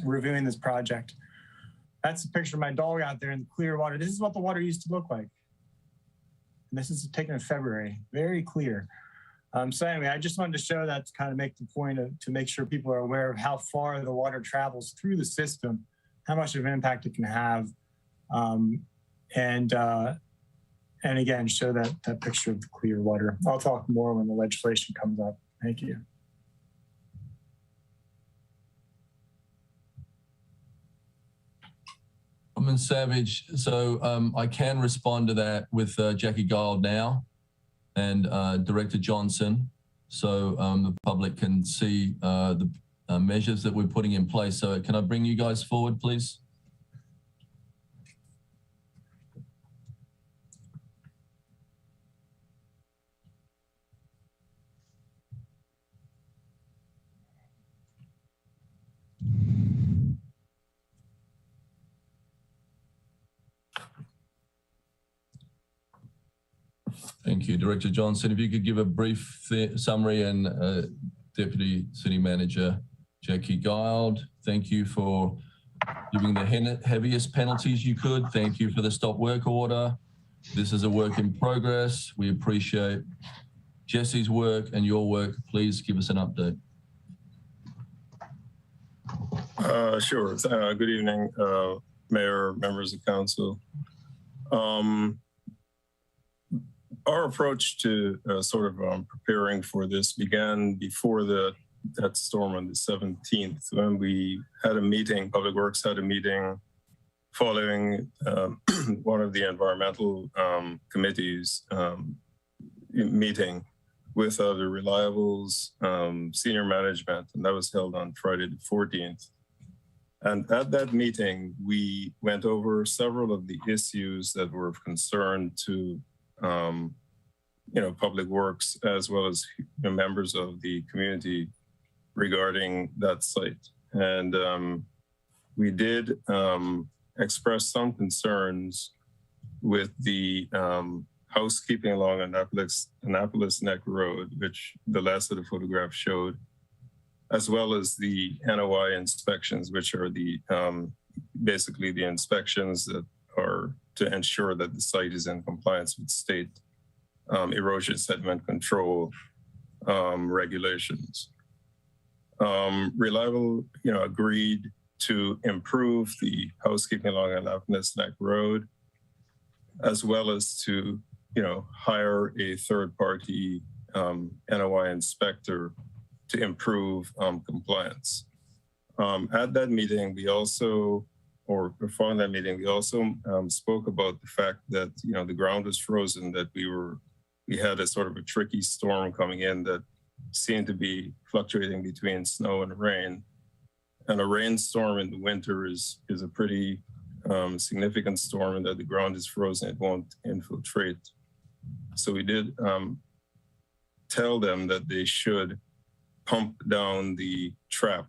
reviewing this project. That's a picture of my dog out there in the clear water. This is what the water used to look like. And this is taken in February, very clear. So anyway, I just wanted to show that to kind of make the point to make sure people are aware of how far the water travels through the system, how much of an impact it can have, and again, show that picture of the clear water. I'll talk more when the legislation comes up. Thank you. Alderman Savage, so I can respond to that with Jackie Gild now and Director Johnson, so the public can see the measures that we're putting in place. So can I bring you guys forward, please? Thank you. Director Johnson, if you could give a brief summary, and Deputy City Manager Jackie Gild, thank you for giving the heaviest penalties you could. Thank you for the stop work order. This is a work in progress. We appreciate Jesse's work and your work. Please give us an update. Sure. Good evening, Mayor, members of council. Our approach to preparing for this began before that storm on the 17th, when we had a meeting, Public Works had a meeting following one of the environmental committees meeting with the Reliables senior management, and that was held on Friday the 14th. And at that meeting, we went over several of the issues that were of concern to Public Works, as well as members of the community regarding that site. And we did express some concerns with the housekeeping along Annapolis Neck Road, which the last of the photograph showed, as well as the NOI inspections, which are the basically the inspections that are to ensure that the site is in compliance with state erosion sediment control regulations. Reliable, agreed to improve the housekeeping along Annapolis Neck Road, as well as to, hire a third-party NOI inspector to improve compliance. At that meeting, we also, following that meeting, we also spoke about the fact that, the ground was frozen, that we had a sort of a tricky storm coming in that seemed to be fluctuating between snow and rain. And a rainstorm in the winter is a pretty significant storm, and that the ground is frozen, it won't infiltrate. So we did tell them that they should pump down the trap.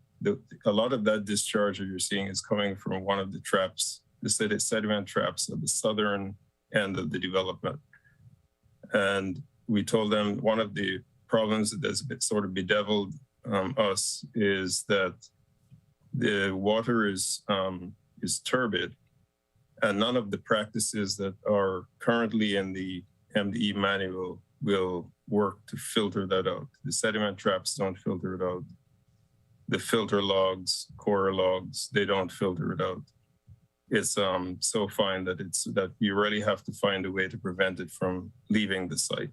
A lot of that discharge that you're seeing is coming from one of the traps, the sediment traps at the southern end of the development. And we told them one of the problems that there's sort of bedeviled us is that the water is turbid, and none of the practices that are currently in the MDE manual will work to filter that out. The sediment traps don't filter it out. The filter logs, core logs, they don't filter it out. It's so fine that you really have to find a way to prevent it from leaving the site.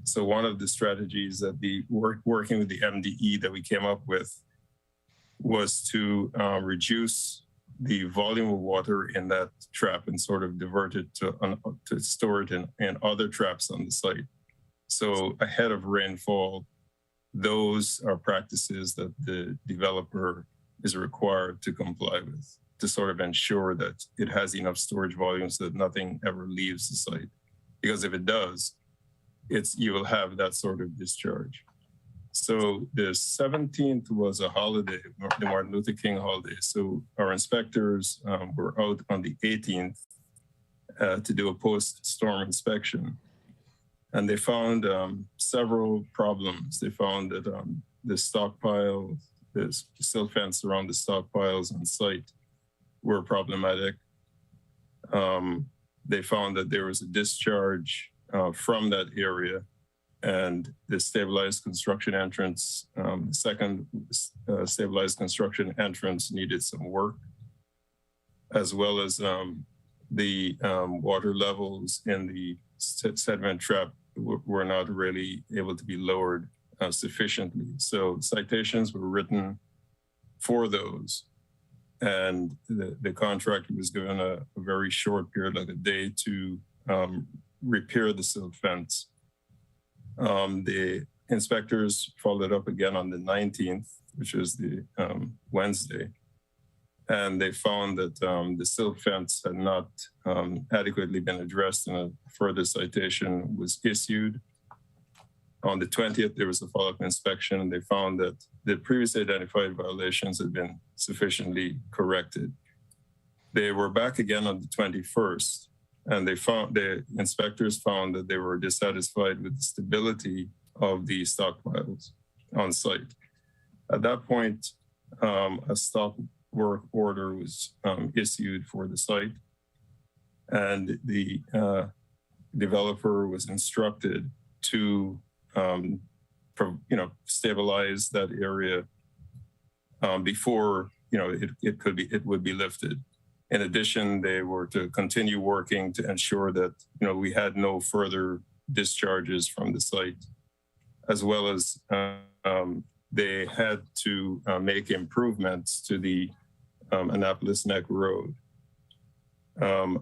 So one of the strategies that working with the MDE that we came up with was to reduce the volume of water in that trap and sort of divert it to store it in other traps on the site. So ahead of rainfall, those are practices that the developer is required to comply with to sort of ensure that it has enough storage volume so that nothing ever leaves the site. Because if it does, you will have that sort of discharge. So the 17th was a holiday, the Martin Luther King holiday. So our inspectors were out on the 18th to do a post-storm inspection. And they found several problems. They found that the stockpile, the silt fence around the stockpiles on site were problematic. They found that there was a discharge from that area, and the stabilized construction entrance, the second stabilized construction entrance needed some work, as well as the water levels in the sediment trap were not really able to be lowered sufficiently. So citations were written for those. And the contractor was given a very short period, like a day, to repair the silt fence. The inspectors followed up again on the 19th, which is the Wednesday. And they found that the silt fence had not adequately been addressed, and a further citation was issued. On the 20th, there was a follow-up inspection, and they found that the previously identified violations had been sufficiently corrected. They were back again on the 21st, and the inspectors found that they were dissatisfied with the stability of the stockpiles on site. At that point, a stop work order was issued for the site, and the developer was instructed to stabilize that area before it would be lifted. In addition, they were to continue working to ensure that we had no further discharges from the site, as well as they had to make improvements to the Annapolis Neck Road.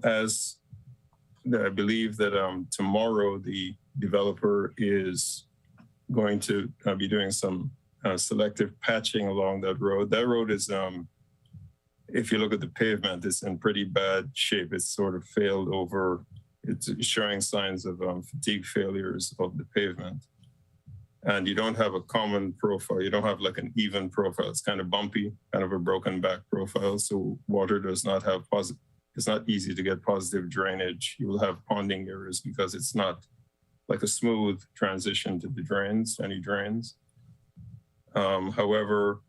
As I believe that tomorrow the developer is going to be doing some selective patching along that road. That road is, if you look at the pavement, it's in pretty bad shape. It's sort of failed over. It's showing signs of fatigue failures of the pavement. And you don't have a common profile. You don't have like an even profile. It's kind of bumpy, kind of a broken back profile. So water does not have it's not easy to get positive drainage. You will have ponding areas because it's not like a smooth transition to the drains, any drains. However,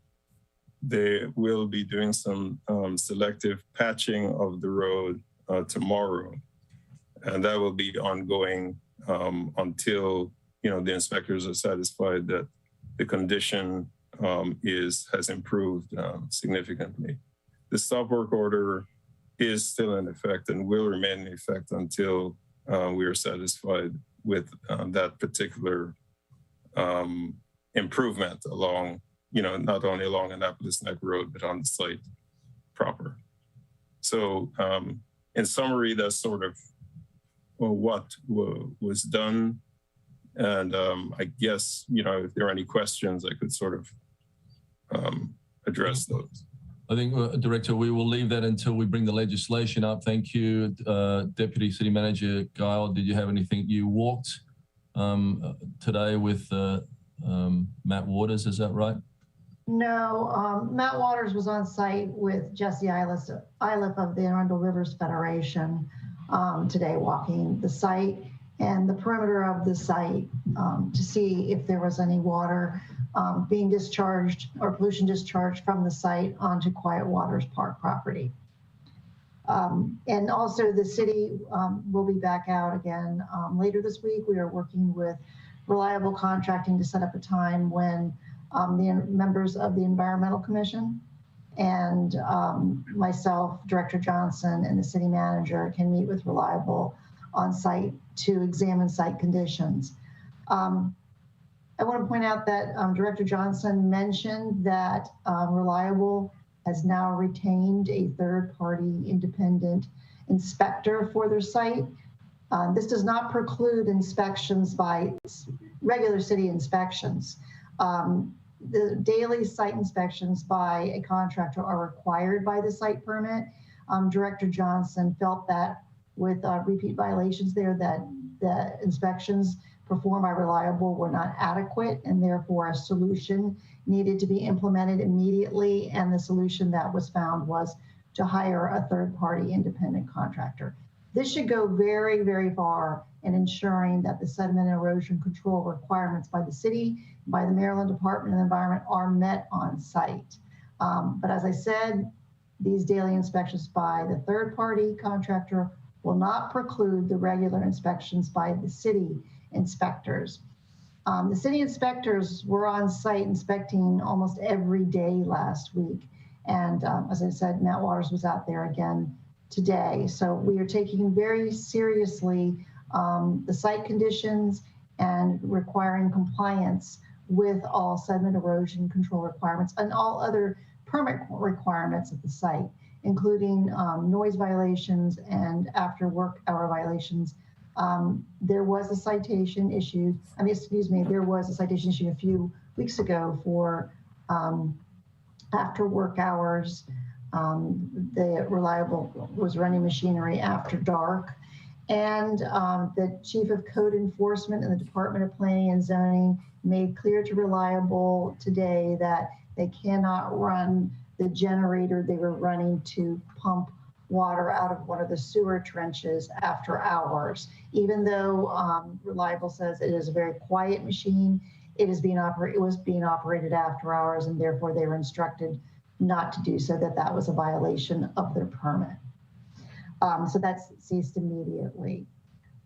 they will be doing some selective patching of the road tomorrow. And that will be ongoing until the inspectors are satisfied that the condition has improved significantly. The stop work order is still in effect and will remain in effect until we are satisfied with that particular improvement along, not only along Annapolis Neck Road, but on the site proper. So in summary, that's sort of what was done. And I guess, if there are any questions, I could sort of address those. I think, Director, we will leave that until we bring the legislation up. Thank you, Deputy City Manager Guile. Did you have anything? You walked today with Matt Waters, is that right? No, Matt Waters was on site with Jesse Iliff of the Arundel Rivers Federation today, walking the site and the perimeter of the site to see if there was any water. being discharged or pollution discharged from the site onto Quiet Waters Park property. And also the city will be back out again later this week. We are working with Reliable Contracting to set up a time when the members of the Environmental Commission and myself, Director Johnson, and the city manager can meet with Reliable on site to examine site conditions. I want to point out that Director Johnson mentioned that Reliable has now retained a third-party independent inspector for their site. This does not preclude inspections by regular city inspections. The daily site inspections by a contractor are required by the site permit. Director Johnson felt that with repeat violations there, that the inspections performed by Reliable were not adequate, and therefore a solution needed to be implemented immediately. And the solution that was found was to hire a third-party independent contractor. This should go very, very far in ensuring that the sediment and erosion control requirements by the city, by the Maryland Department of the Environment are met on site. But as I said, these daily inspections by the third-party contractor will not preclude the regular inspections by the city inspectors. The city inspectors were on site inspecting almost every day last week. And as I said, Matt Waters was out there again today. So we are taking very seriously the site conditions and requiring compliance with all sediment erosion control requirements and all other permit requirements at the site, including noise violations and after work hour violations. There was a citation issued, there was a citation issued a few weeks ago for after work hours. The Reliable was running machinery after dark. And the Chief of Code Enforcement in the Department of Planning and Zoning made clear to Reliable today that they cannot run the generator they were running to pump water out of one of the sewer trenches after hours. Even though Reliable says it is a very quiet machine, it was being operated after hours, and therefore they were instructed not to do so, that was a violation of their permit. So that's ceased immediately.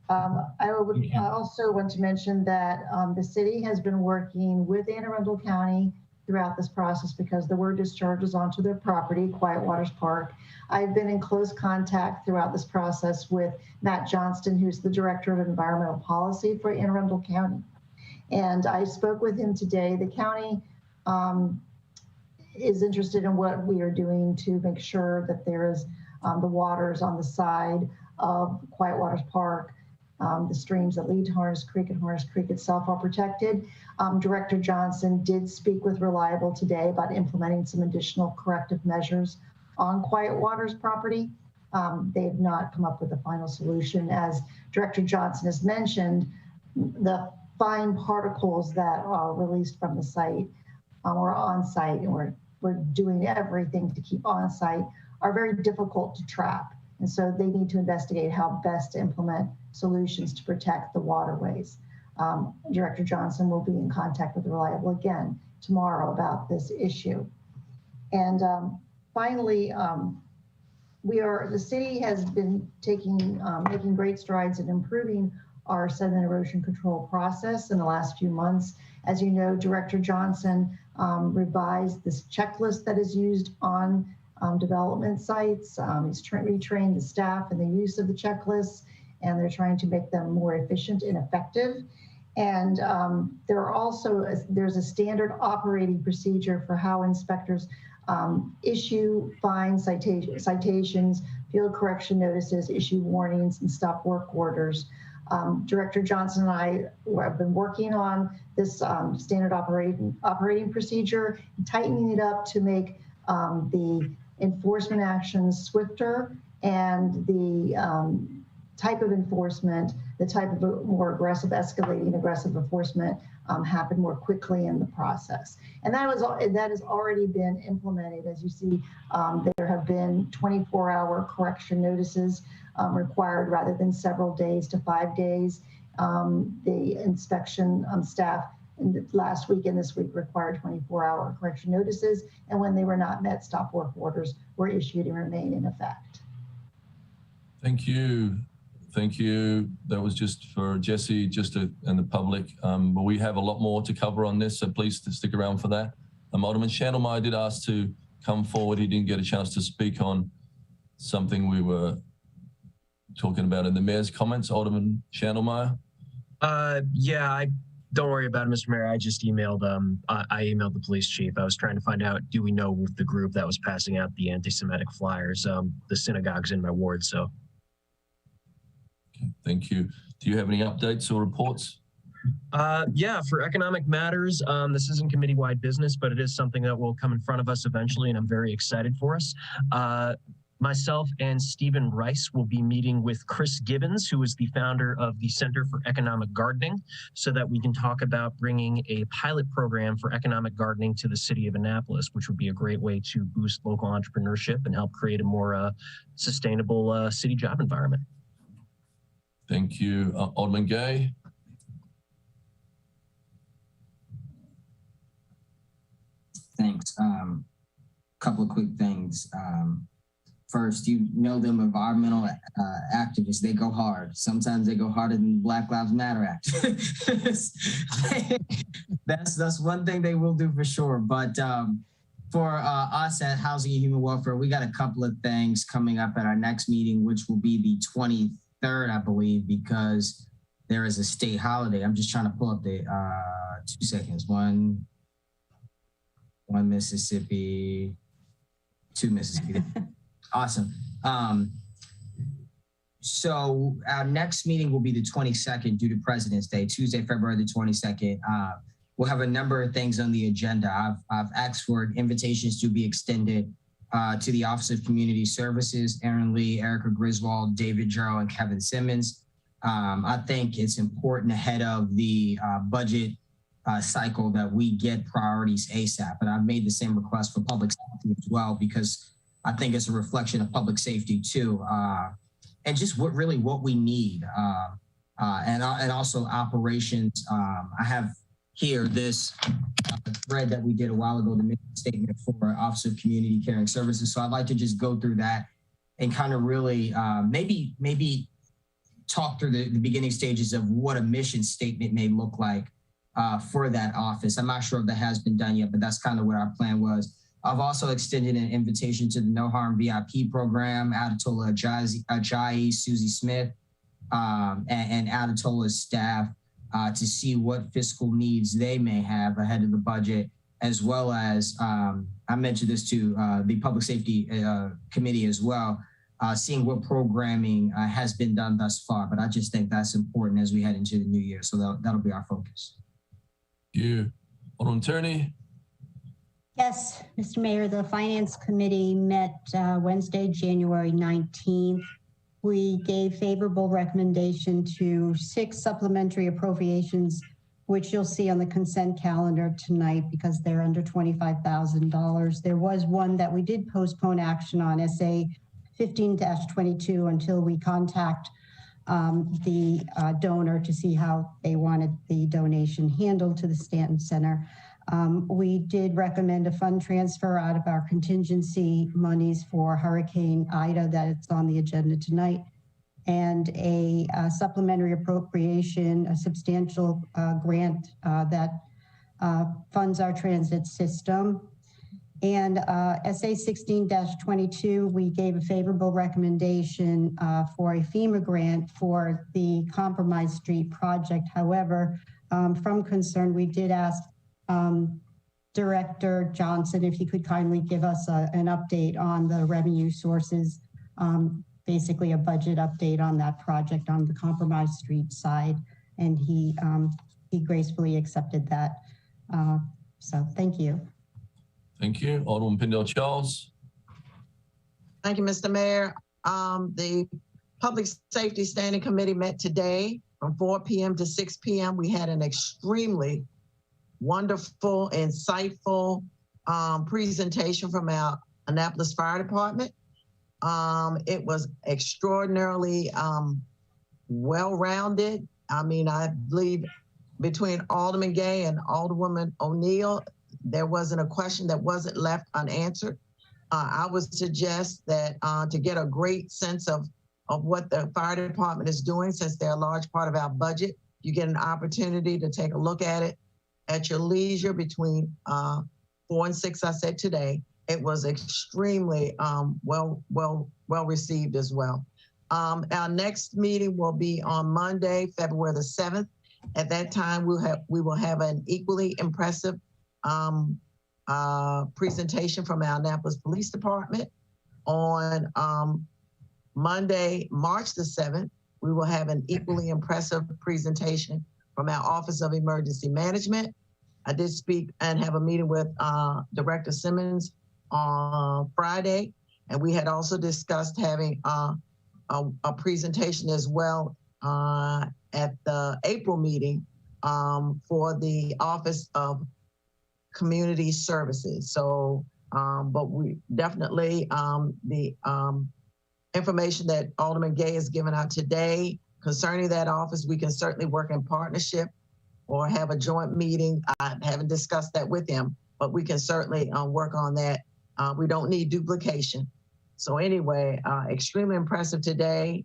I also want to mention that the city has been working with Anne Arundel County throughout this process because there were discharges onto their property, Quiet Waters Park. I've been in close contact throughout this process with Matt Johnston, who's the Director of Environmental Policy for Anne Arundel County. And I spoke with him today. The county is interested in what we are doing to make sure that there is the waters on the side of Quiet Waters Park, the streams that lead to Harness Creek and Harness Creek itself are protected. Director Johnson did speak with Reliable today about implementing some additional corrective measures on Quiet Waters property. They have not come up with a final solution. As Director Johnson has mentioned, the fine particles that are released from the site or on site, and we're doing everything to keep on site, are very difficult to trap. And so they need to investigate how best to implement solutions to protect the waterways. Director Johnson will be in contact with Reliable again tomorrow about this issue. And finally, the city has been making great strides in improving our sediment erosion control process in the last few months. As you know, Director Johnson revised this checklist that is used on development sites. He's retrained the staff in the use of the checklists, and they're trying to make them more efficient and effective. And there's a standard operating procedure for how inspectors issue fines, citations, field correction notices, issue warnings, and stop work orders. Director Johnson and I have been working on this standard operating procedure, tightening it up to make the enforcement actions swifter and the type of enforcement, the type of more aggressive, escalating aggressive enforcement happen more quickly in the process. And that has already been implemented. As you see, there have been 24-hour correction notices required rather than several days to 5 days. The inspection staff last week and this week required 24-hour correction notices. And when they were not met, stop work orders were issued and remain in effect. Thank you. Thank you. That was just for Jesse, and the public. But we have a lot more to cover on this, so please stick around for that. Alderman Schandelmeyer did ask to come forward. He didn't get a chance to speak on something we were talking about in the mayor's comments. Alderman Schandelmeyer. Yeah, don't worry about it, Mr. Mayor. I just emailed, I emailed the police chief. I was trying to find out, do we know the group that was passing out the anti-Semitic flyers? The synagogue's in my ward, so. Okay, thank you. Do you have any updates or reports? Yeah, for economic matters, this isn't committee-wide business, but it is something that will come in front of us eventually, and I'm very excited for us. Myself and Stephen Rice will be meeting with Chris Gibbons, who is the founder of the Center for Economic Gardening, so that we can talk about bringing a pilot program for economic gardening to the city of Annapolis, which would be a great way to boost local entrepreneurship and help create a more sustainable city job environment. Thank you. Alderman Gay. Thanks. Couple of quick things. First, you know them environmental activists, they go hard. Sometimes they go harder than the Black Lives Matter activists. That's one thing they will do for sure. But for us at Housing and Human Welfare, we got a couple of things coming up at our next meeting, which will be the 23rd, I believe, because there is a state holiday. I'm just trying to pull up the 2 seconds. One Mississippi, 2 Mississippi. Awesome. So our next meeting will be the 22nd due to President's Day, Tuesday, February the 22nd. We'll have a number of things on the agenda. I've asked for invitations to be extended to the Office of Community Services, Aaron Lee, Erica Griswold, David Jarrell, and Kevin Simmons. I think it's important ahead of the budget cycle that we get priorities ASAP. And I've made the same request for public safety as well, because I think it's a reflection of public safety too, and just what we need, and also operations. I have here this thread that we did a while ago, the mission statement for Office of Community Caring Services. So I'd like to just go through that and kind of really maybe talk through the beginning stages of what a mission statement may look like for that office. I'm not sure if that has been done yet, but that's kind of what our plan was. I've also extended an invitation to the No Harm VIP program, Adatola Ajayi, Susie Smith, and Adatola's staff to see what fiscal needs they may have ahead of the budget, as well as, I mentioned this to the Public Safety Committee as well, seeing what programming has been done thus far. But I just think that's important as we head into the new year. So that'll be our focus. Thank you. Alderman Tierney. Yes, Mr. Mayor, the Finance Committee met Wednesday, January 19th. We gave favorable recommendation to 6 supplementary appropriations, which you'll see on the consent calendar tonight because they're under $25,000. There was one that we did postpone action on, SA 15-22, until we contact the donor to see how they wanted the donation handled to the Stanton Center. We did recommend a fund transfer out of our contingency monies for Hurricane Ida that's on the agenda tonight, and a supplementary appropriation, a substantial grant that funds our transit system. And SA 16-22, we gave a favorable recommendation for a FEMA grant for the Compromise Street project. However, from concern, we did ask Director Johnson if he could kindly give us an update on the revenue sources, basically a budget update on that project on the Compromise Street side. And he gracefully accepted that. So thank you. Thank you. Alderman Pindell-Charles. Thank you, Mr. Mayor. The Public Safety Standing Committee met today from 4 p.m. to 6 p.m. We had an extremely wonderful, insightful presentation from our Annapolis Fire Department. It was extraordinarily well-rounded. I mean, I believe between Alderman Gay and Alderwoman O'Neill, there wasn't a question that wasn't left unanswered. I would suggest that to get a great sense of what the fire department is doing, since they're a large part of our budget, you get an opportunity to take a look at it at your leisure between 4 and 6, I said today. It was extremely well received as well. Our next meeting will be on Monday, February the 7th. At that time, we will have an equally impressive presentation from our Annapolis Police Department. On Monday, March the 7th, we will have an equally impressive presentation from our Office of Emergency Management. I did speak and have a meeting with Director Simmons on Friday, and we had also discussed having a presentation as well at the April meeting for the Office of Community Services. So, but we definitely, the information that Alderman Gay has given out today concerning that office, we can certainly work in partnership or have a joint meeting. I haven't discussed that with him, but we can certainly work on that. We don't need duplication. So anyway, extremely impressive today.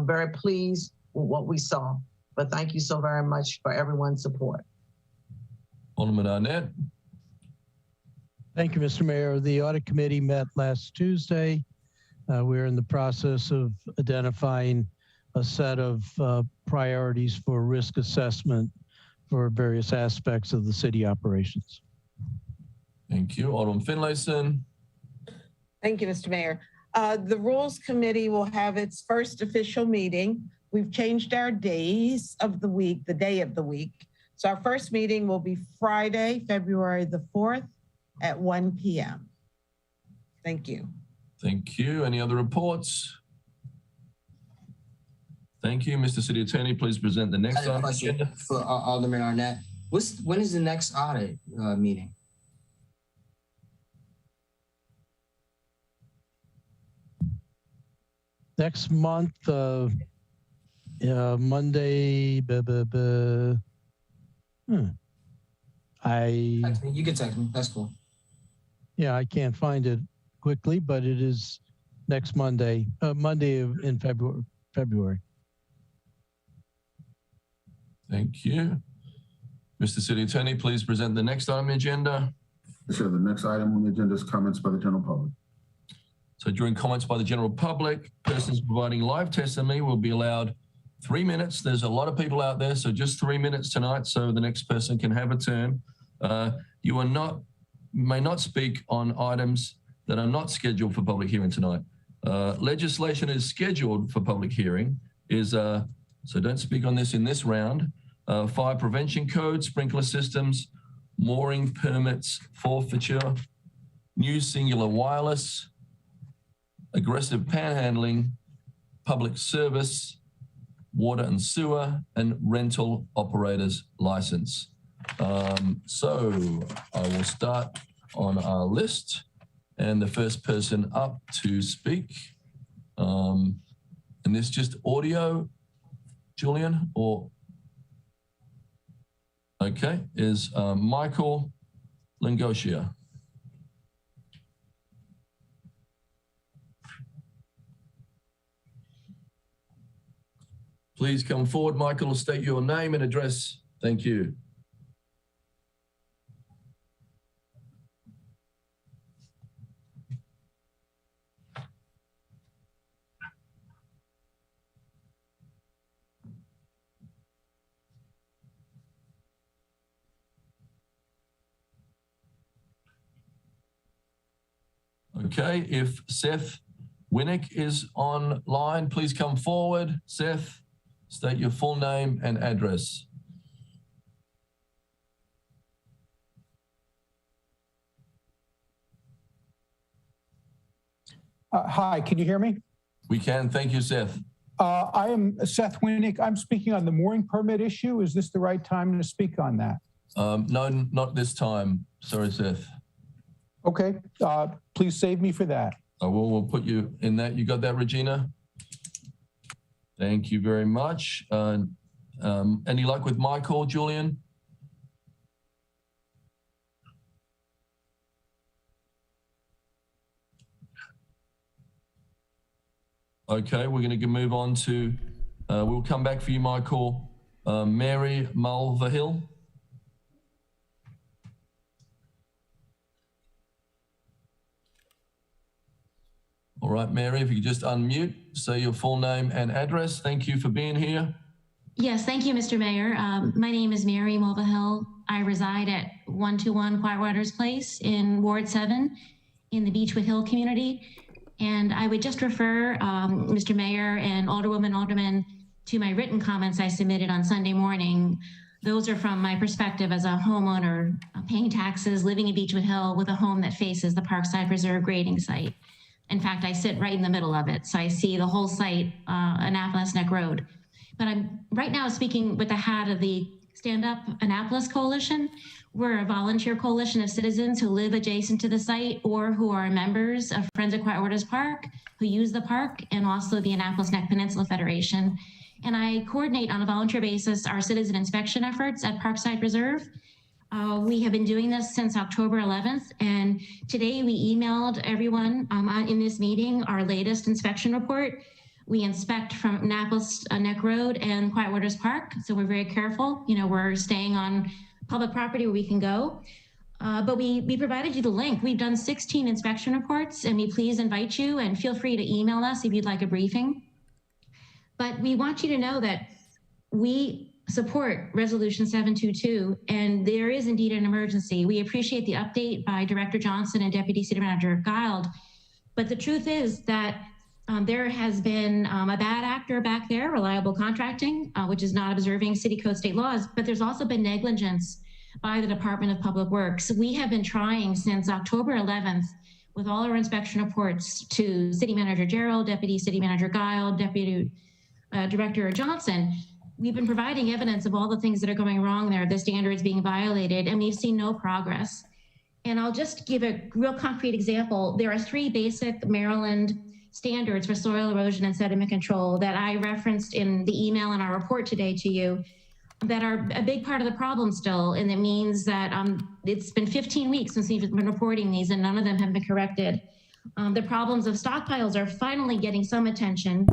Very pleased with what we saw, but thank you so very much for everyone's support. Alderman Arnett. Thank you, Mr. Mayor. The audit committee met last Tuesday. We're in the process of identifying a set of priorities for risk assessment for various aspects of the city operations. Thank you. Alderman Finlayson. Thank you, Mr. Mayor. The Rules Committee will have its first official meeting. We've changed our days of the week, the day of the week. So our first meeting will be Friday, February the 4th at 1 p.m. Thank you. Thank you. Any other reports? Thank you. Mr. City Attorney, please present the next item. Question for Alderman Arnett. When is the next audit meeting? Next month, Monday. You can text me. That's cool. Yeah, I can't find it quickly, but it is next Monday, Monday in February. Thank you. Mr. City Attorney, please present the next item on the agenda. Sure, the next item on the agenda is comments by the general public. So during comments by the general public, persons providing live testimony will be allowed 3 minutes. There's a lot of people out there, so just 3 minutes tonight so the next person can have a turn. You may not speak on items that are not scheduled for public hearing tonight. Legislation is scheduled for public hearing, so don't speak on this in this round. Fire prevention code, sprinkler systems, mooring permits, forfeiture, new singular wireless, aggressive panhandling, public service, water and sewer, and rental operators license. So I will start on our list, and the first person up to speak, and this just audio, Julian, or okay, is Michael Lingosia. Please come forward, Michael, state your name and address. Thank you. Okay, if Seth Winnick is online, please come forward. Seth, state your full name and address. Hi, can you hear me? We can. Thank you, Seth. I am Seth Winnick. I'm speaking on the mooring permit issue. Is this the right time to speak on that? No, not this time. Sorry, Seth. Okay, please save me for that. I will. We'll put you in that. You got that, Regina? Thank you very much. Any luck with my call, Julian? Okay, we're going to move on to, we'll come back for you, Michael. Mary Mulvihill. All right, Mary, if you could just unmute, say your full name and address. Thank you for being here. Yes, thank you, Mr. Mayor. My name is Mary Mulvihill. I reside at 121 Quietwater's Place in Ward 7 in the Beechwood Hill community. And I would just refer Mr. Mayor and Alderman, to my written comments I submitted on Sunday morning. Those are from my perspective as a homeowner paying taxes, living in Beechwood Hill with a home that faces the Parkside Preserve grading site. In fact, I sit right in the middle of it, so I see the whole site, Annapolis Neck Road. But I'm right now speaking with the hat of the Stand Up Annapolis Coalition. We're a volunteer coalition of citizens who live adjacent to the site or who are members of Friends of Quiet Waters Park, who use the park, and also the Annapolis Neck Peninsula Federation. And I coordinate on a volunteer basis our citizen inspection efforts at Parkside Preserve. We have been doing this since October 11th, and today we emailed everyone in this meeting our latest inspection report. We inspect from Annapolis Neck Road and Quiet Waters Park, so we're very careful. You know, we're staying on public property where we can go. But we provided you the link. We've done 16 inspection reports, and we please invite you, and feel free to email us if you'd like a briefing. But we want you to know that we support Resolution 722, and there is indeed an emergency. We appreciate the update by Director Johnson and Deputy City Manager Gild, but the truth is that there has been a bad actor back there, Reliable Contracting, which is not observing city code state laws, but there's also been negligence by the Department of Public Works. We have been trying since October 11th with all our inspection reports to City Manager Gerald, Deputy City Manager Gild, Deputy Director Johnson. We've been providing evidence of all the things that are going wrong there, the standards being violated, and we've seen no progress. And I'll just give a real concrete example. There are 3 basic Maryland standards for soil erosion and sediment control that I referenced in the email and our report today to you that are a big part of the problem still. And it means that it's been 15 weeks since we've been reporting these and none of them have been corrected. The problems of stockpiles are finally getting some attention.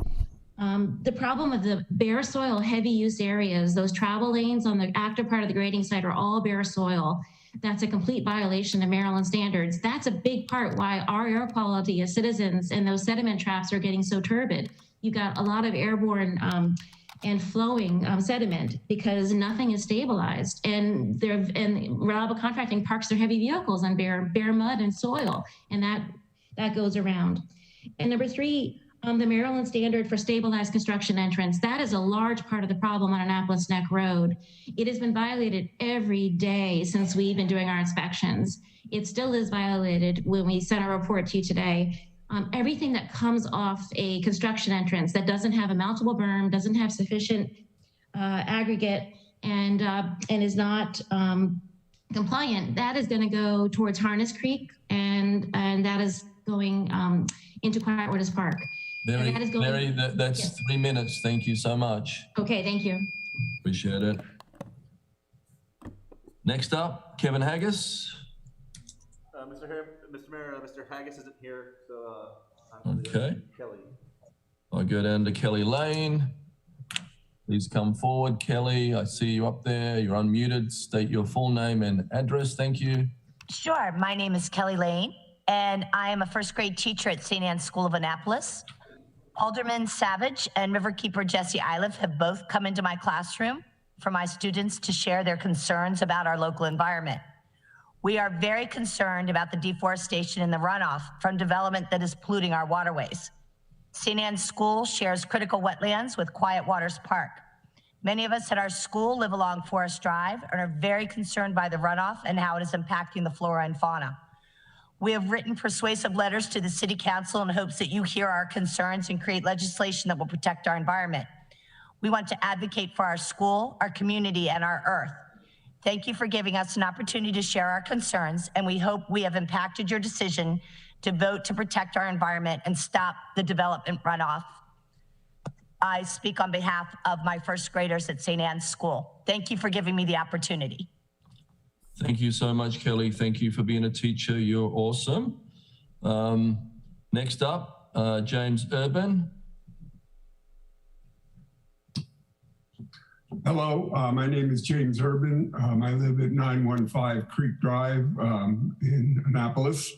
The problem of the bare soil, heavy use areas, those travel lanes on the active part of the grading site are all bare soil. That's a complete violation of Maryland standards. That's a big part why our air quality as citizens and those sediment traps are getting so turbid. You've got a lot of airborne and flowing sediment because nothing is stabilized. And Reliable Contracting parks their heavy vehicles on bare mud and soil, and that goes around. And number 3, the Maryland standard for stabilized construction entrance, that is a large part of the problem on Annapolis Neck Road. It has been violated every day since we've been doing our inspections. It still is violated when we sent our report to you today. Everything that comes off a construction entrance that doesn't have a mountable berm, doesn't have sufficient aggregate, and is not compliant, that is going to go towards Harness Creek, and that is going into Quiet Waters Park. Mary, that's yes. 3 minutes. Thank you so much. Okay, thank you. Appreciate it. Next up, Kevin Haggis. Mr. Mayor, Mr. Haggis isn't here, so Okay. Kelly. I go down to Kelly Lane. Please come forward, Kelly. I see you up there. You're unmuted. State your full name and address. Thank you. Sure. My name is Kelly Lane, and I am a first grade teacher at St. Anne's School of Annapolis. Alderman Savage and Riverkeeper Jesse Iliff have both come into my classroom for my students to share their concerns about our local environment. We are very concerned about the deforestation and the runoff from development that is polluting our waterways. St. Anne's School shares critical wetlands with Quiet Waters Park. Many of us at our school live along Forest Drive and are very concerned by the runoff and how it is impacting the flora and fauna. We have written persuasive letters to the City Council in hopes that you hear our concerns and create legislation that will protect our environment. We want to advocate for our school, our community, and our earth. Thank you for giving us an opportunity to share our concerns, and we hope we have impacted your decision to vote to protect our environment and stop the development runoff. I speak on behalf of my first graders at St. Anne's School. Thank you for giving me the opportunity. Thank you so much, Kelly. Thank you for being a teacher. You're awesome. Next up, James Urban. Hello, my name is James Urban. I live at 915 Creek Drive in Annapolis.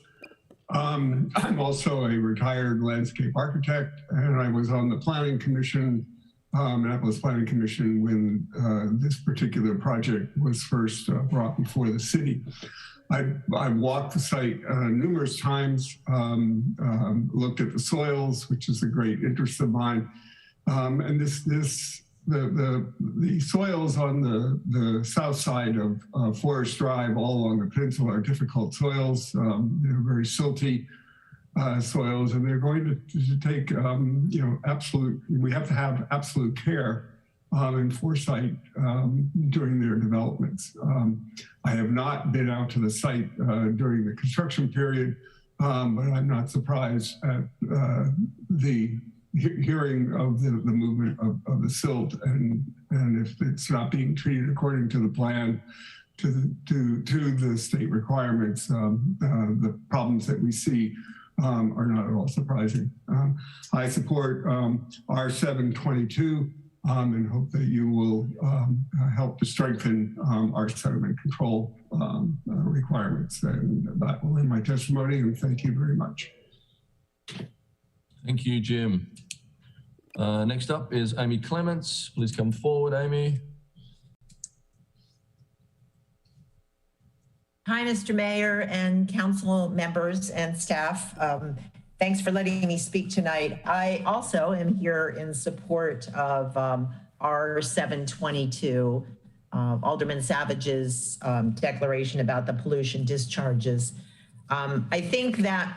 I'm also a retired landscape architect, and I was on the Planning Commission, Annapolis Planning Commission, when this particular project was first brought before the city. I walked the site numerous times, looked at the soils, which is a great interest of mine, and the soils on the south side of Forest Drive, all along the peninsula, are difficult soils. They're very silty soils, and they're going to take, we have to have absolute care and foresight during their developments. I have not been out to the site during the construction period, but I'm not surprised at the hearing of the movement of the silt, and if it's not being treated according to the plan, to the state requirements, the problems that we see are not at all surprising. I support R722 and hope that you will help to strengthen our sediment control requirements. And that will end my testimony, and thank you very much. Thank you, Jim. Next up is Amy Clements. Please come forward, Amy. Hi, Mr. Mayor and council members and staff. Thanks for letting me speak tonight. I also am here in support of R722, Alderman Savage's declaration about the pollution discharges. I think that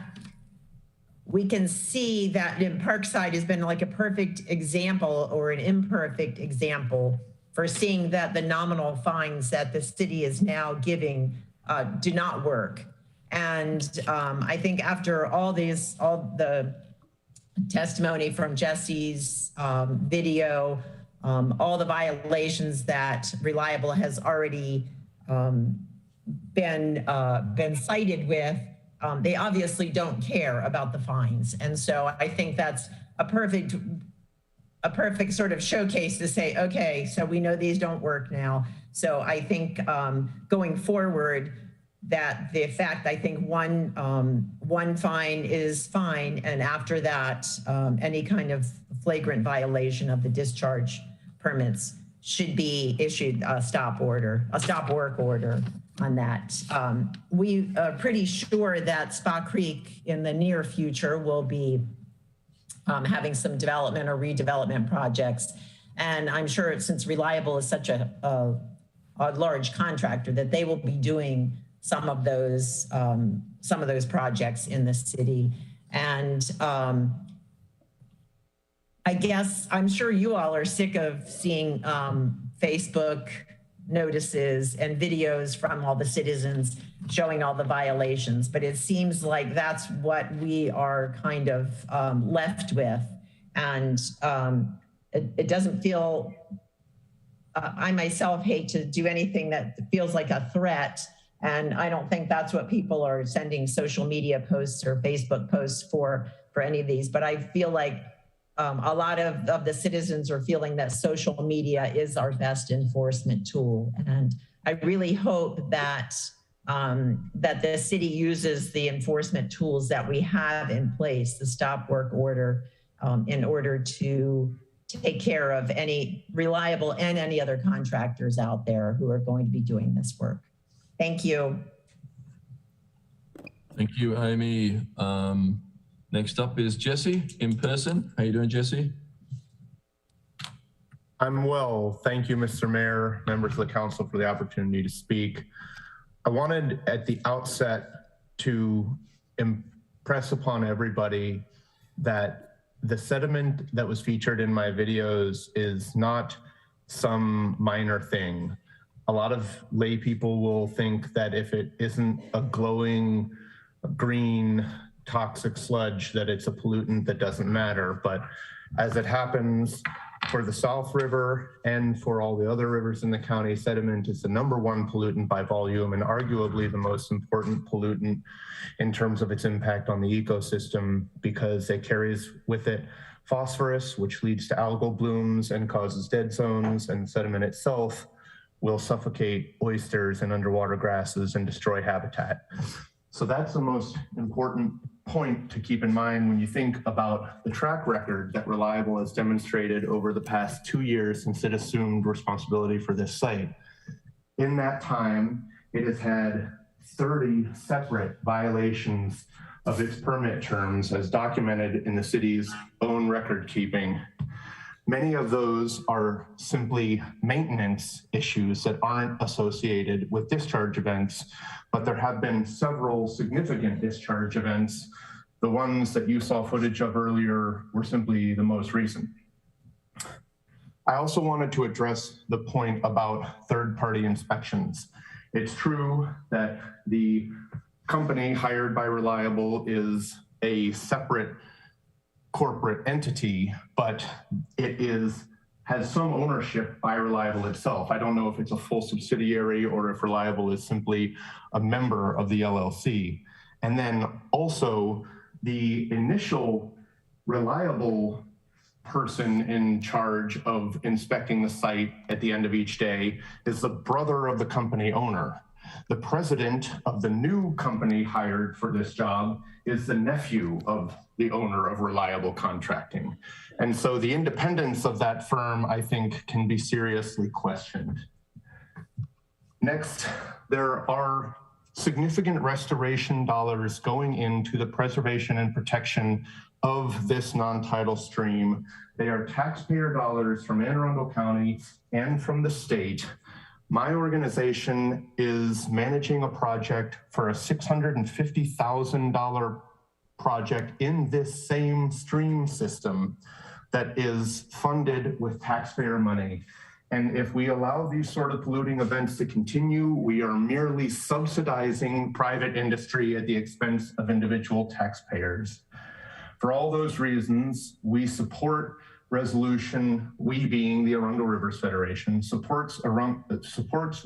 we can see that Parkside has been like a perfect example or an imperfect example for seeing that the nominal fines that the city is now giving do not work. And I think after all the testimony from Jesse's video, all the violations that Reliable has already been cited with, they obviously don't care about the fines. And so I think that's a perfect sort of showcase to say, okay, so we know these don't work now. So I think going forward, that the fact, I think one fine is fine, and after that, any kind of flagrant violation of the discharge permits should be issued a stop work order on that. We are pretty sure that Spa Creek in the near future will be having some development or redevelopment projects. And I'm sure since Reliable is such a large contractor that they will be doing some of those projects in the city. And I guess I'm sure you all are sick of seeing Facebook notices and videos from all the citizens showing all the violations, but it seems like that's what we are kind of left with. And it doesn't feel, I myself hate to do anything that feels like a threat. And I don't think that's what people are sending social media posts or Facebook posts for any of these. But I feel like a lot of the citizens are feeling that social media is our best enforcement tool. And I really hope that that the city uses the enforcement tools that we have in place, the stop work order, in order to take care of any Reliable and any other contractors out there who are going to be doing this work. Thank you. Thank you, Amy. Next up is Jesse in person. How you doing, Jesse? I'm well. Thank you, Mr. Mayor, members of the council, for the opportunity to speak. I wanted at the outset to impress upon everybody that the sediment that was featured in my videos is not some minor thing. A lot of lay people will think that if it isn't a glowing green toxic sludge, that it's a pollutant that doesn't matter. But As it happens, for the South River and for all the other rivers in the county, sediment is the #1 pollutant by volume and arguably the most important pollutant in terms of its impact on the ecosystem, because it carries with it phosphorus, which leads to algal blooms and causes dead zones, and sediment itself will suffocate oysters and underwater grasses and destroy habitat. So that's the most important point to keep in mind when you think about the track record that Reliable has demonstrated over the past 2 years since it assumed responsibility for this site. In that time, it has had 30 separate violations of its permit terms as documented in the city's own record keeping. Many of those are simply maintenance issues that aren't associated with discharge events, but there have been several significant discharge events. The ones that you saw footage of earlier were simply the most recent. I also wanted to address the point about third-party inspections. It's true that the company hired by Reliable is a separate corporate entity, but it has some ownership by Reliable itself. I don't know if it's a full subsidiary or if Reliable is simply a member of the LLC. And then also the initial Reliable person in charge of inspecting the site at the end of each day is the brother of the company owner. The president of the new company hired for this job is the nephew of the owner of Reliable Contracting. And so the independence of that firm, I think, can be seriously questioned. Next, there are significant restoration dollars going into the preservation and protection of this non-tidal stream. They are taxpayer dollars from Anne Arundel County and from the state. My organization is managing a project for a $650,000 project in this same stream system that is funded with taxpayer money. And if we allow these sort of polluting events to continue, we are merely subsidizing private industry at the expense of individual taxpayers. For all those reasons, we support resolution, we being the Arundel Rivers Federation, supports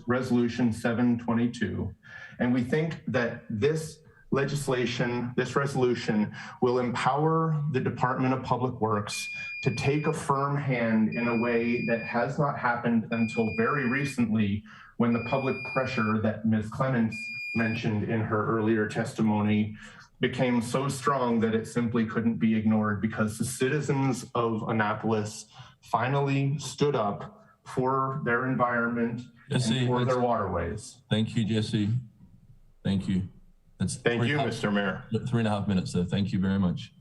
resolution 722. And we think that this legislation, this resolution will empower the Department of Public Works to take a firm hand in a way that has not happened until very recently, when the public pressure that Ms. Clements mentioned in her earlier testimony became so strong that it simply couldn't be ignored, because the citizens of Annapolis finally stood up for their environment and for their waterways. Thank you, Jesse. Thank you. Thank you, Mr. Mayor. 3.5 minutes there. Thank you very much.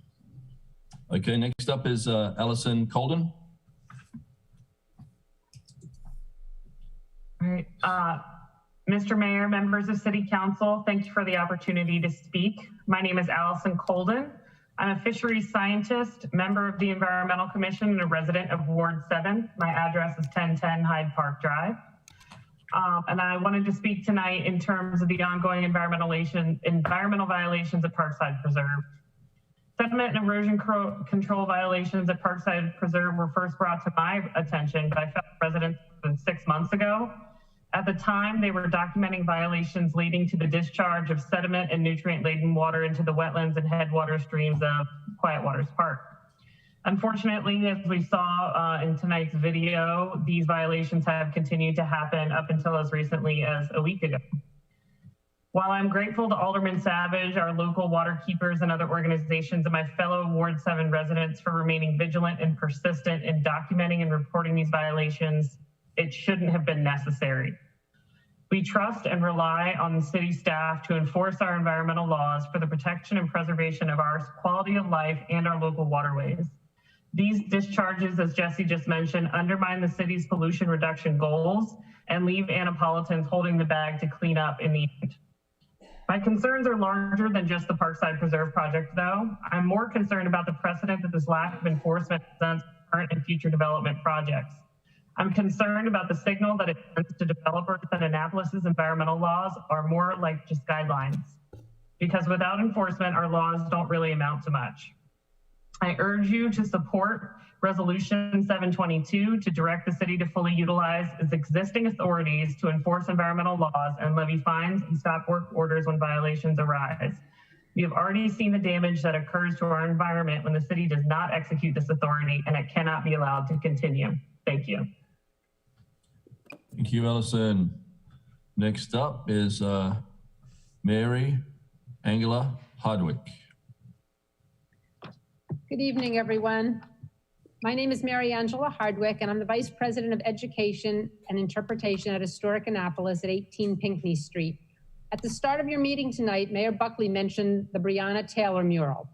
Okay, next up is Allison Colden. All right. Mr. Mayor, members of City Council, thank you for the opportunity to speak. My name is Allison Colden. I'm a fisheries scientist, member of the Environmental Commission, and a resident of Ward 7. My address is 1010 Hyde Park Drive. And I wanted to speak tonight in terms of the ongoing environmental violations at Parkside Preserve. Sediment and erosion control violations at Parkside Preserve were first brought to my attention by fellow residents 6 months ago. At the time, they were documenting violations leading to the discharge of sediment and nutrient-laden water into the wetlands and headwater streams of Quiet Waters Park. Unfortunately, as we saw in tonight's video, these violations have continued to happen up until as recently as a week ago. While I'm grateful to Alderman Savage, our local water keepers and other organizations, and my fellow Ward 7 residents for remaining vigilant and persistent in documenting and reporting these violations, it shouldn't have been necessary. We trust and rely on the city staff to enforce our environmental laws for the protection and preservation of our quality of life and our local waterways. These discharges, as Jesse just mentioned, undermine the city's pollution reduction goals and leave Annapolitans holding the bag to clean up in the end. My concerns are larger than just the Parkside Preserve project, though. I'm more concerned about the precedent that this lack of enforcement presents for current and future development projects. I'm concerned about the signal that it sends to developers that Annapolis's environmental laws are more like just guidelines, because without enforcement, our laws don't really amount to much. I urge you to support Resolution 722 to direct the city to fully utilize its existing authorities to enforce environmental laws and levy fines and stop work orders when violations arise. We have already seen the damage that occurs to our environment when the city does not execute this authority, and it cannot be allowed to continue. Thank you. Thank you, Alison. Next up is Mary Angela Hardwick. Good evening, everyone. My name is Mary Angela Hardwick, and I'm the Vice President of Education and Interpretation at Historic Annapolis at 18 Pinckney Street. At the start of your meeting tonight, Mayor Buckley mentioned the Breonna Taylor mural.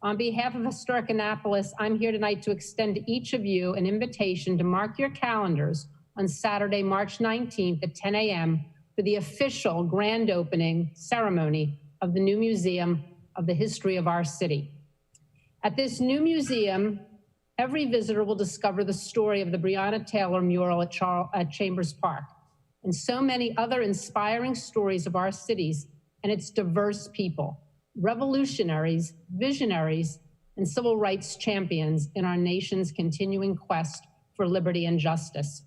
On behalf of Historic Annapolis, I'm here tonight to extend to each of you an invitation to mark your calendars on Saturday, March 19th at 10 a.m. for the official grand opening ceremony of the new Museum of the History of our city. At this new museum, every visitor will discover the story of the Breonna Taylor mural at Chambers Park and so many other inspiring stories of our cities and its diverse people, revolutionaries, visionaries, and civil rights champions in our nation's continuing quest for liberty and justice.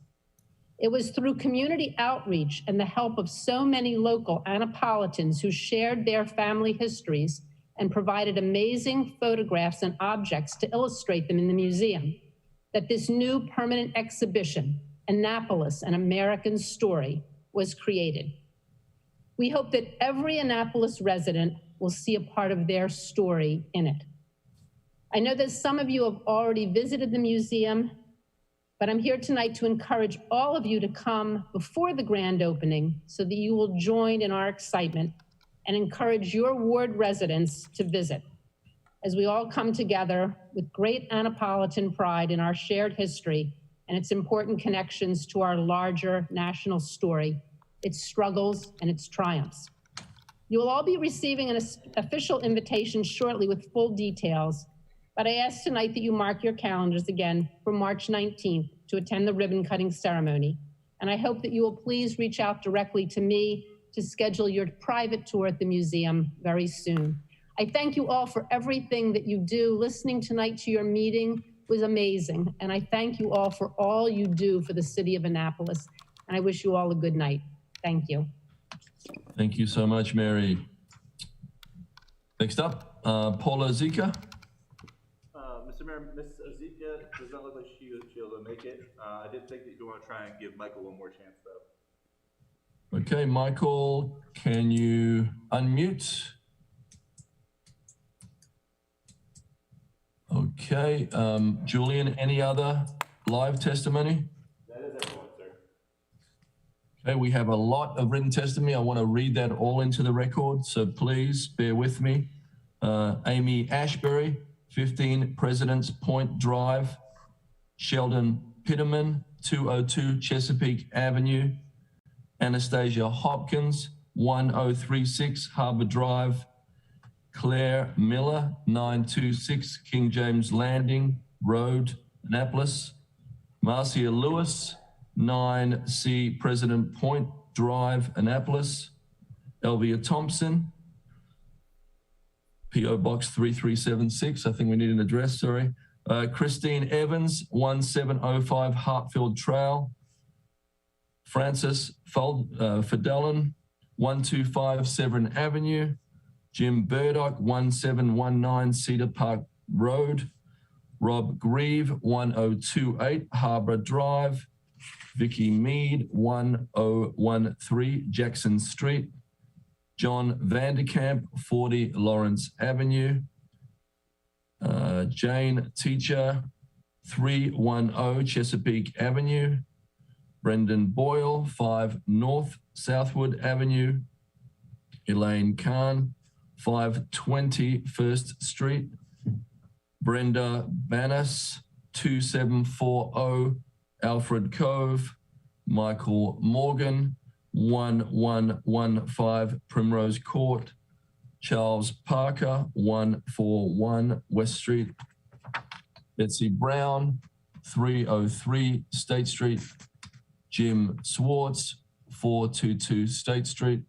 It was through community outreach and the help of so many local Annapolitans who shared their family histories and provided amazing photographs and objects to illustrate them in the museum that this new permanent exhibition, Annapolis, an American Story, was created. We hope that every Annapolis resident will see a part of their story in it. I know that some of you have already visited the museum, but I'm here tonight to encourage all of you to come before the grand opening so that you will join in our excitement and encourage your ward residents to visit as we all come together with great Annapolitan pride in our shared history and its important connections to our larger national story, its struggles and its triumphs. You will all be receiving an official invitation shortly with full details, but I ask tonight that you mark your calendars again for March 19th to attend the ribbon cutting ceremony. And I hope that you will please reach out directly to me to schedule your private tour at the museum very soon. I thank you all for everything that you do. Listening tonight to your meeting was amazing. And I thank you all for all you do for the city of Annapolis. And I wish you all a good night. Thank you. Thank you so much, Mary. Next up, Paula Zika. Mr. Mayor, Ms. Zika does not look like she'll be able to make it. I did think that you want to try and give Michael one more chance, though. Okay, Michael, can you unmute? Okay, Julian, any other live testimony? That is everyone, sir. Okay, we have a lot of written testimony. I want to read that all into the record, so please bear with me. Amy Ashbury, 15 President's Point Drive. Sheldon Pitterman, 202 Chesapeake Avenue. Anastasia Hopkins, 1036 Harbor Drive. Claire Miller, 926 King James Landing Road, Annapolis. Marcia Lewis, 9C President Point Drive, Annapolis. Elvia Thompson, PO Box 3376. I think we need an address, sorry. Christine Evans, 1705 Hartfield Trail. Francis Fidelin, 125 Severn Avenue. Jim Burdock, 1719 Cedar Park Road. Rob Grieve, 1028 Harbor Drive. Vicky Mead, 1013 Jackson Street. John Vanderkamp, 40 Lawrence Avenue. Jane Teacher, 310 Chesapeake Avenue. Brendan Boyle, 5 North Southwood Avenue. Elaine Kahn, 520 First Street. Brenda Banas, 2740 Alfred Cove. Michael Morgan, 1115 Primrose Court. Charles Parker, 141 West Street. Betsy Brown, 303 State Street. Jim Swartz, 422 State Street.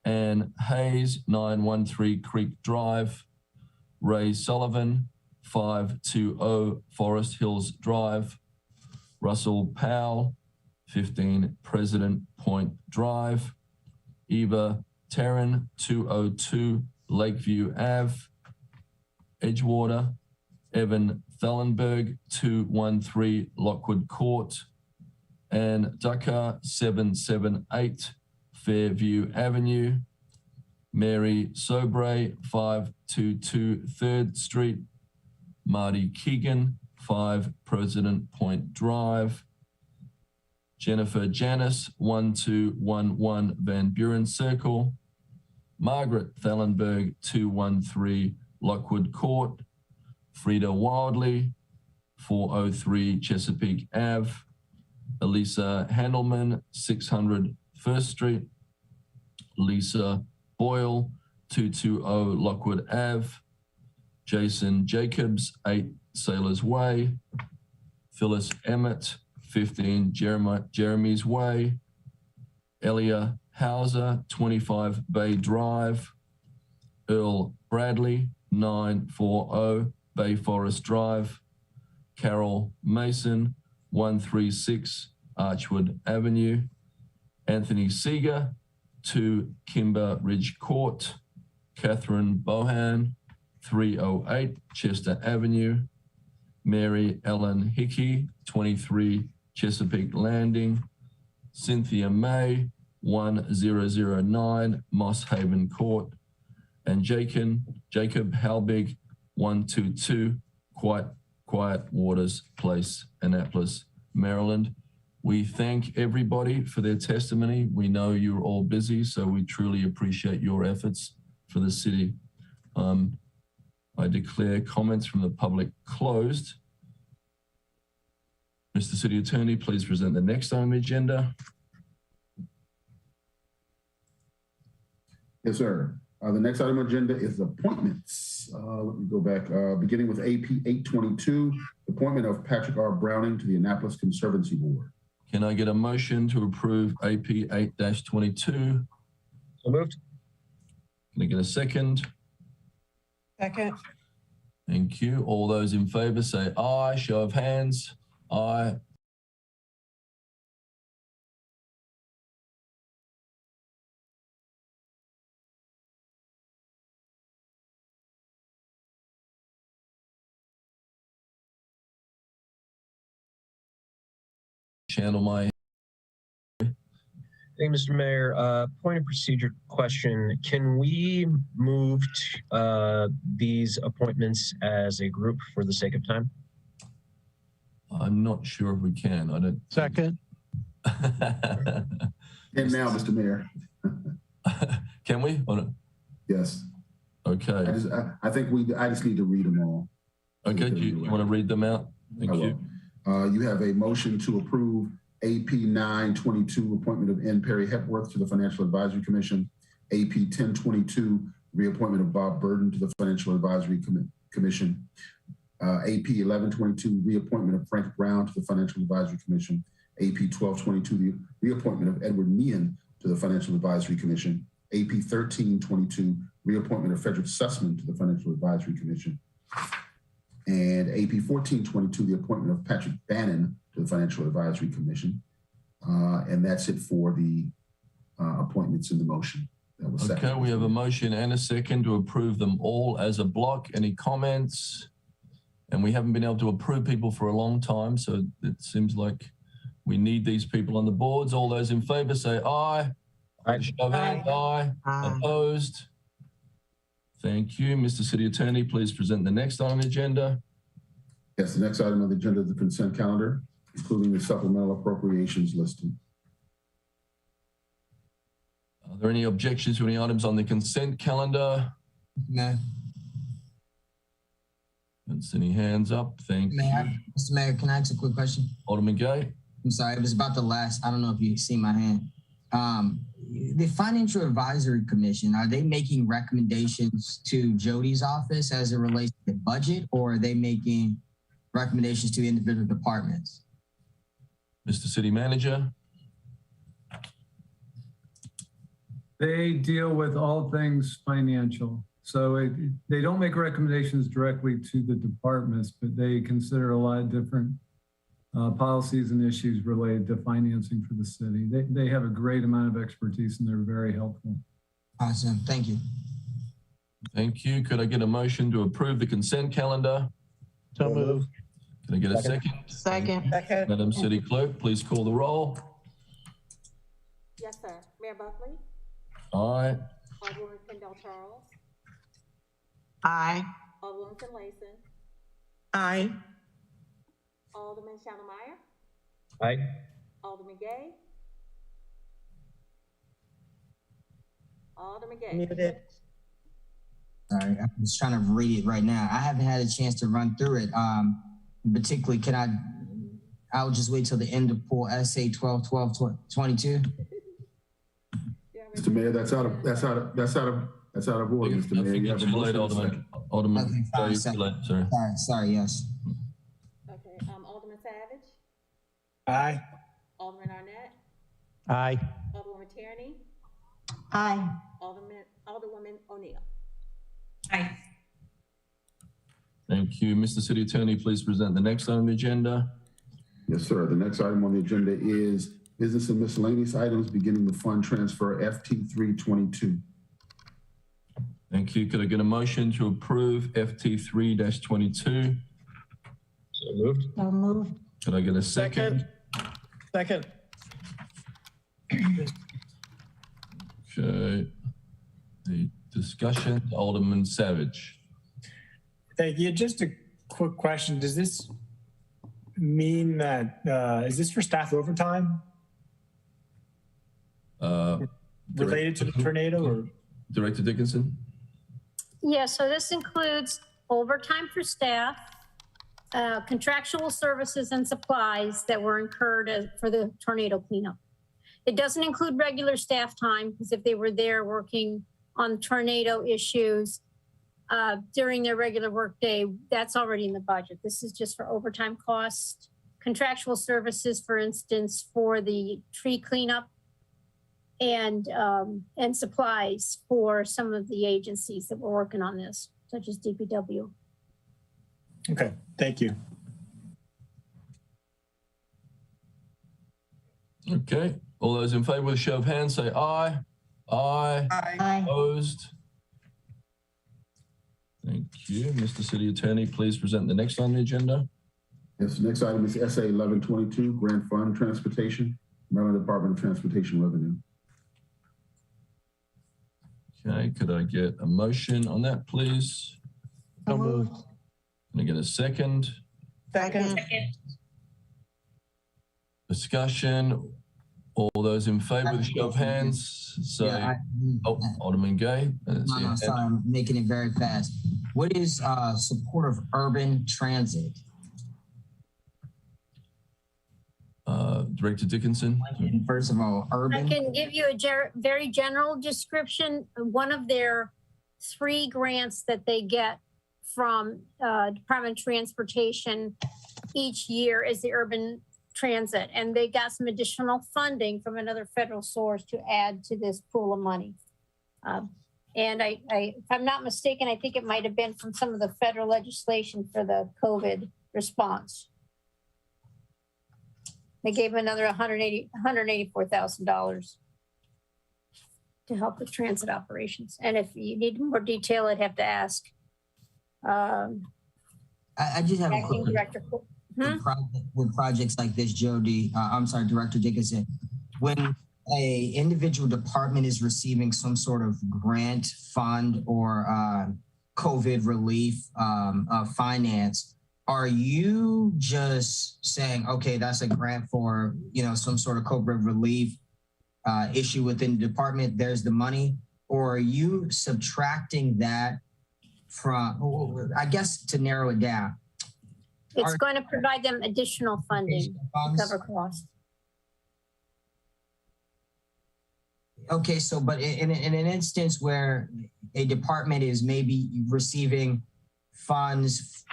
Ann Hayes, 913 Creek Drive. Ray Sullivan, 520 Forest Hills Drive. Russell Powell, 15 President Point Drive. Eva Terran, 202 Lakeview Ave. Edgewater. Evan Thallenberg, 213 Lockwood Court. And Dakar, 778 Fairview Avenue. Mary Sobray, 522 3rd Street. Marty Keegan, 5 President Point Drive. Jennifer Janis, 1211 Van Buren Circle. Margaret Thallenberg, 213 Lockwood Court. Frida Wildley, 403 Chesapeake Ave. Elisa Handelman, 600 1st Street. Lisa Boyle, 220 Lockwood Ave. Jason Jacobs, 8 Sailors Way. Phyllis Emmett, 15 Jeremy's Way. Elia Hauser, 25 Bay Drive. Earl Bradley, 940 Bay Forest Drive. Carol Mason, 136 Archwood Avenue. Anthony Seeger, 2 Kimber Ridge Court. Catherine Bohan, 308 Chester Avenue. Mary Ellen Hickey, 23 Chesapeake Landing. Cynthia May, 1009 Moss Haven Court. And Jacob Halbig, 122 Quiet Waters Place, Annapolis, Maryland. We thank everybody for their testimony. We know you're all busy, so we truly appreciate your efforts for the city. I declare comments from the public closed. Mr. City Attorney, please present the next item on the agenda. Yes, sir. The next item on the agenda is appointments. Let me go back, beginning with AP 822, appointment of Patrick R. Browning to the Annapolis Conservancy Board. Can I get a motion to approve AP 8-22? So moved. Can I get a second? Second. Thank you. All those in favor say aye. Show of hands. Aye. Channel my. Hey, Mr. Mayor, point of procedure question. Can we move these appointments as a group for the sake of time? I'm not sure if we can. I don't. Second. And now, Mr. Mayor. Can we? Yes. Okay. I think I just need to read them all. Okay. Do you want to read them out? Thank you. You have a motion to approve AP 922, appointment of N. Perry Hepworth to the Financial Advisory Commission. AP 1022, reappointment of Bob Burden to the Financial Advisory Commission. AP 1122, reappointment of Frank Brown to the Financial Advisory Commission. AP 1222, the reappointment of Edward Meehan to the Financial Advisory Commission. AP 1322, reappointment of Frederick Sussman to the Financial Advisory Commission. And AP 1422, the appointment of Patrick Bannon to the Financial Advisory Commission. And that's it for the appointments in the motion. That was okay, we have a motion and a second to approve them all as a block. Any comments? And we haven't been able to approve people for a long time, so it seems like we need these people on the boards. All those in favor say aye. Aye. Opposed? Thank you. Mr. City Attorney, please present the next item on the agenda. Yes, the next item on the agenda is the consent calendar, including the supplemental appropriations listing. Are there any objections to any items on the consent calendar? No. Don't see any hands up. Thank you. Mr. Mayor, can I ask a quick question? Alderman Gay. I'm sorry, it was about the last, I don't know if you see my hand. The Financial Advisory Commission, are they making recommendations to Jody's office as it relates to the budget, or are they making recommendations to individual departments? Mr. City Manager. They deal with all things financial. So they don't make recommendations directly to the departments, but they consider a lot of different policies and issues related to financing for the city. They have a great amount of expertise and they're very helpful. Awesome. Thank you. Thank you. Could I get a motion to approve the consent calendar? So moved. Can I get a second? Second. Madam City Clerk, please call the roll. Yes, sir. Mayor Buckley? Aye. Alderwoman Kendall Charles? Aye. Alderwoman Finlayson? Aye. Alderman Shawnemeyer? Aye. Alderman Gay? Alderman Gay? Muted. Sorry, I was trying to read it right now. I haven't had a chance to run through it. Particularly, I'll just wait till the end of pool SA 12-12-22. Mr. Mayor, that's out of order, Mr. Mayor. You have a motion and a second. Alderman. Okay, Sorry. Sorry, yes. Okay, Alderman Savage? Aye. Alderman Arnett? Aye. Alderwoman Tierney? Aye. Alderwoman O'Neill? Aye. Thank you. Mr. City Attorney, please present the next item on the agenda. Yes, sir. The next item on the agenda is business and miscellaneous items, beginning with fund transfer FT 322. Thank you. Could I get a motion to approve FT 3-22? So moved. So moved. Could I get a second? Second. Okay. The discussion, Alderman Savage. Thank you. Just a quick question. Does this mean that, is this for staff overtime related to the tornado or? Director Dickinson? Yeah, so this includes overtime for staff, contractual services and supplies that were incurred for the tornado cleanup. It doesn't include regular staff time because if they were there working on tornado issues during their regular workday, that's already in the budget. This is just for overtime costs, contractual services, for instance, for the tree cleanup, and supplies for some of the agencies that were working on this, such as DPW. Okay, thank you. Okay. All those in favor with a show of hands say aye. Aye. Aye. Opposed? Thank you. Mr. City Attorney, please present the next on the agenda. Yes, the next item is SA 1122, Grant Fund Transportation, Maryland Department of Transportation Revenue. Okay, could I get a motion on that, please? So moved. Can I get a second? Second. Discussion. All those in favor with a show of hands say, Alderman Gay. No, sorry, I'm making it very fast. What is support of urban transit? Director Dickinson. First of all, urban. I can give you a very general description. One of their 3 grants that they get from Department of Transportation each year is the urban transit, and they got some additional funding from another federal source to add to this pool of money. And if I'm not mistaken, I think it might have been from some of the federal legislation for the COVID response. They gave them another $184,000 to help with transit operations. And if you need more detail, I'd have to ask. I just have a Acting quick Director. with projects like this, Jody, I'm sorry, Director Dickinson, when a individual department is receiving some sort of grant, fund, or COVID relief finance, are you just saying, okay, that's a grant for, some sort of COVID relief issue within the department, there's the money, or are you subtracting that from, I guess to narrow it down, It's going to provide them additional funding to cover costs. Okay, so but in an instance where a department is maybe receiving funds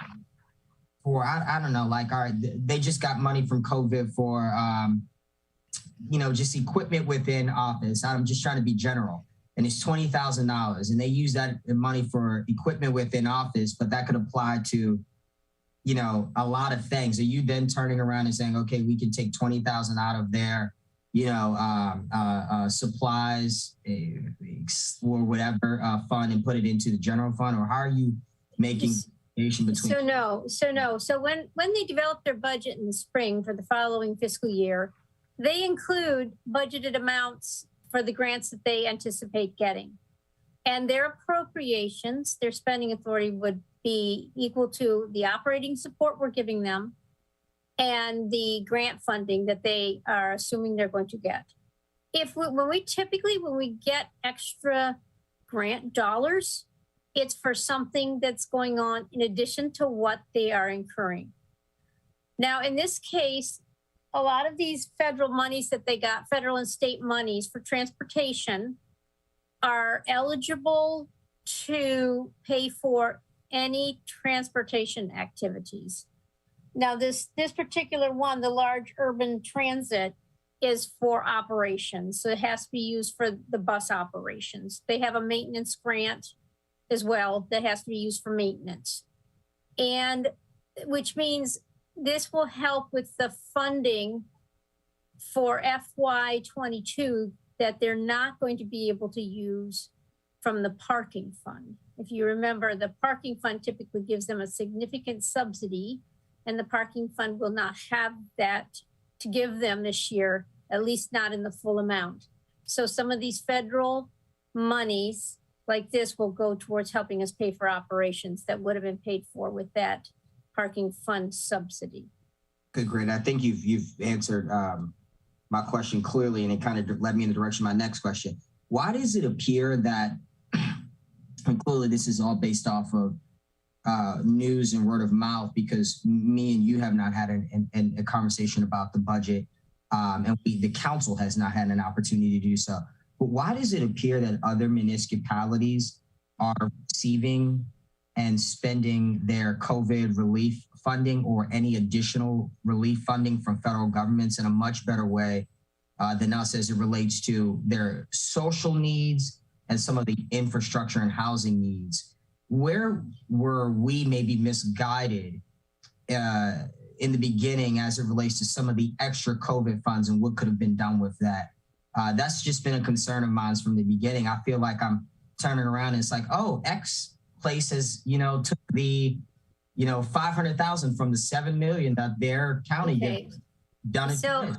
for, I don't know, like, all right, they just got money from COVID for, just equipment within office. I'm just trying to be general. and it's $20,000, and they use that money for equipment within office, but that could apply to, you know, a lot of things. Are you then turning around and saying, okay, we can take 20,000 out of their, you know, supplies or whatever fund and put it into the general fund, or how are you making between? So no. So when they develop their budget in the spring for the following fiscal year, they include budgeted amounts for the grants that they anticipate getting. And their appropriations, their spending authority would be equal to the operating support we're giving them and the grant funding that they are assuming they're going to get. When we get extra grant dollars, it's for something that's going on in addition to what they are incurring. Now, in this case, a lot of these federal monies that they got, federal and state monies for transportation, are eligible to pay for any transportation activities. Now, this particular one, the large urban transit, is for operations. So it has to be used for the bus operations. They have a maintenance grant as well that has to be used for maintenance. And which means this will help with the funding for FY22 that they're not going to be able to use from the parking fund. If you remember, the parking fund typically gives them a significant subsidy, and the parking fund will not have that to give them this year, at least not in the full amount. So some of these federal monies like this will go towards helping us pay for operations that would have been paid for with that parking fund subsidy. Good, great. I think you've answered my question clearly, and it kind of led me in the direction of my next question. Why does it appear that, and clearly this is all based off of news and word of mouth, because me and you have not had a conversation about the budget, and the council has not had an opportunity to do so. But why does it appear that other municipalities are receiving and spending their COVID relief funding or any additional relief funding from federal governments in a much better way than us as it relates to their social needs and some of the infrastructure and housing needs? Where were we maybe misguided in the beginning as it relates to some of the extra COVID funds and what could have been done with that? That's just been a concern of mine from the beginning. I feel like I'm turning around and it's like, oh, X place has, took the, 500,000 from the 7 million that their county done it. So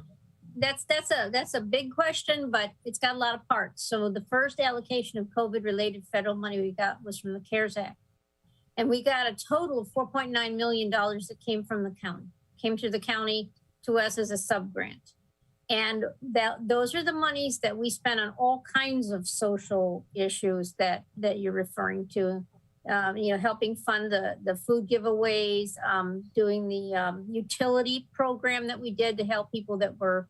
that's a big question, but it's got a lot of parts. So the first allocation of COVID related federal money we got was from the CARES Act. And we got a total of $4.9 million that came from the county, came to the county to us as a sub-grant. And those are the monies that we spent on all kinds of social issues that you're referring to. Helping fund the food giveaways, doing the utility program that we did to help people that were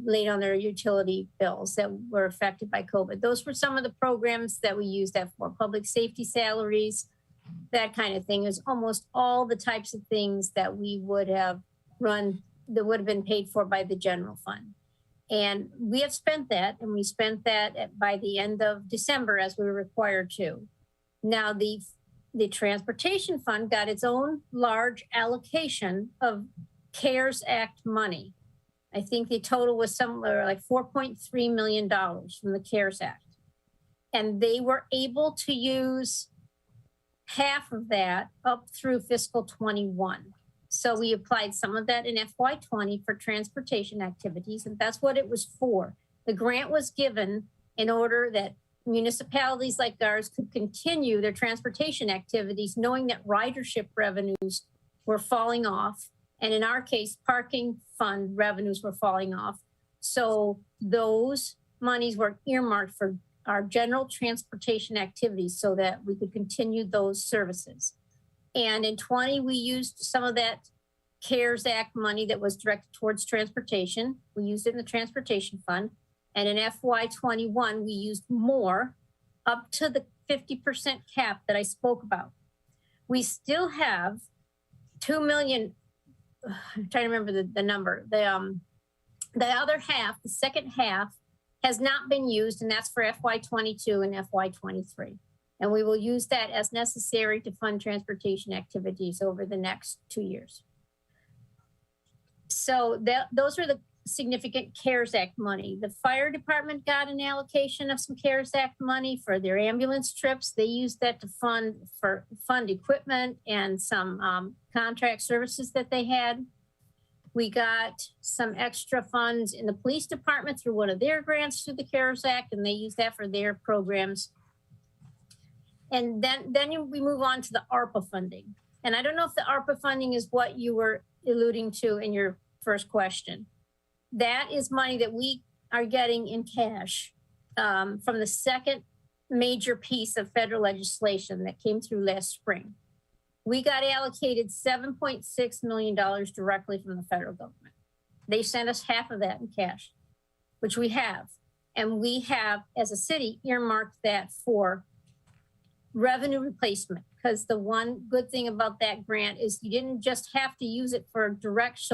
late on their utility bills that were affected by COVID. Those were some of the programs that we used that for. Public safety salaries, that kind of thing. Is almost all the types of things that we would have run that would have been paid for by the general fund. And we have spent that, and we spent that by the end of December as we were required to. Now, the transportation fund got its own large allocation of CARES Act money. I think the total was somewhere like $4.3 million from the CARES Act. And they were able to use half of that up through fiscal 21. So we applied some of that in FY20 for transportation activities, and that's what it was for. The grant was given in order that municipalities like ours could continue their transportation activities, knowing that ridership revenues were falling off. And in our case, parking fund revenues were falling off. So those monies were earmarked for our general transportation activities so that we could continue those services. And in 20, we used some of that CARES Act money that was directed towards transportation. We used it in the transportation fund. And in FY21, we used more, up to the 50% cap that I spoke about. We still have 2 million, I'm trying to remember the number. The other half, the second half, has not been used, and that's for FY22 and FY23. And we will use that as necessary to fund transportation activities over the next 2 years. So those are the significant CARES Act money. The fire department got an allocation of some CARES Act money for their ambulance trips. They used that to fund equipment and some contract services that they had. We got some extra funds in the police department through one of their grants through the CARES Act, and they use that for their programs. And then we move on to the ARPA funding. And I don't know if the ARPA funding is what you were alluding to in your first question. That is money that we are getting in cash from the second major piece of federal legislation that came through last spring. We got allocated $7.6 million directly from the federal government. They sent us half of that in cash, which we have. And we have, as a city, earmarked that for revenue replacement, because the one good thing about that grant is you didn't just have to use it for a direct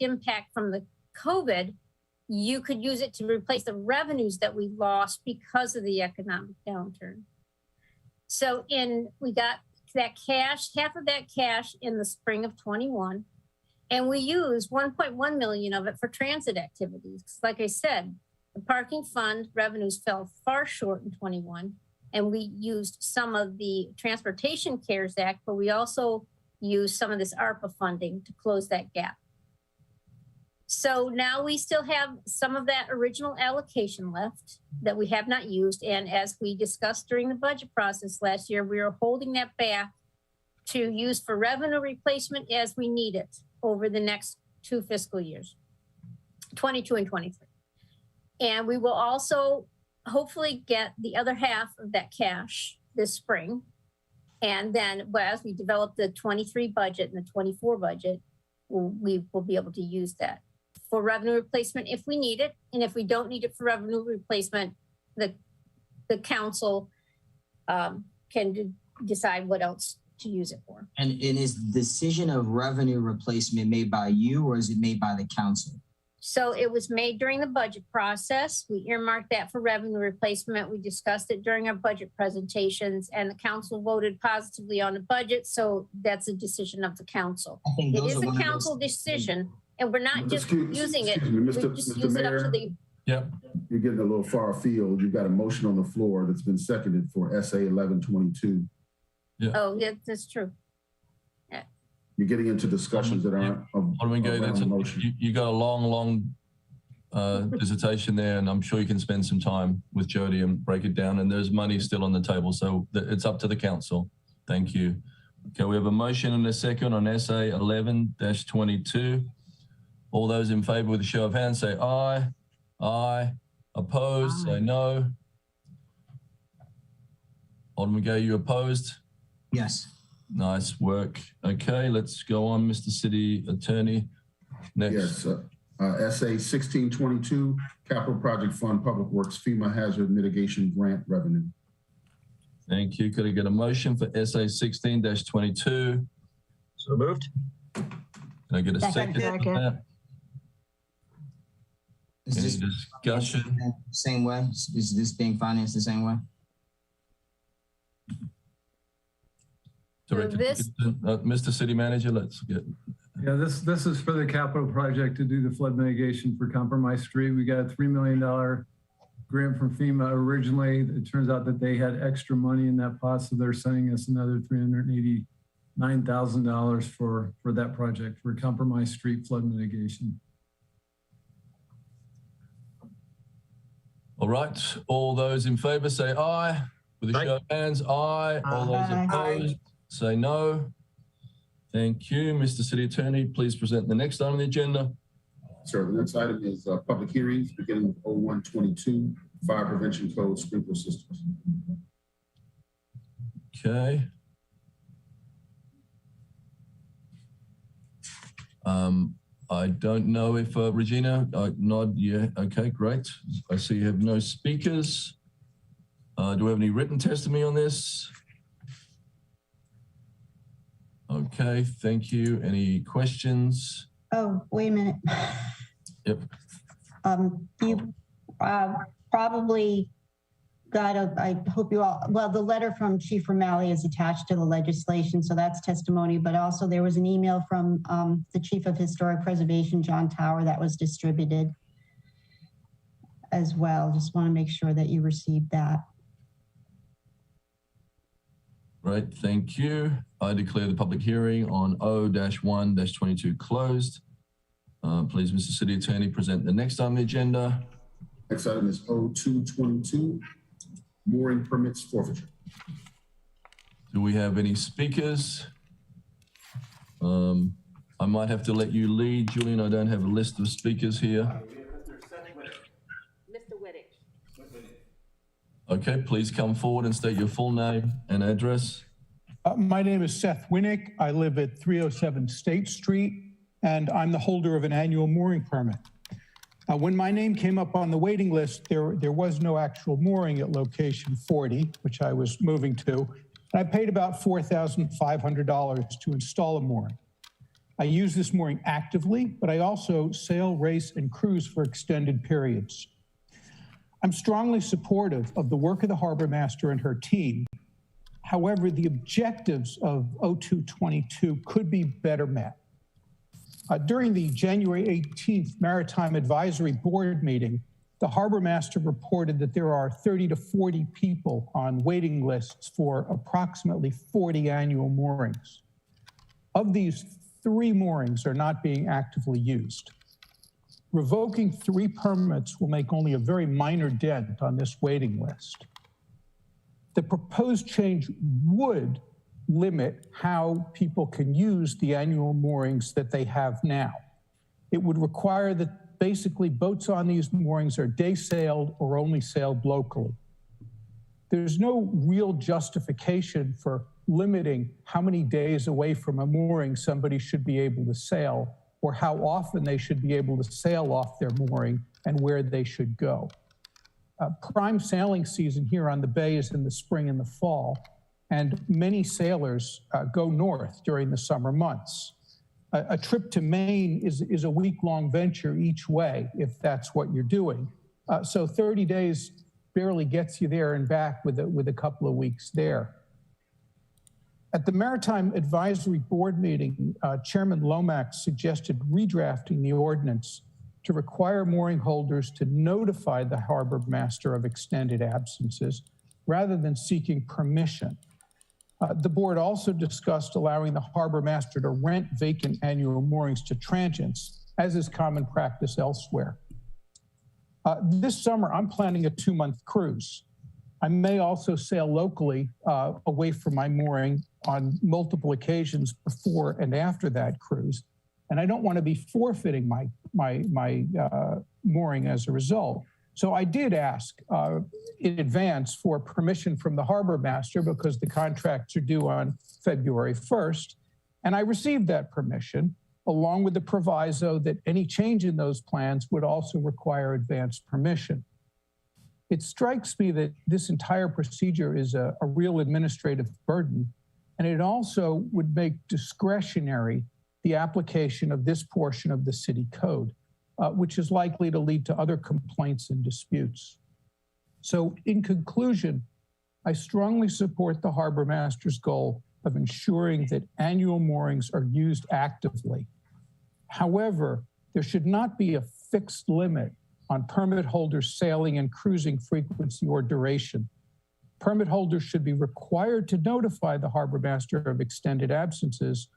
impact from the COVID. You could use it to replace the revenues that we lost because of the economic downturn. So we got that cash, half of that cash in the spring of 21, and we used 1.1 million of it for transit activities. Like I said, the parking fund revenues fell far short in 21. And we used some of the Transportation CARES Act, but we also used some of this ARPA funding to close that gap. So now we still have some of that original allocation left that we have not used. And as we discussed during the budget process last year, we are holding that back to use for revenue replacement as we need it over the next 2 fiscal years, 22 and 23. And we will also hopefully get the other half of that cash this spring. And then as we develop the 23 budget and the 24 budget, we will be able to use that for revenue replacement if we need it. And if we don't need it for revenue replacement, the council can decide what else to use it for. And is the decision of revenue replacement made by you, or is it made by the council? So it was made during the budget process. We earmarked that for revenue replacement. We discussed it during our budget presentations, and the council voted positively on the budget. So that's a decision of the council. It is a council decision, and we're not just using it. We just use it up to the. Yep. You're getting a little far afield. You've got a motion on the floor that's been seconded for SA 1122. Yeah. Oh, yeah, that's true. You're getting into discussions that aren't around the motion. You got a long dissertation there, and I'm sure you can spend some time with Jody and break it down. And there's money still on the table, so it's up to the council. Thank you. Okay, we have a motion and a second on SA 11-22. All those in favor with a show of hands say aye. Aye. Opposed, say no. Alderman Gay, you opposed? Yes. Nice work. Okay, let's go on, Mr. City Attorney. Next. Yes, SA 1622, Capital Project Fund, Public Works, FEMA Hazard Mitigation Grant Revenue. Thank you. Could I get a motion for SA 16-22? So moved. Can I get a second? Is Any this discussion? same way? Is this being financed the same way? Director, Mr. City Manager, let's get. Yeah, this is for the capital project to do the flood mitigation for Compromise Street. We got a $3 million grant from FEMA originally. It turns out that they had extra money in that pot, so they're sending us another $389,000 for that project for Compromise Street flood mitigation. All right, all those in favor say aye. With a show of hands, aye. All those opposed say no. Thank you. Mr. City Attorney, please present the next item on the agenda. Sir, the next item is public hearings beginning with 0122, Fire Prevention Code Sprinkler Systems. Okay. I don't know if Regina, nod, yeah, okay, great. I see you have no speakers. Do we have any written testimony on this? Okay, thank you. Any questions? Oh, wait a minute. Yep. You probably got I hope you all, well, the letter from Chief Romali is attached to the legislation, so that's testimony, but also there was an email from the Chief of Historic Preservation, John Tower, that was distributed as well. Just want to make sure that you received that. Right, thank you. I declare the public hearing on O-1-22 closed. Please, Mr. City Attorney, present the next on the agenda. Next item is O-222, mooring permits forfeiture. Do we have any speakers? I might have to let you lead, Julian. I don't have a list of speakers here. Mr. Whittick. Okay, please come forward and state your full name and address. My name is Seth Winnick. I live at 307 State Street, and I'm the holder of an annual mooring permit. When my name came up on the waiting list, there was no actual mooring at location 40, which I was moving to. And I paid about $4,500 to install a mooring. I use this mooring actively, but I also sail, race, and cruise for extended periods. I'm strongly supportive of the work of the harbor master and her team. However, the objectives of O-222 could be better met. During the January 18th Maritime Advisory Board meeting, the harbor master reported that there are 30 to 40 people on waiting lists for approximately 40 annual moorings. Of these, 3 moorings are not being actively used. Revoking 3 permits will make only a very minor dent on this waiting list. The proposed change would limit how people can use the annual moorings that they have now. It would require that basically boats on these moorings are day sailed or only sailed locally. There's no real justification for limiting how many days away from a mooring somebody should be able to sail, or how often they should be able to sail off their mooring and where they should go. Prime sailing season here on the bay is in the spring and the fall, and many sailors go north during the summer months. A trip to Maine is a week-long venture each way, if that's what you're doing. So 30 days barely gets you there and back with a couple of weeks there. At the Maritime Advisory Board meeting, Chairman Lomax suggested redrafting the ordinance to require mooring holders to notify the harbor master of extended absences rather than seeking permission. The board also discussed allowing the harbor master to rent vacant annual moorings to transients, as is common practice elsewhere. This summer, I'm planning a 2-month cruise. I may also sail locally away from my mooring on multiple occasions before and after that cruise. And I don't want to be forfeiting my mooring as a result. So I did ask in advance for permission from the harbor master because the contracts are due on February 1st. And I received that permission along with the proviso that any change in those plans would also require advance permission. It strikes me that this entire procedure is a real administrative burden, and it also would make discretionary the application of this portion of the city code, which is likely to lead to other complaints and disputes. So in conclusion, I strongly support the harbor master's goal of ensuring that annual moorings are used actively. However, there should not be a fixed limit on permit holders' sailing and cruising frequency or duration. Permit holders should be required to notify the harbor master of extended absences,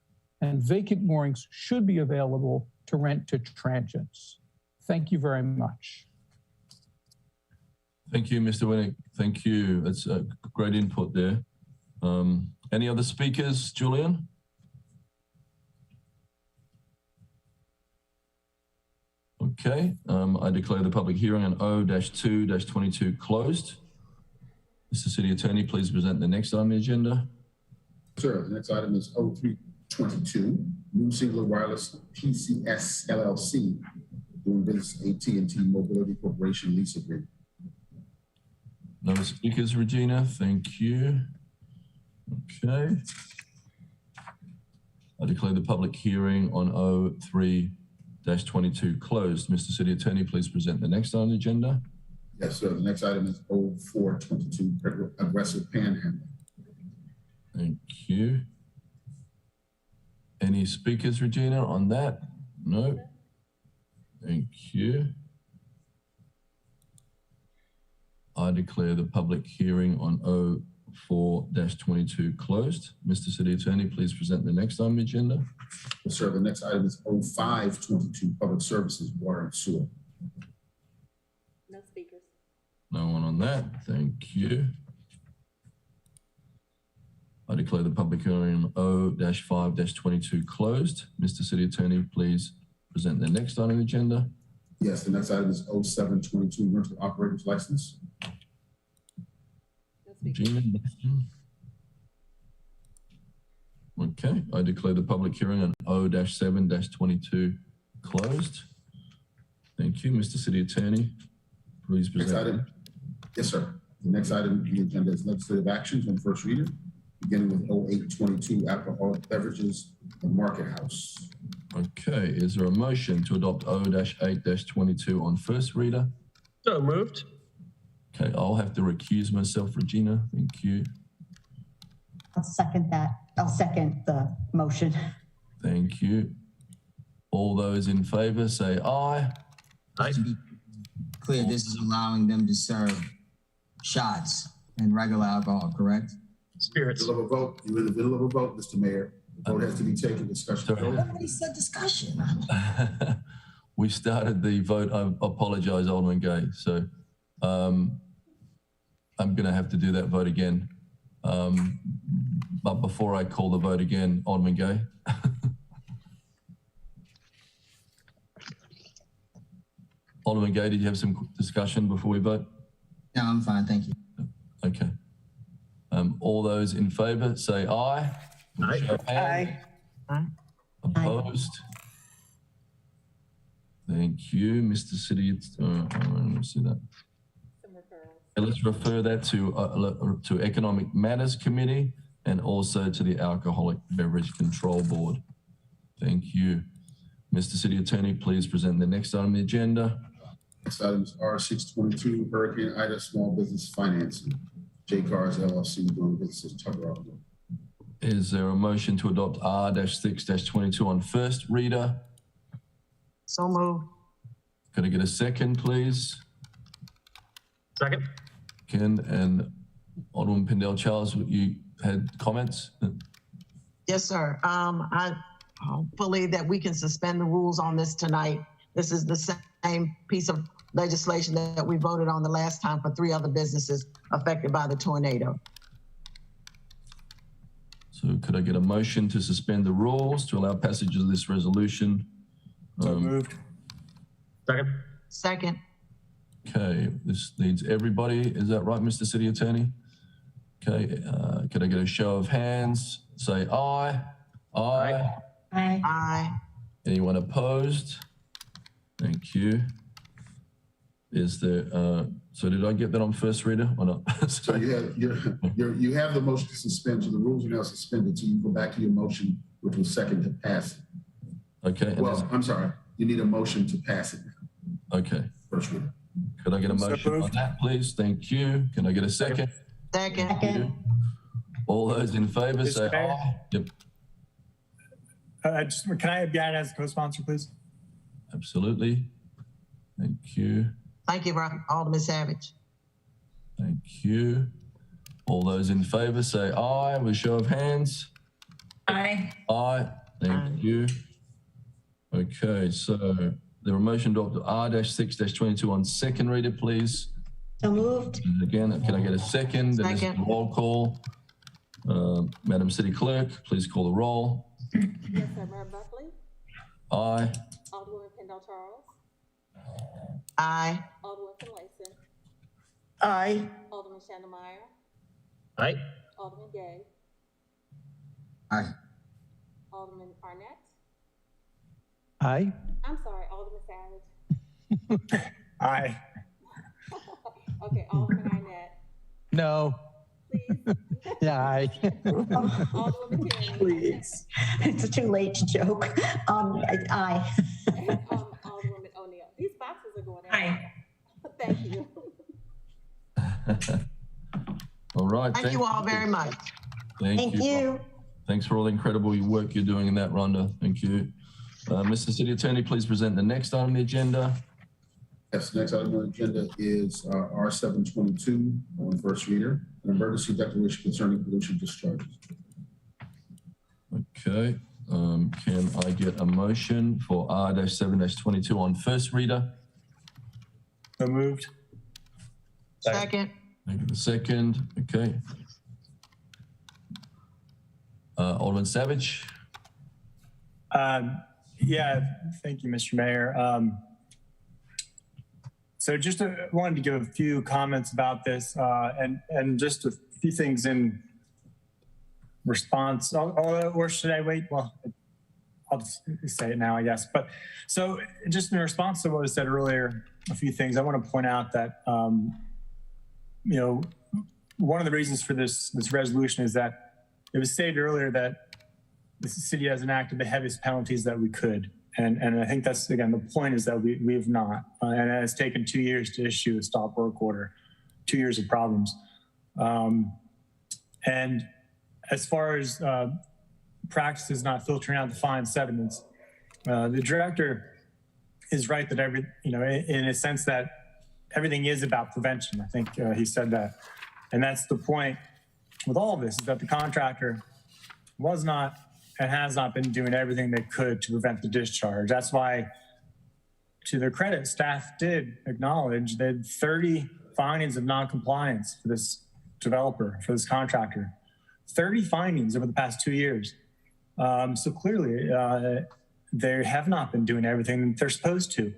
and vacant moorings should be available to rent to transients. Thank you very much. Thank you, Mr. Winnick. Thank you. That's a great input there. Any other speakers, Julian? Okay, I declare the public hearing on O-2-22 closed. Mr. City Attorney, please present the next on the agenda. Sure, the next item is O-322, New Singular Wireless PCS LLC, doing business AT&T Mobility Corporation lease agreement. No speakers, Regina, thank you. Okay. I declare the public hearing on O-3-22 closed. Mr. City Attorney, please present the next on the agenda. Yes, sir. The next item is 0422, aggressive panhandling. Thank you. Any speakers, Regina, on that? No. Thank you. I declare the public hearing on 04-22 closed. Mr. City Attorney, please present the next item on the agenda. Yes, sir. The next item is 0522, public services, water and sewer. No speakers. No one on that. Thank you. I declare the public hearing on 0-5-22 closed. Mr. City Attorney, please present the next item on the agenda. Yes, the next item is 0722, rental operator's license. Regina. Okay, I declare the public hearing on 0-7-22 closed. Thank you, Mr. City Attorney. Please present. Next item. Yes, sir. The next item on the agenda is legislative actions on first reader, beginning with 0822, alcoholic beverages, the Market House. Okay, is there a motion to adopt 0-8-22 on first reader? So moved. Okay, I'll have to recuse myself, Regina. Thank you. I'll second that. I'll second the motion. Thank you. All those in favor say aye. Aye. To be clear, this is allowing them to serve shots and regular alcohol, correct? Spirits. You're in the middle of a vote, Mr. Mayor. The vote has to be taken, discussion. Nobody said discussion. We started the vote. I apologize, Alderman Gay. So I'm going to have to do that vote again. But before I call the vote again, Alderman Gay. Alderman Gay, did you have some discussion before we vote? No, I'm fine, thank you. Okay. All those in favor say aye. Aye. Opposed? Thank you, Mr. City. Let me see that. Let's refer that to Economic Matters Committee and also to the Alcoholic Beverage Control Board. Thank you. Mr. City Attorney, please present the next item on the agenda. Next item is R622, Hurricane Ida Small Business Financing. J-Cars LLC doing business as Tucker Auto. Is there a motion to adopt R-6-22 on first reader? So moved. Could I get a second, please? Second. Ken and Alderman Pendell Charles, you had comments? Yes, sir. I believe that we can suspend the rules on this tonight. This is the same piece of legislation that we voted on the last time for 3 other businesses affected by the tornado. So could I get a motion to suspend the rules to allow passage of this resolution? So moved. Second. Second. Okay, this needs everybody. Is that right, Mr. City Attorney? Okay, could I get a show of hands? Say aye. Aye. Aye. Aye. Anyone opposed? Thank you. Is there, so did I get that on first reader or not? So you have the motion to suspend, so the rules are now suspended, so you go back to your motion, which was second to pass it. Okay. Well, I'm sorry, you need a motion to pass it now. Okay. First reader. Could I get a motion on that, please? Thank you. Can I get a second? Second. Thank you. All those in favor say aye. Yep. Can I be added as a co-sponsor, please? Absolutely. Thank you. Thank you, Alderman Savage. Thank you. All those in favor say aye with show of hands. Aye. Aye. Thank you. Okay, so the motion to adopt R-6-22 on second reader, please. So moved. And again, can I get a second? Then this is a roll call. Madam City Clerk, please call the roll. Yes, sir. Mayor Buckley? Aye. Alderwoman Pendell Charles? Aye. Alderman Finlayson? Aye. Alderman Shandemeyer? Aye. Alderman Gay? Aye. Alderman Arnett? Aye. I'm sorry, Alderman Savage? Aye. Okay, Alderman Arnett? No. Please? Yeah, aye. Alderman Tierney? Please. It's too late to joke. Aye. Alderwoman O'Neill. These boxes are going out. Aye. Thank you. right. Thank you all very much. Thank you. Thanks for all the incredible work you're doing in that, Rhonda. Thank you. Mr. City Attorney, please present the next item on the agenda. Yes, the next item on the agenda is R722 on first reader, an emergency declaration concerning pollution discharges. Okay. Can I get a motion for R-7-22 on first reader? So moved. Second. Thank you. The second. Okay. Alderman Savage. Yeah, thank you, Mr. Mayor. So just wanted to give a few comments about this and just a few things in response, or should I wait? Well, I'll just say it now, I guess. But so just in response to what was said earlier, a few things I want to point out that, you know, one of the reasons for this resolution is that it was stated earlier that the city has enacted the heaviest penalties that we could. And I think that's, again, the point is that we have not. And it has taken 2 years to issue a stop work order, 2 years of problems. And as far as practices not filtering out the fine sediments, the director is right that in a sense that everything is about prevention. I think he said that. And that's the point with all of this, is that the contractor was not and has not been doing everything they could to prevent the discharge. That's why, to their credit, staff did acknowledge that 30 findings of noncompliance for this developer, for this contractor. 30 findings over the past 2 years. So clearly, they have not been doing everything that they're supposed to.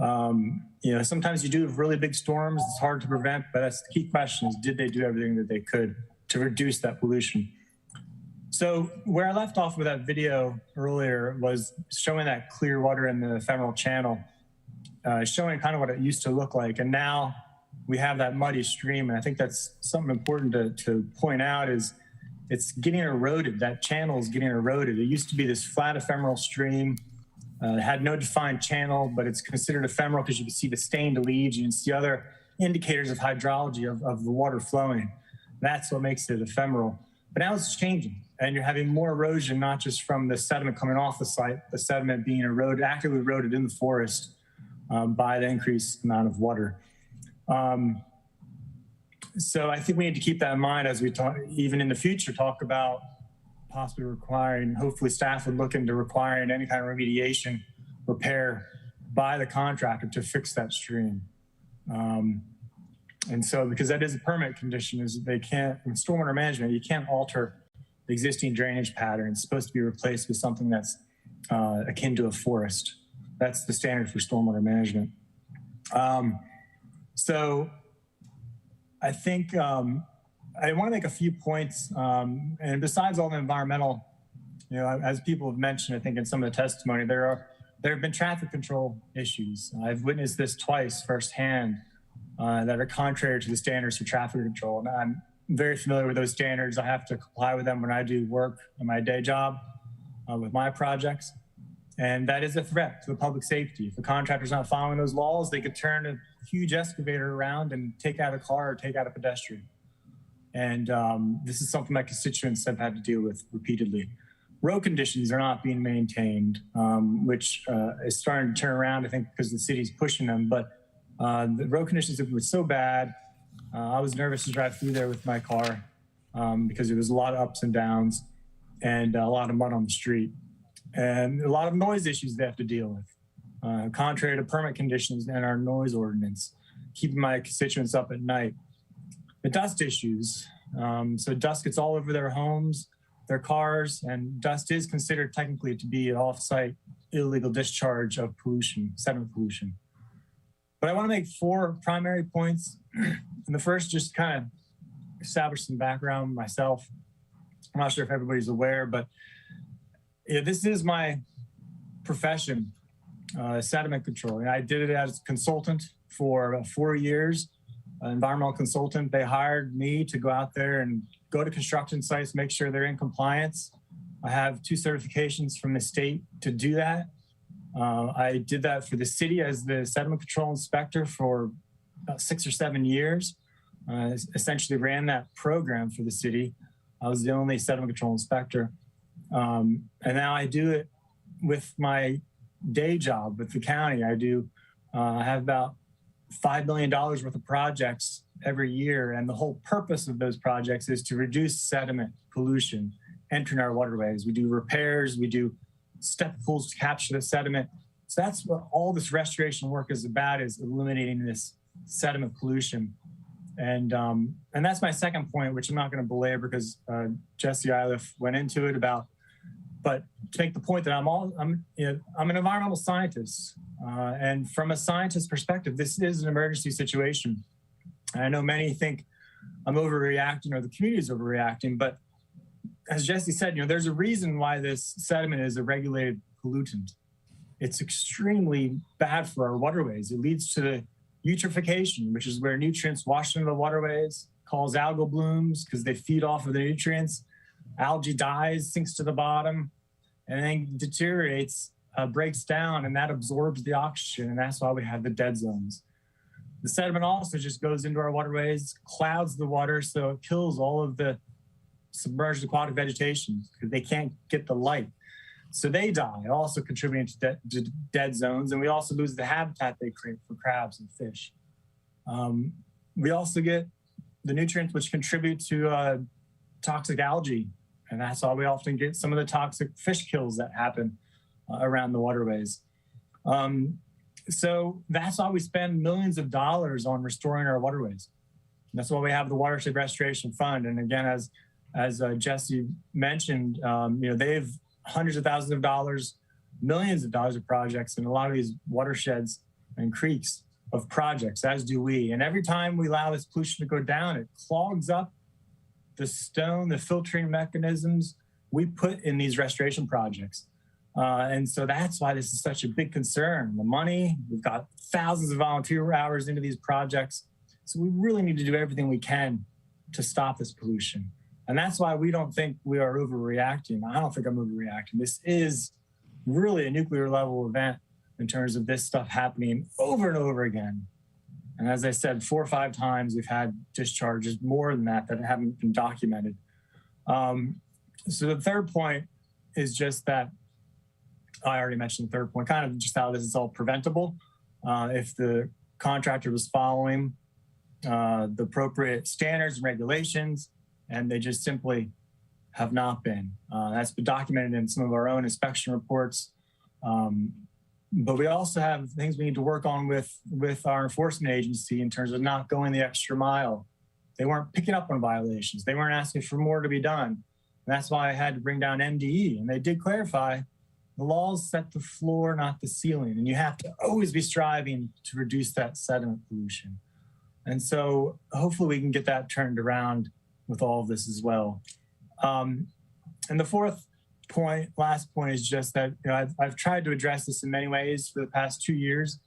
You know, sometimes you do have really big storms, it's hard to prevent, but that's the key question is, did they do everything that they could to reduce that pollution? So where I left off with that video earlier was showing that clear water in the ephemeral channel, showing kind of what it used to look like. And now we have that muddy stream. And I think that's something important to point out is it's getting eroded. That channel is getting eroded. It used to be this flat ephemeral stream. It had no defined channel, but it's considered ephemeral because you can see the stained leaves. You can see other indicators of hydrology of the water flowing. That's what makes it ephemeral. But now it's changing, and you're having more erosion, not just from the sediment coming off the site, the sediment being eroded, actively eroded in the forest by the increased amount of water. So I think we need to keep that in mind as we talk, even in the future, talk about possibly requiring, hopefully staff would look into requiring any kind of remediation repair by the contractor to fix that stream. And so, because that is a permit condition, is they can't, in stormwater management, you can't alter the existing drainage pattern. It's supposed to be replaced with something that's akin to a forest. That's the standard for stormwater management. So I think I want to make a few points. And besides all the environmental, you know, as people have mentioned, I think in some of the testimony, there have been traffic control issues. I've witnessed this twice firsthand. That are contrary to the standards for traffic control. And I'm very familiar with those standards. I have to comply with them when I do work in my day job with my projects. And that is a threat to the public safety. If the contractor's not following those laws, they could turn a huge excavator around and take out a car or take out a pedestrian. And this is something my constituents have had to deal with repeatedly. Road conditions are not being maintained, which is starting to turn around, I think, because the city's pushing them. But the road conditions were so bad, I was nervous to drive through there with my car because there was a lot of ups and downs and a lot of mud on the street and a lot of noise issues they have to deal with, contrary to permit conditions and our noise ordinance, keeping my constituents up at night. The dust issues, so dust gets all over their homes, their cars, and dust is considered technically to be an off-site illegal discharge of pollution, sediment pollution. But I want to make 4 primary points. And the first, just kind of establish some background myself. I'm not sure if everybody's aware, but yeah, this is my profession, sediment control. And I did it as a consultant for 4 years, an environmental consultant. They hired me to go out there and go to construction sites, make sure they're in compliance. I have 2 certifications from the state to do that. I did that for the city as the sediment control inspector for about 6 or 7 years. essentially ran that program for the city. I was the only sediment control inspector. And now I do it with my day job with the county. I have about $5 million worth of projects every year. And the whole purpose of those projects is to reduce sediment pollution entering our waterways. We do repairs, we do step pools to capture the sediment. So that's what all this restoration work is about, is eliminating this sediment pollution. And that's my second point, which I'm not going to belabor because Jesse Iliff went into it about, but to make the point that I'm an environmental scientist. And from a scientist perspective, this is an emergency situation. And I know many think I'm overreacting or the community is overreacting, but as Jesse said, there's a reason why this sediment is a regulated pollutant. It's extremely bad for our waterways. It leads to the eutrophication, which is where nutrients wash into the waterways, cause algal blooms because they feed off of the nutrients. Algae dies, sinks to the bottom, and then deteriorates, breaks down, and that absorbs the oxygen, and that's why we have the dead zones. The sediment also just goes into our waterways, clouds the water, so it kills all of the submerged aquatic vegetation because they can't get the light. So they die, also contributing to dead zones. And we also lose the habitat they create for crabs and fish. We also get the nutrients which contribute to toxic algae. And that's why we often get some of the toxic fish kills that happen around the waterways. So that's why we spend millions of dollars on restoring our waterways. And that's why we have the Watershed Restoration Fund. And again, as Jesse mentioned, they have hundreds of thousands of dollars, millions of dollars of projects in a lot of these watersheds and creeks of projects, as do we. And every time we allow this pollution to go down, it clogs up the stone, the filtering mechanisms we put in these restoration projects. And so that's why this is such a big concern. The money, we've got thousands of volunteer hours into these projects. So we really need to do everything we can to stop this pollution. And that's why we don't think we are overreacting. I don't think I'm overreacting. This is really a nuclear level event in terms of this stuff happening over and over again. And as I said, 4 or 5 times we've had discharges, more than that haven't been documented. So the third point is just that, I already mentioned the third point, kind of just how this is all preventable. If the contractor was following the appropriate standards and regulations, and they just simply have not been. That's been documented in some of our own inspection reports. But we also have things we need to work on with our enforcement agency in terms of not going the extra mile. They weren't picking up on violations. They weren't asking for more to be done. And that's why I had to bring down MDE. And they did clarify the laws set the floor, not the ceiling. And you have to always be striving to reduce that sediment pollution. And so hopefully we can get that turned around with all of this as well. And the fourth point, last point, is just that I've tried to address this in many ways for the past 2 years.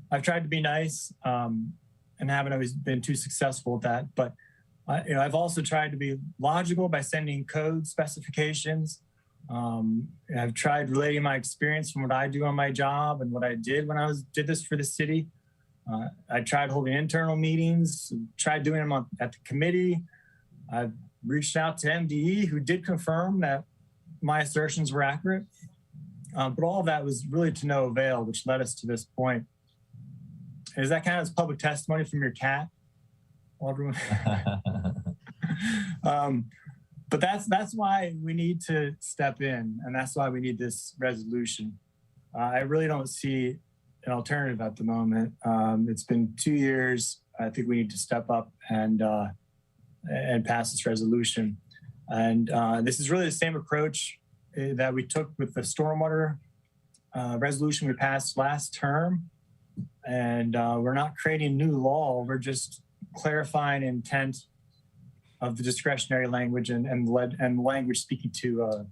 I've tried to be nice and haven't always been too successful at that. But I've also tried to be logical by sending code specifications. I've tried relating my experience from what I do on my job and what I did when I did this for the city. I tried holding internal meetings, tried doing them at the committee. I've reached out to MDE, who did confirm that my assertions were accurate. But all of that was really to no avail, which led us to this point. Is that kind of public testimony from your cat, Alderman? But that's why we need to step in, and that's why we need this resolution. I really don't see an alternative at the moment. It's been 2 years. I think we need to step up and pass this resolution. And this is really the same approach that we took with the stormwater resolution we passed last term. And we're not creating new law. We're just clarifying intent of the discretionary language and language speaking to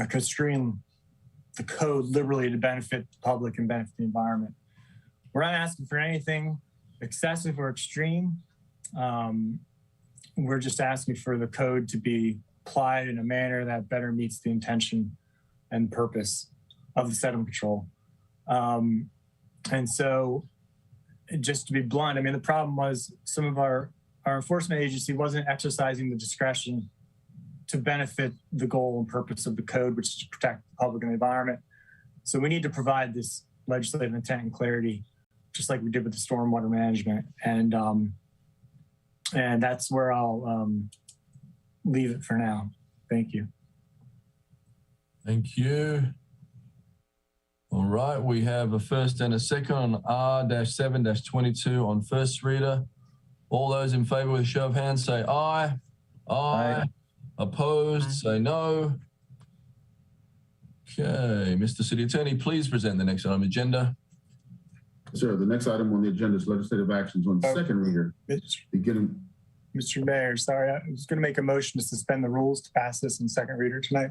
constrain the code liberally to benefit the public and benefit the environment. We're not asking for anything excessive or extreme. We're just asking for the code to be applied in a manner that better meets the intention and purpose of the sediment control. And so, just to be blunt, I mean, the problem was some of our our enforcement agency wasn't exercising the discretion to benefit the goal and purpose of the code, which is to protect the public and the environment. So we need to provide this legislative intent and clarity, just like we did with the stormwater management. And that's where I'll leave it for now. Thank you. Thank you. All right, we have a first and a second on R-7-22 on first reader. All those in favor with a show of hands say aye. Aye. Opposed, say no. Okay, Mr. City Attorney, please present the next item agenda. Sir, the next item on the agenda is legislative actions on second reader. Beginning. Mr. Mayor, sorry, I was going to make a motion to suspend the rules to pass this in second reader tonight.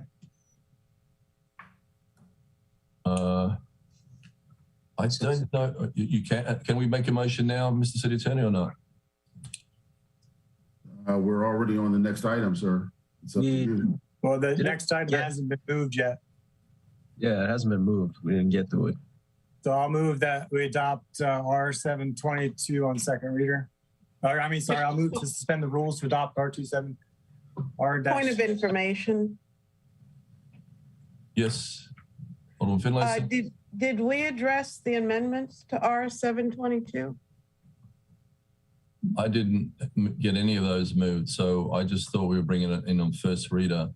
I don't know. You can we make a motion now, Mr. City Attorney, or not? We're already on the next item, sir. It's up to you. Well, the next item hasn't been moved yet. Yeah, it hasn't been moved. We didn't get to it. So I'll move that we adopt R-722 on second reader. I'll move to suspend the rules to adopt R-27. Point of information. Yes. Alderman Finlayson. Did we address the amendments to R-722? I didn't get any of those moved, so I just thought we were bringing it in on first reader.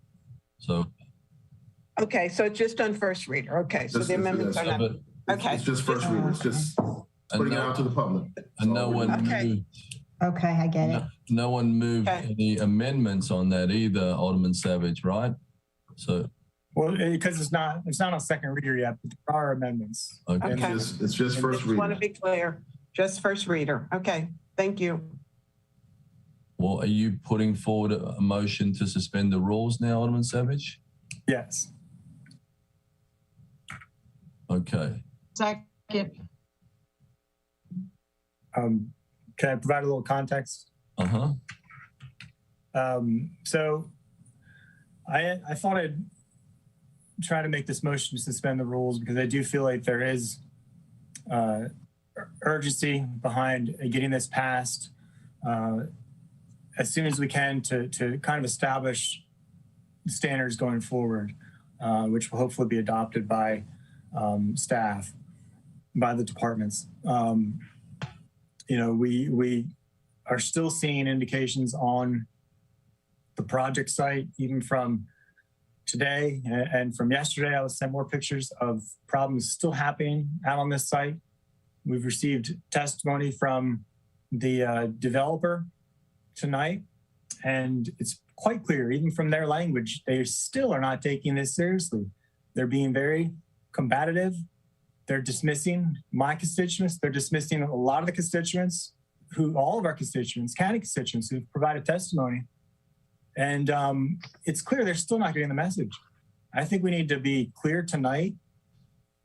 So. Okay, so it's just on first reader. Okay, so the amendments are not. Okay. It's just first reader. It's just putting it out to the public. And no one moved. Okay, I get it. No one moved any amendments on that either, Alderman Savage, right? So. Well, because it's not on second reader yet, but there are amendments. Okay. It's just first reader. I want to be clear. Just first reader. Okay, thank you. Well, are you putting forward a motion to suspend the rules now, Alderman Savage? Yes. Okay. Second. Can I provide a little context? So I thought I'd try to make this motion to suspend the rules because I do feel like there is urgency behind getting this passed as soon as we can to kind of establish standards going forward, which will hopefully be adopted by staff, by the departments. We are still seeing indications on the project site, even from today and from yesterday. I was sent more pictures of problems still happening out on this site. We've received testimony from the developer tonight, and it's quite clear, even from their language, they still are not taking this seriously. They're being very combative. They're dismissing my constituents. They're dismissing a lot of the constituents, all of our constituents, county constituents who've provided testimony. And it's clear they're still not getting the message. I think we need to be clear tonight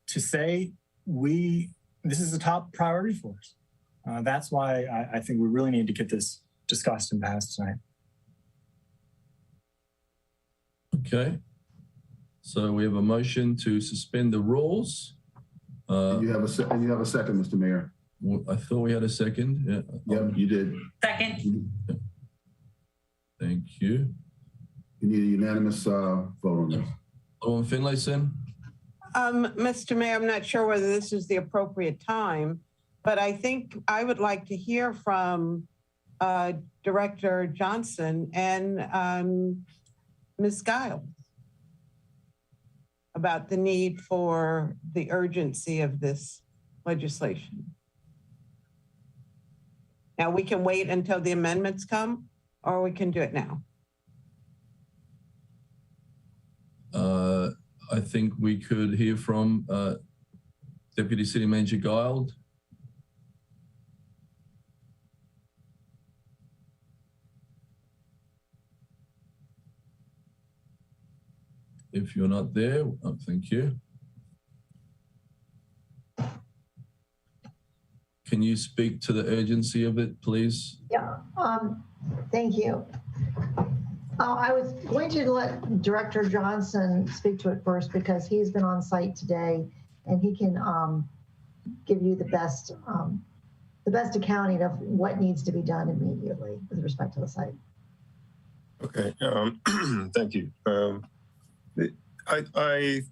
to say this is a top priority for us. That's why I think we really need to get this discussed and passed tonight. Okay. So we have a motion to suspend the rules. You have a second, Mr. Mayor. I thought we had a second. Yeah. Yep, you did. Second. Thank you. You need a unanimous vote on this. Alderman Finlayson. Mr. Mayor, I'm not sure whether this is the appropriate time, but I think I would like to hear from Director Johnson and Ms. Giles about the need for the urgency of this legislation. Now, we can wait until the amendments come, or we can do it now. I think we could hear from Deputy City Manager Giles. If you're not there, thank you. Can you speak to the urgency of it, please? Yeah, thank you. I was going to let Director Johnson speak to it first because he's been on site today and he can give you the best the best accounting of what needs to be done immediately with respect to the site. Okay, thank you. I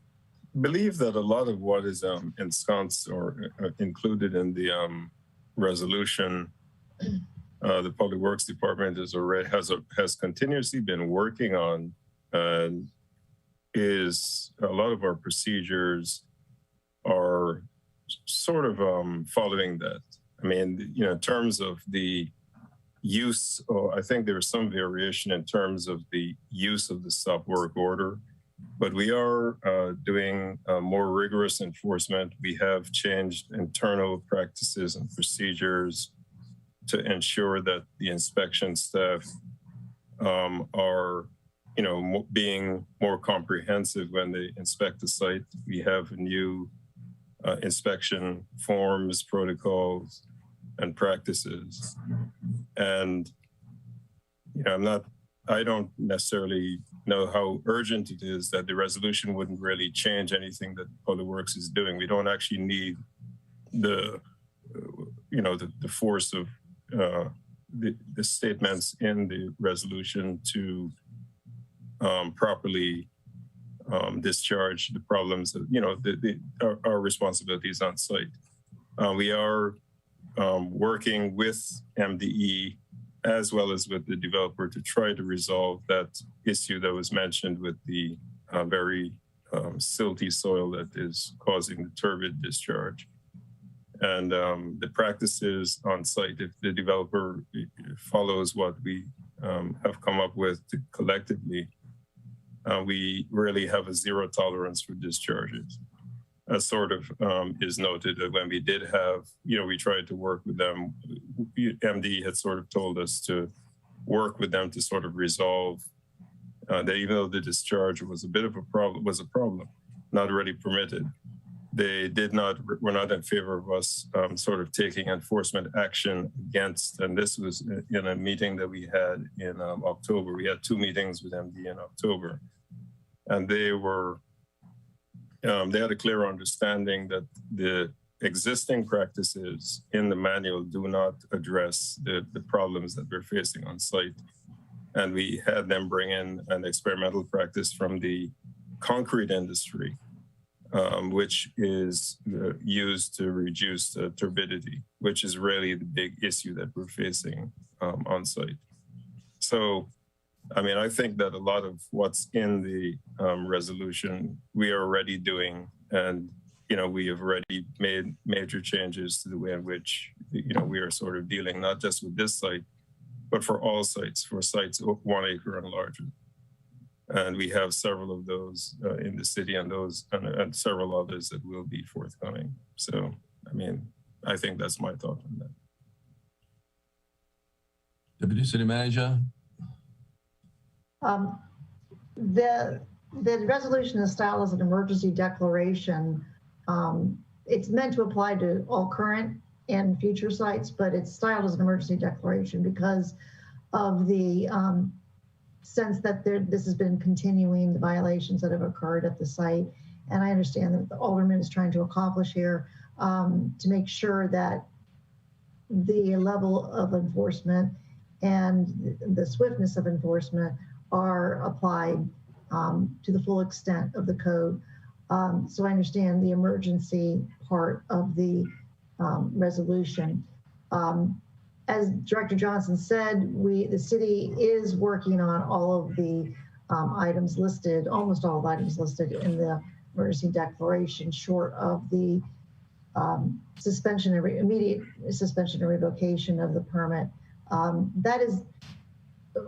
believe that a lot of what is ensconced or included in the resolution, the Public Works Department has continuously been working on, is a lot of our procedures are sort of following that. I mean, you know, in terms of the use, I think there is some variation in terms of the use of the stop work order, but we are doing more rigorous enforcement. We have changed internal practices and procedures to ensure that the inspection staff are, you know, being more comprehensive when they inspect the site. We have new inspection forms, protocols, and practices. And, you know, I don't necessarily know how urgent it is that the resolution wouldn't really change anything that Public Works is doing. We don't actually need the, you know, the force of the statements in the resolution to properly discharge the problems that, you know, our responsibilities on site. We are working with MDE as well as with the developer to try to resolve that issue that was mentioned with the very silty soil that is causing the turbid discharge. And the practices on site, if the developer follows what we have come up with collectively, we really have a zero tolerance for discharges. As sort of is noted that when we did have, you know, we tried to work with them, MD had sort of told us to work with them to sort of resolve that even though the discharge was a bit of a problem, not really permitted, they were not in favor of us sort of taking enforcement action against, and this was in a meeting that we had in October. We had 2 meetings with MD in October, and they had a clear understanding that the existing practices in the manual do not address the problems that we're facing on site. And we had them bring in an experimental practice from the concrete industry, which is used to reduce turbidity, which is really the big issue that we're facing on site. So, I mean, I think that a lot of what's in the resolution, we are already doing. And, you know, we have already made major changes to the way in which, you know, we are sort of dealing, not just with this site, but for all sites, for sites 1 acre and larger. And we have several of those in the city and several others that will be forthcoming. So, I mean, I think that's my thought on that. Deputy City Manager. The resolution is styled as an emergency declaration. It's meant to apply to all current and future sites, but it's styled as an emergency declaration because of the sense that this has been continuing, the violations that have occurred at the site. And I understand that the Alderman is trying to accomplish here to make sure that the level of enforcement and the swiftness of enforcement are applied to the full extent of the code. So I understand the emergency part of the resolution. As Director Johnson said, the city is working on all of the items listed, almost all the items listed in the emergency declaration, short of the immediate suspension or revocation of the permit.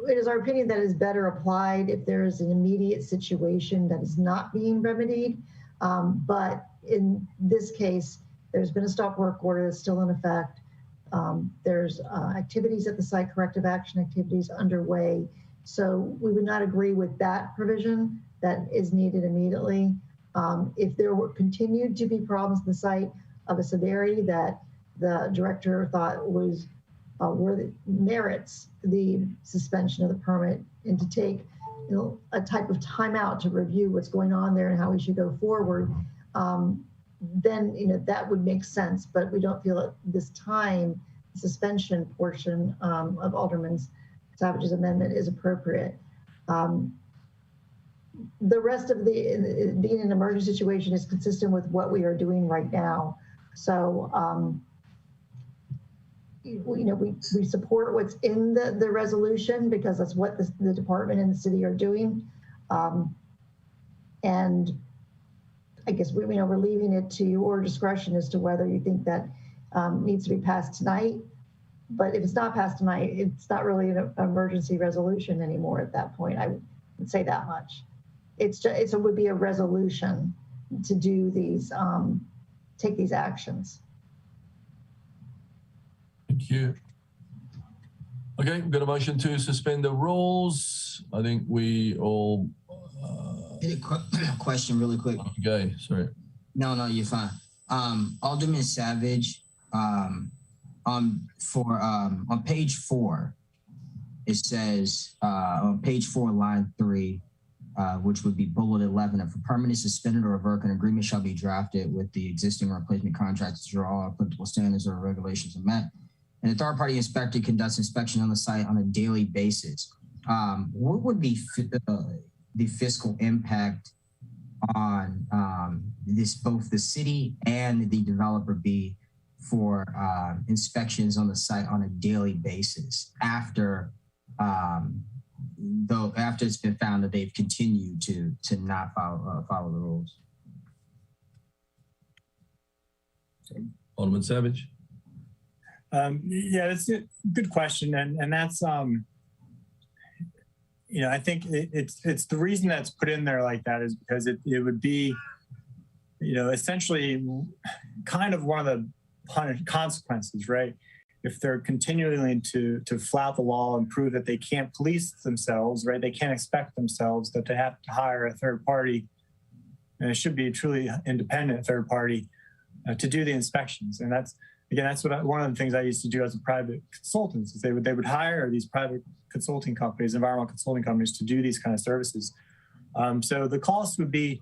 It is our opinion that is better applied if there is an immediate situation that is not being remedied. But in this case, there's been a stop work order that's still in effect. There's activities at the site, corrective action activities underway. So we would not agree with that provision that is needed immediately. If there were continued to be problems in the site of a severity that the director thought was merits the suspension of the permit and to take, you know, a type of timeout to review what's going on there and how we should go forward, then, you know, that would make sense. But we don't feel at this time suspension portion of Alderman Savage's amendment is appropriate. The rest of the being an emergency situation is consistent with what we are doing right now. So, we support what's in the resolution because that's what the department and the city are doing. And I guess we're leaving it to your discretion as to whether you think that needs to be passed tonight. But if it's not passed tonight, it's not really an emergency resolution anymore at that point. I would say that much. It would be a resolution to do these, take these actions. Thank you. Okay, we've got a motion to suspend the rules. I think we all... question really quick. Okay, sorry. No, you're fine. Alderman Savage, on page 4, it says, on page 4, line 3, which would be bullet 11, if a permanent suspended or revoked, an agreement shall be drafted with the existing replacement contracts to ensure all applicable standards or regulations are met. And the third party inspector conducts inspection on the site on a daily basis. What would be the fiscal impact on both the city and the developer be for inspections on the site on a daily basis after it's been found that they've continued to not follow the rules? Alderman Savage. Yeah, that's a good question, and that's I think it's the reason that's put in there like that is because it would be, essentially kind of one of the consequences, right? If they're continuing to flout the law and prove that they can't police themselves, right? They can't expect themselves, that they have to hire a third party, and it should be a truly independent third party to do the inspections. And that's one of the things I used to do as a private consultant is they would hire these private consulting companies, environmental consulting companies, to do these kind of services. So the cost would be,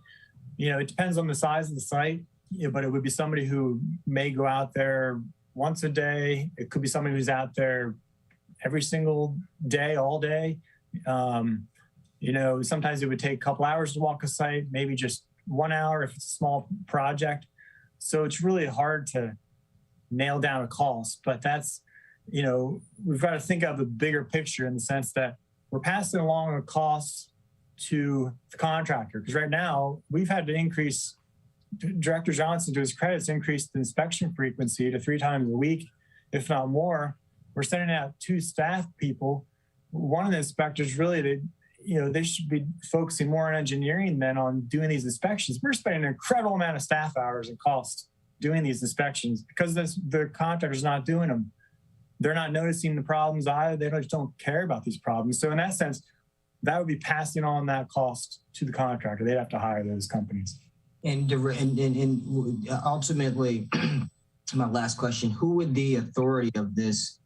it depends on the size of the site, but it would be somebody who may go out there once a day. It could be somebody who's out there every single day, all day. Sometimes it would take a couple hours to walk a site, maybe just 1 hour if it's a small project. So it's really hard to nail down a cost, but that's, we've got to think of the bigger picture in the sense that we're passing along a cost to the contractor. Because right now we've had to increase, Director Johnson, to his credit, has increased the inspection frequency to 3 times a week, if not more. We're sending out 2 staff people. One of the inspectors really, they should be focusing more on engineering than on doing these inspections. We're spending an incredible amount of staff hours and cost doing these inspections because the contractor's not doing them. They're not noticing the problems either. They just don't care about these problems. So in that sense, that would be passing on that cost to the contractor. They'd have to hire those companies. And ultimately, my last question, who would the authority of this,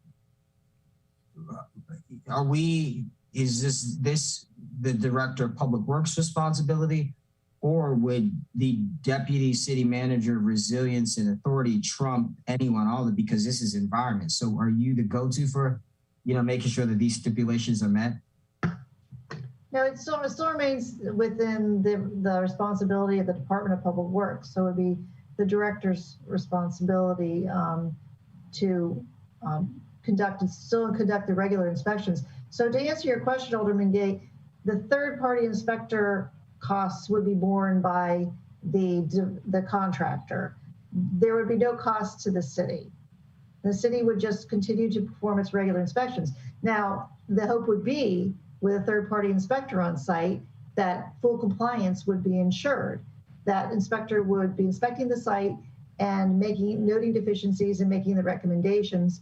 is this the Director of Public Works responsibility, or would the Deputy City Manager, Resilience and Authority trump anyone, because this is environment? So are you the go-to for, making sure that these stipulations are met? No, it still remains within the responsibility of the Department of Public Works. So it would be the director's responsibility to conduct the regular inspections. So to answer your question, Alderman Gay, the third-party inspector costs would be borne by the contractor. There would be no cost to the city. The city would just continue to perform its regular inspections. Now, the hope would be, with a third-party inspector on site, that full compliance would be ensured. That inspector would be inspecting the site and noting deficiencies and making the recommendations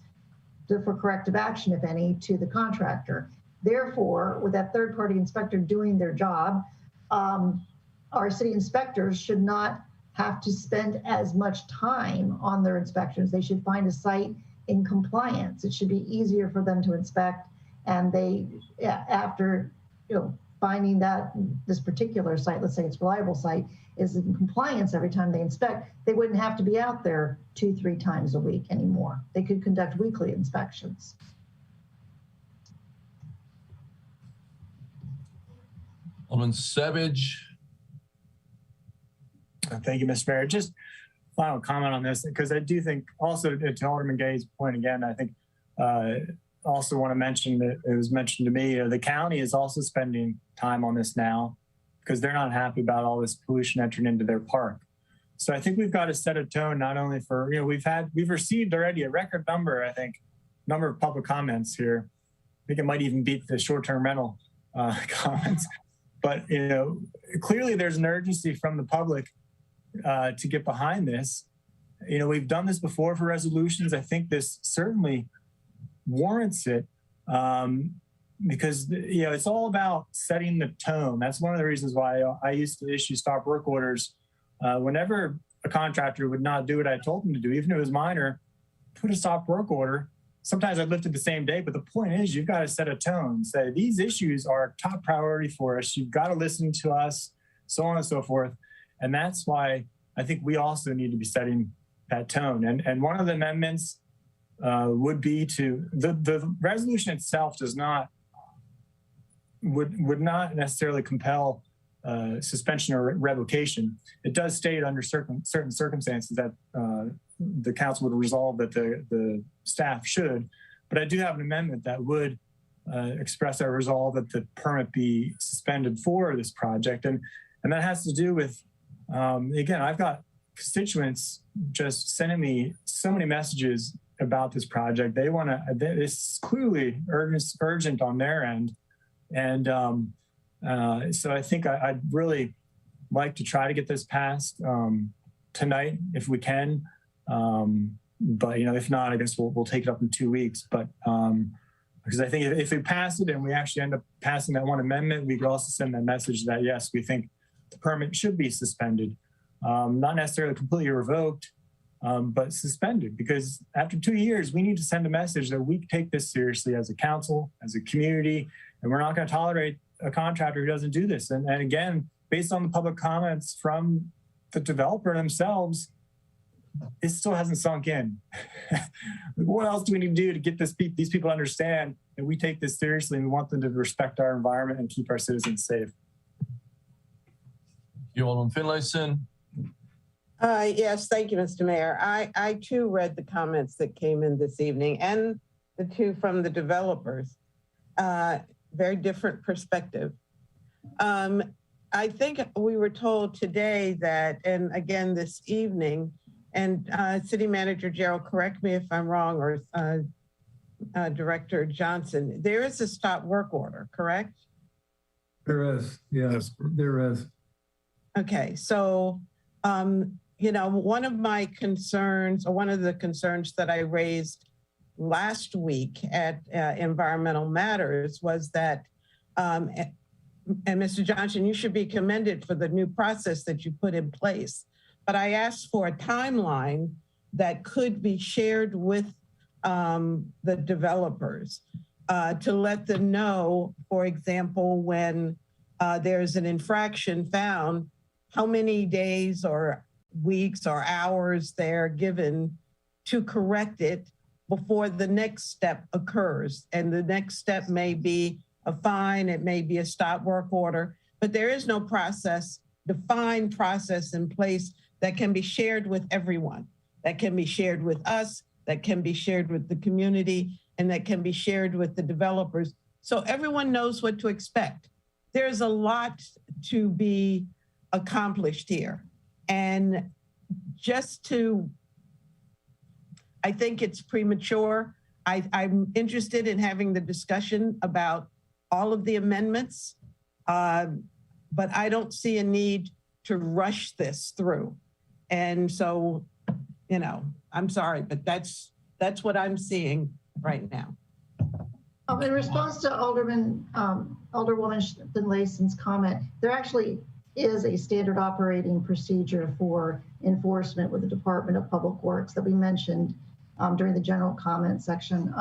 for corrective action, if any, to the contractor. Therefore, with that third-party inspector doing their job, our city inspectors should not have to spend as much time on their inspections. They should find a site in compliance. It should be easier for them to inspect. And after finding that this particular site, let's say it's a reliable site, is in compliance every time they inspect, they wouldn't have to be out there 2-3 times a week anymore. They could conduct weekly inspections. Alderman Savage. Thank you, Mr. Mayor. Just final comment on this, because I do think also to Alderman Gay's point again, I think also want to mention that it was mentioned to me, the county is also spending time on this now because they're not happy about all this pollution entering into their park. So I think we've got to set a tone not only for, we've received already a record number, I think, number of public comments here. I think it might even beat the short-term rental comments. But, clearly there's an urgency from the public to get behind this. We've done this before for resolutions. I think this certainly warrants it because, it's all about setting the tone. That's one of the reasons why I used to issue stop work orders. Whenever a contractor would not do what I told them to do, even if it was minor, put a stop work order. Sometimes I lifted the same day, but the point is you've got to set a tone. Say these issues are top priority for us. You've got to listen to us, so on and so forth. And that's why I think we also need to be setting that tone. And one of the amendments would be to, the resolution itself would not necessarily compel suspension or revocation. It does state under certain circumstances that the council would resolve that the staff should, but I do have an amendment that would express our resolve that the permit be suspended for this project. And that has to do with, again, I've got constituents just sending me so many messages about this project. They want to, it's clearly urgent on their end. And so I think I'd really like to try to get this passed tonight if we can. But if not, I guess we'll take it up in 2 weeks. But because I think if we pass it and we actually end up passing that one amendment, we could also send that message that yes, we think the permit should be suspended, not necessarily completely revoked, but suspended. Because after 2 years, we need to send a message that we take this seriously as a council, as a community, and we're not going to tolerate a contractor who doesn't do this. And again, based on the public comments from the developer themselves, it still hasn't sunk in. What else do we need to do to get these people to understand that we take this seriously and we want them to respect our environment and keep our citizens safe? You, Alderman Finlayson. Yes, thank you, Mr. Mayor. I too read the comments that came in this evening and the two from the developers. Very different perspective. I think we were told today that, and again this evening, and City Manager Gerald, correct me if I'm wrong, or Director Johnson, there is a stop work order, correct? There is, yes, there is. Okay, so, one of my concerns, or one of the concerns that I raised last week at Environmental Matters was that, and Mr. Johnson, you should be commended for the new process that you put in place. But I asked for a timeline that could be shared with the developers to let them know, for example, when there's an infraction found, how many days or weeks or hours they're given to correct it before the next step occurs. And the next step may be a fine, it may be a stop work order, but there is no defined process in place that can be shared with everyone, that can be shared with us, that can be shared with the community, and that can be shared with the developers. So everyone knows what to expect. There's a lot to be accomplished here. And I think it's premature. I'm interested in having the discussion about all of the amendments, but I don't see a need to rush this through. And so, I'm sorry, but that's what I'm seeing right now. In response to Alderwoman Finlayson's comment, there actually is a standard operating procedure for enforcement with the Department of Public Works that we mentioned during the general comment section,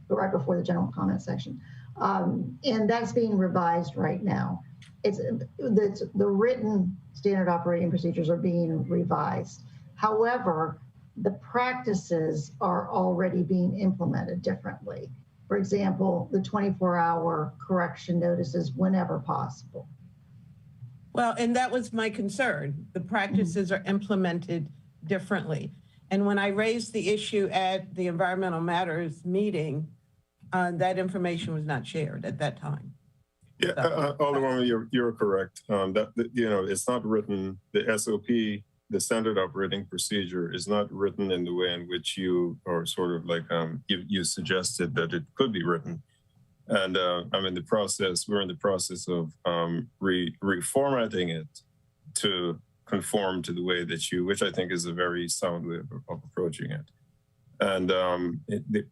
right before the general comment section. And that's being revised right now. the written standard operating procedures are being revised. However, the practices are already being implemented differently. For example, the 24-hour correction notices whenever possible. Well, and that was my concern. The practices are implemented differently. And when I raised the issue at the Environmental Matters meeting, that information was not shared at that time. Yeah, Alderwoman, you're correct. It's not written, the SOP, the standard operating procedure is not written in the way in which you are sort of like, you suggested that it could be written. And we're in the process of reformatting it to conform to the way that which I think is a very sound way of approaching it. And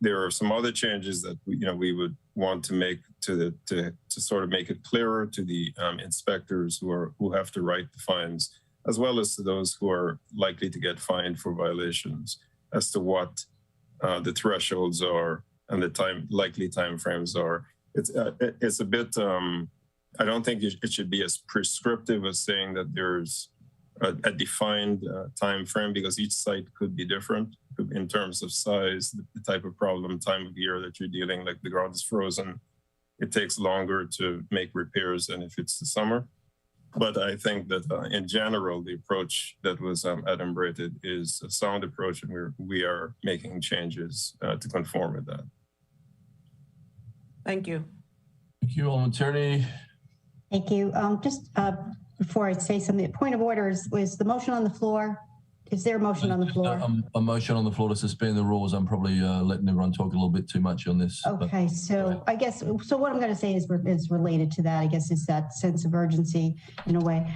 there are some other changes that we would want to make to sort of make it clearer to the inspectors who have to write the fines, as well as to those who are likely to get fined for violations, as to what the thresholds are and the likely time frames are. It's a bit. I don't think it should be as prescriptive as saying that there's a defined time frame, because each site could be different in terms of size, the type of problem, time of year that you're dealing. Like the ground is frozen, it takes longer to make repairs than if it's the summer. But I think that in general, the approach that was adumbrated is a sound approach, and we are making changes to conform with that. Thank you. Thank you, Alderman Tierney. Thank you. Just before I say something, point of order was the motion on the floor. Is there a motion on the floor? A motion on the floor to suspend the rules. I'm probably letting everyone talk a little bit too much on this. Okay, so I guess, so what I'm going to say is related to that, I guess, is that sense of urgency in a way.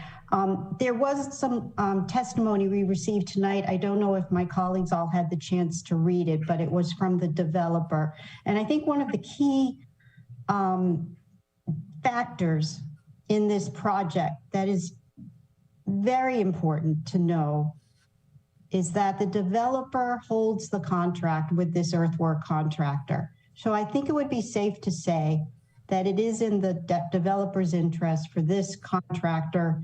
There was some testimony we received tonight. I don't know if my colleagues all had the chance to read it, but it was from the developer. And I think one of the key factors in this project that is very important to know is that the developer holds the contract with this earthwork contractor. So I think it would be safe to say that it is in the developer's interest for this contractor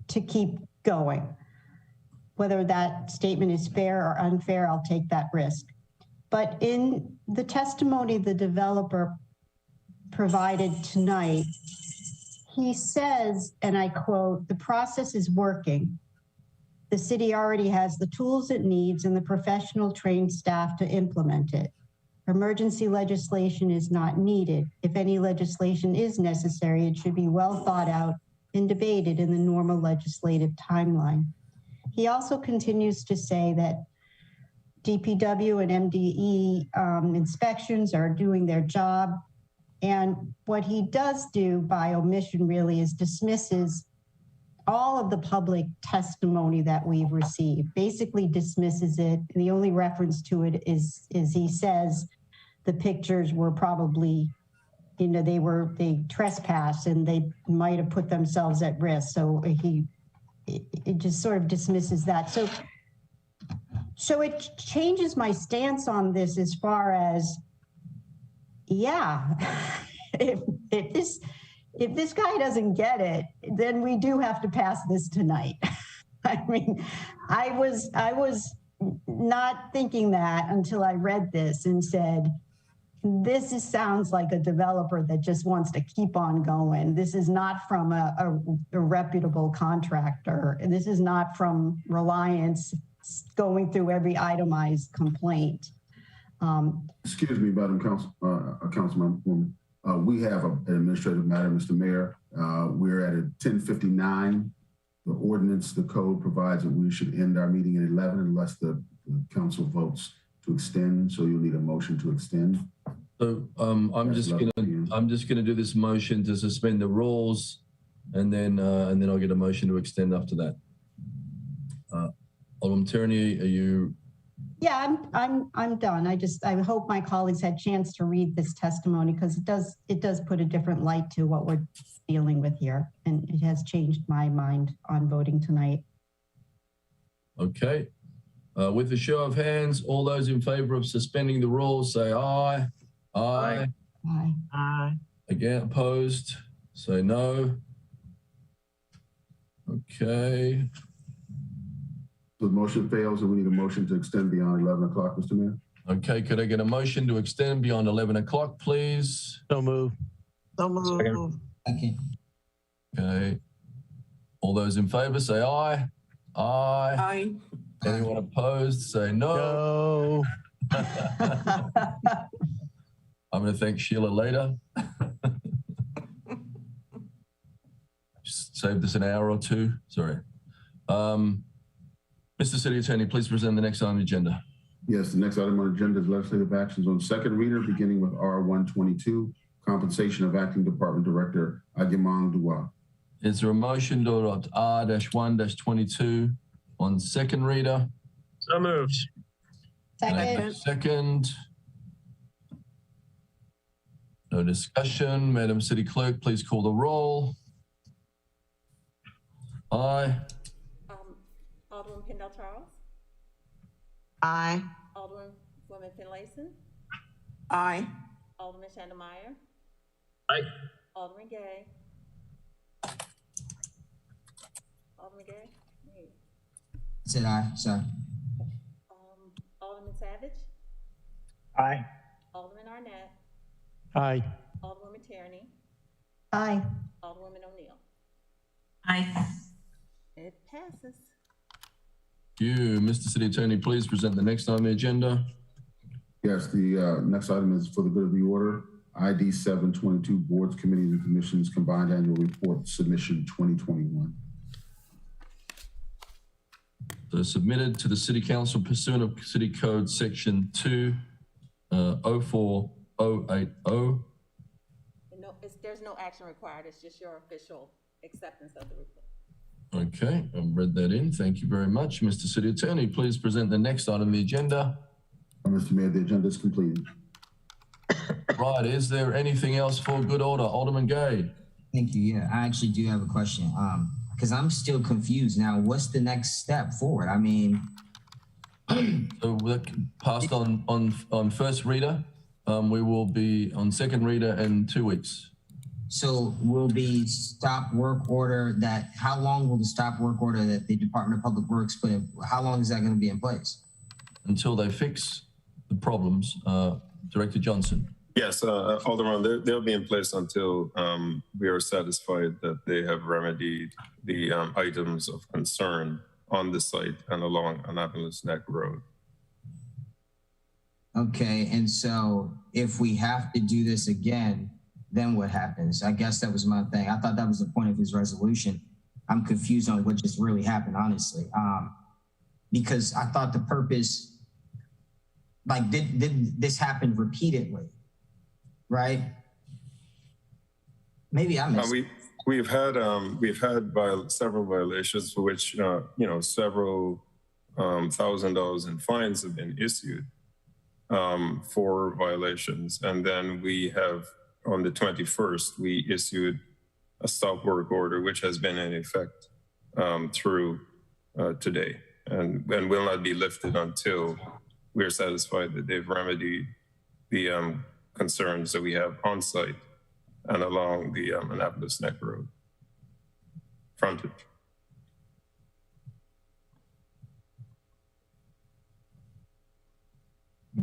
to keep going. Whether that statement is fair or unfair, I'll take that risk. But in the testimony the developer provided tonight, he says, and I quote, "The process is working. The city already has the tools it needs and the professional trained staff to implement it. Emergency legislation is not needed. If any legislation is necessary, it should be well thought out and debated in the normal legislative timeline." He also continues to say that DPW and MDE inspections are doing their job. And what he does do by omission really is dismisses all of the public testimony that we've received, basically dismisses it. And the only reference to it is he says the pictures were probably, they trespassed and they might have put themselves at risk. So it just sort of dismisses that. So it changes my stance on this as far as, yeah, if this guy doesn't get it, then we do have to pass this tonight. I mean, I was not thinking that until I read this and said, this sounds like a developer that just wants to keep on going. This is not from a reputable contractor. And this is not from Reliance going through every itemized complaint. Excuse me, Madam Councilman. We have an administrative matter, Mr. Mayor. We're at 10:59. The ordinance, the code provides that we should end our meeting at 11 unless the council votes to extend. So you'll need a motion to extend. So I'm just gonna do this motion to suspend the rules, and then I'll get a motion to extend after that. Alderman Tierney, are you? Yeah, I'm done. I hope my colleagues had a chance to read this testimony, because it does put a different light to what we're dealing with here, and it has changed my mind on voting tonight. Okay. With a show of hands, all those in favor of suspending the rules say aye. Aye. Aye. Aye. Again, opposed, say no. Okay. So the motion fails and we need a motion to extend beyond 11 o'clock, Mr. Mayor. Okay, could I get a motion to extend beyond 11 o'clock, please? So move. So move. Okay. Okay. All those in favor say aye. Aye. Aye. Anyone opposed, say no. No. I'm going to thank Sheila later. Just saved us an hour or two. Sorry. Mr. City Attorney, please present the next on the agenda. Yes, the next item on the agenda is legislative actions on second reader, beginning with R122, compensation of acting department director Agimang Dua. Is there a motion to adopt R-1-22 on second reader? So moved. Second. Second. No discussion. Madam City Clerk, please call the roll. Aye. Alderman Pendle Charles. Aye. Alderwoman Finlayson. Aye. Alderman Chandelmeyer. Aye. Alderman Gay. Alderman Gay. Wait. Said aye, sorry. Alderman Savage. Aye. Alderman Arnett. Aye. Alderwoman Tierney. Aye. Alderwoman O'Neill. Aye. It passes. You, Mr. City Attorney, please present the next on the agenda. Yes, the next item is for the good of the order. ID 722, Boards, Committees, and Commissions Combined Annual Report Submission 2021. So submitted to the City Council pursuant of City Code Section 2-04080. No, there's no action required. It's just your official acceptance of the report. Okay, I've read that in. Thank you very much. Mr. City Attorney, please present the next item on the agenda. Mr. Mayor, the agenda is completed. Right, is there anything else for good order? Alderman Gay. Thank you. Yeah, I actually do have a question. Because I'm still confused now. What's the next step forward? I mean, so we're passed on first reader. We will be on second reader in 2 weeks. so will the stop work order that, how long will the stop work order that the Department of Public Works put in, how long is that going to be in place? Until they fix the problems. Director Johnson. Yes, Alderman, they'll be in place until we are satisfied that they have remedied the items of concern on the site and along Annapolis Neck Road. Okay, and so if we have to do this again, then what happens? I guess that was my thing. I thought that was the point of his resolution. I'm confused on what just really happened, honestly. Because I thought the purpose, like, did this happen repeatedly, right? Maybe I missed. We've had several violations for which several $1,000s in fines have been issued for violations, and then we have on the 21st we issued a stop work order which has been in effect through today, and will not be lifted until we are satisfied that they've remedied the concerns that we have on site and along the Annapolis Neck Road frontage.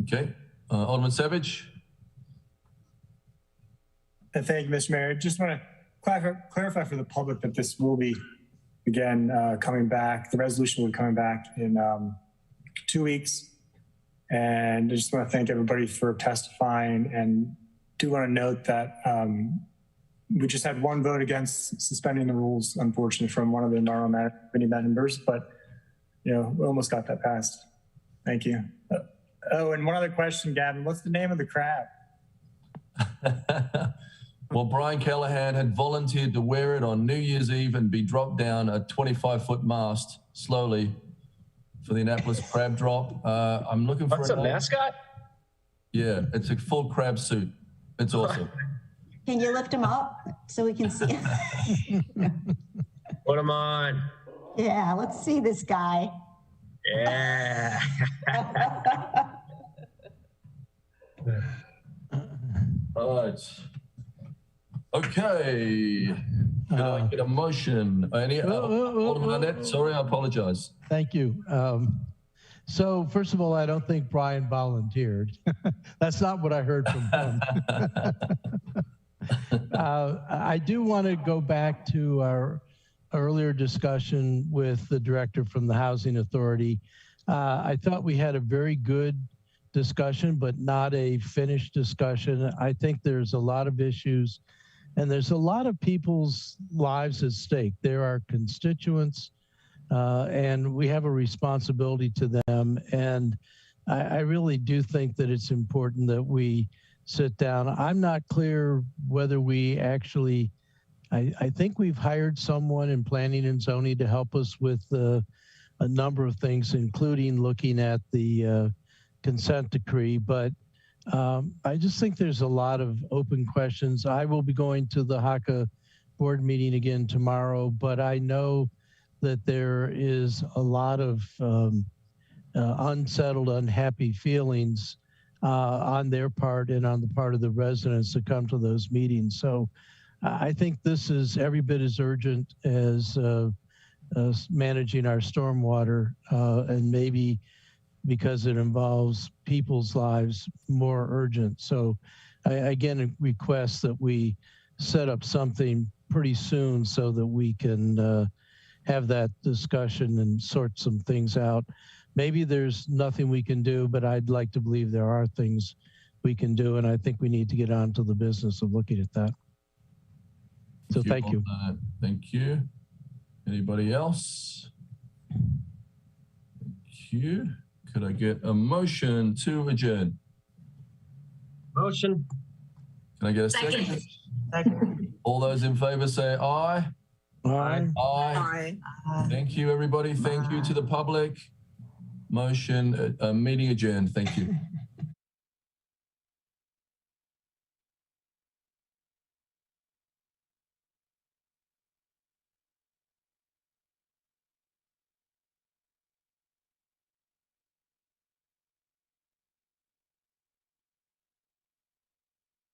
Okay, Alderman Savage. Thank you, Mr. Mayor. Just want to clarify for the public that this will be, again, coming back. The resolution will be coming back in 2 weeks. And I just want to thank everybody for testifying, and do want to note that we just had one vote against suspending the rules, unfortunately, from one of the environmental committee members, but we almost got that passed. Thank you. Oh, and one other question, Gavin, what's the name of the crab? Well, Brian Callahan had volunteered to wear it on New Year's Eve and be dropped down a 25-foot mast slowly for the Annapolis crab drop. I'm looking for a mascot? Yeah, it's a full crab suit. It's awesome. Can you lift him up so we can see him? Put him on. Yeah, let's see this guy. Yeah. All right. Okay. Can I get a motion? Alderman Annette, sorry, I apologize. Thank you. So first of all, I don't think Brian volunteered. That's not what I heard from him. I do want to go back to our earlier discussion with the director from the Housing Authority. I thought we had a very good discussion, but not a finished discussion. I think there's a lot of issues and there's a lot of people's lives at stake. There are constituents and we have a responsibility to them. And I really do think that it's important that we sit down. I'm not clear whether we actually, I think we've hired someone in planning and zoning to help us with a number of things, including looking at the consent decree. But I just think there's a lot of open questions. I will be going to the Hakka board meeting again tomorrow, but I know that there is a lot of unsettled, unhappy feelings on their part and on the part of the residents that come to those meetings. So I think this is every bit as urgent as managing our stormwater and maybe because it involves people's lives, more urgent. So I again request that we set up something pretty soon so that we can have that discussion and sort some things out. Maybe there's nothing we can do, but I'd like to believe there are things we can do. And I think we need to get on to the business of looking at that. So thank you. Thank you. Anybody else? Thank you. Could I get a motion to adjourn? Motion. Can I get a second? Second. All those in favor say aye. Aye. Aye. Thank you, everybody. Thank you to the public. Motion, meeting adjourned. Thank you.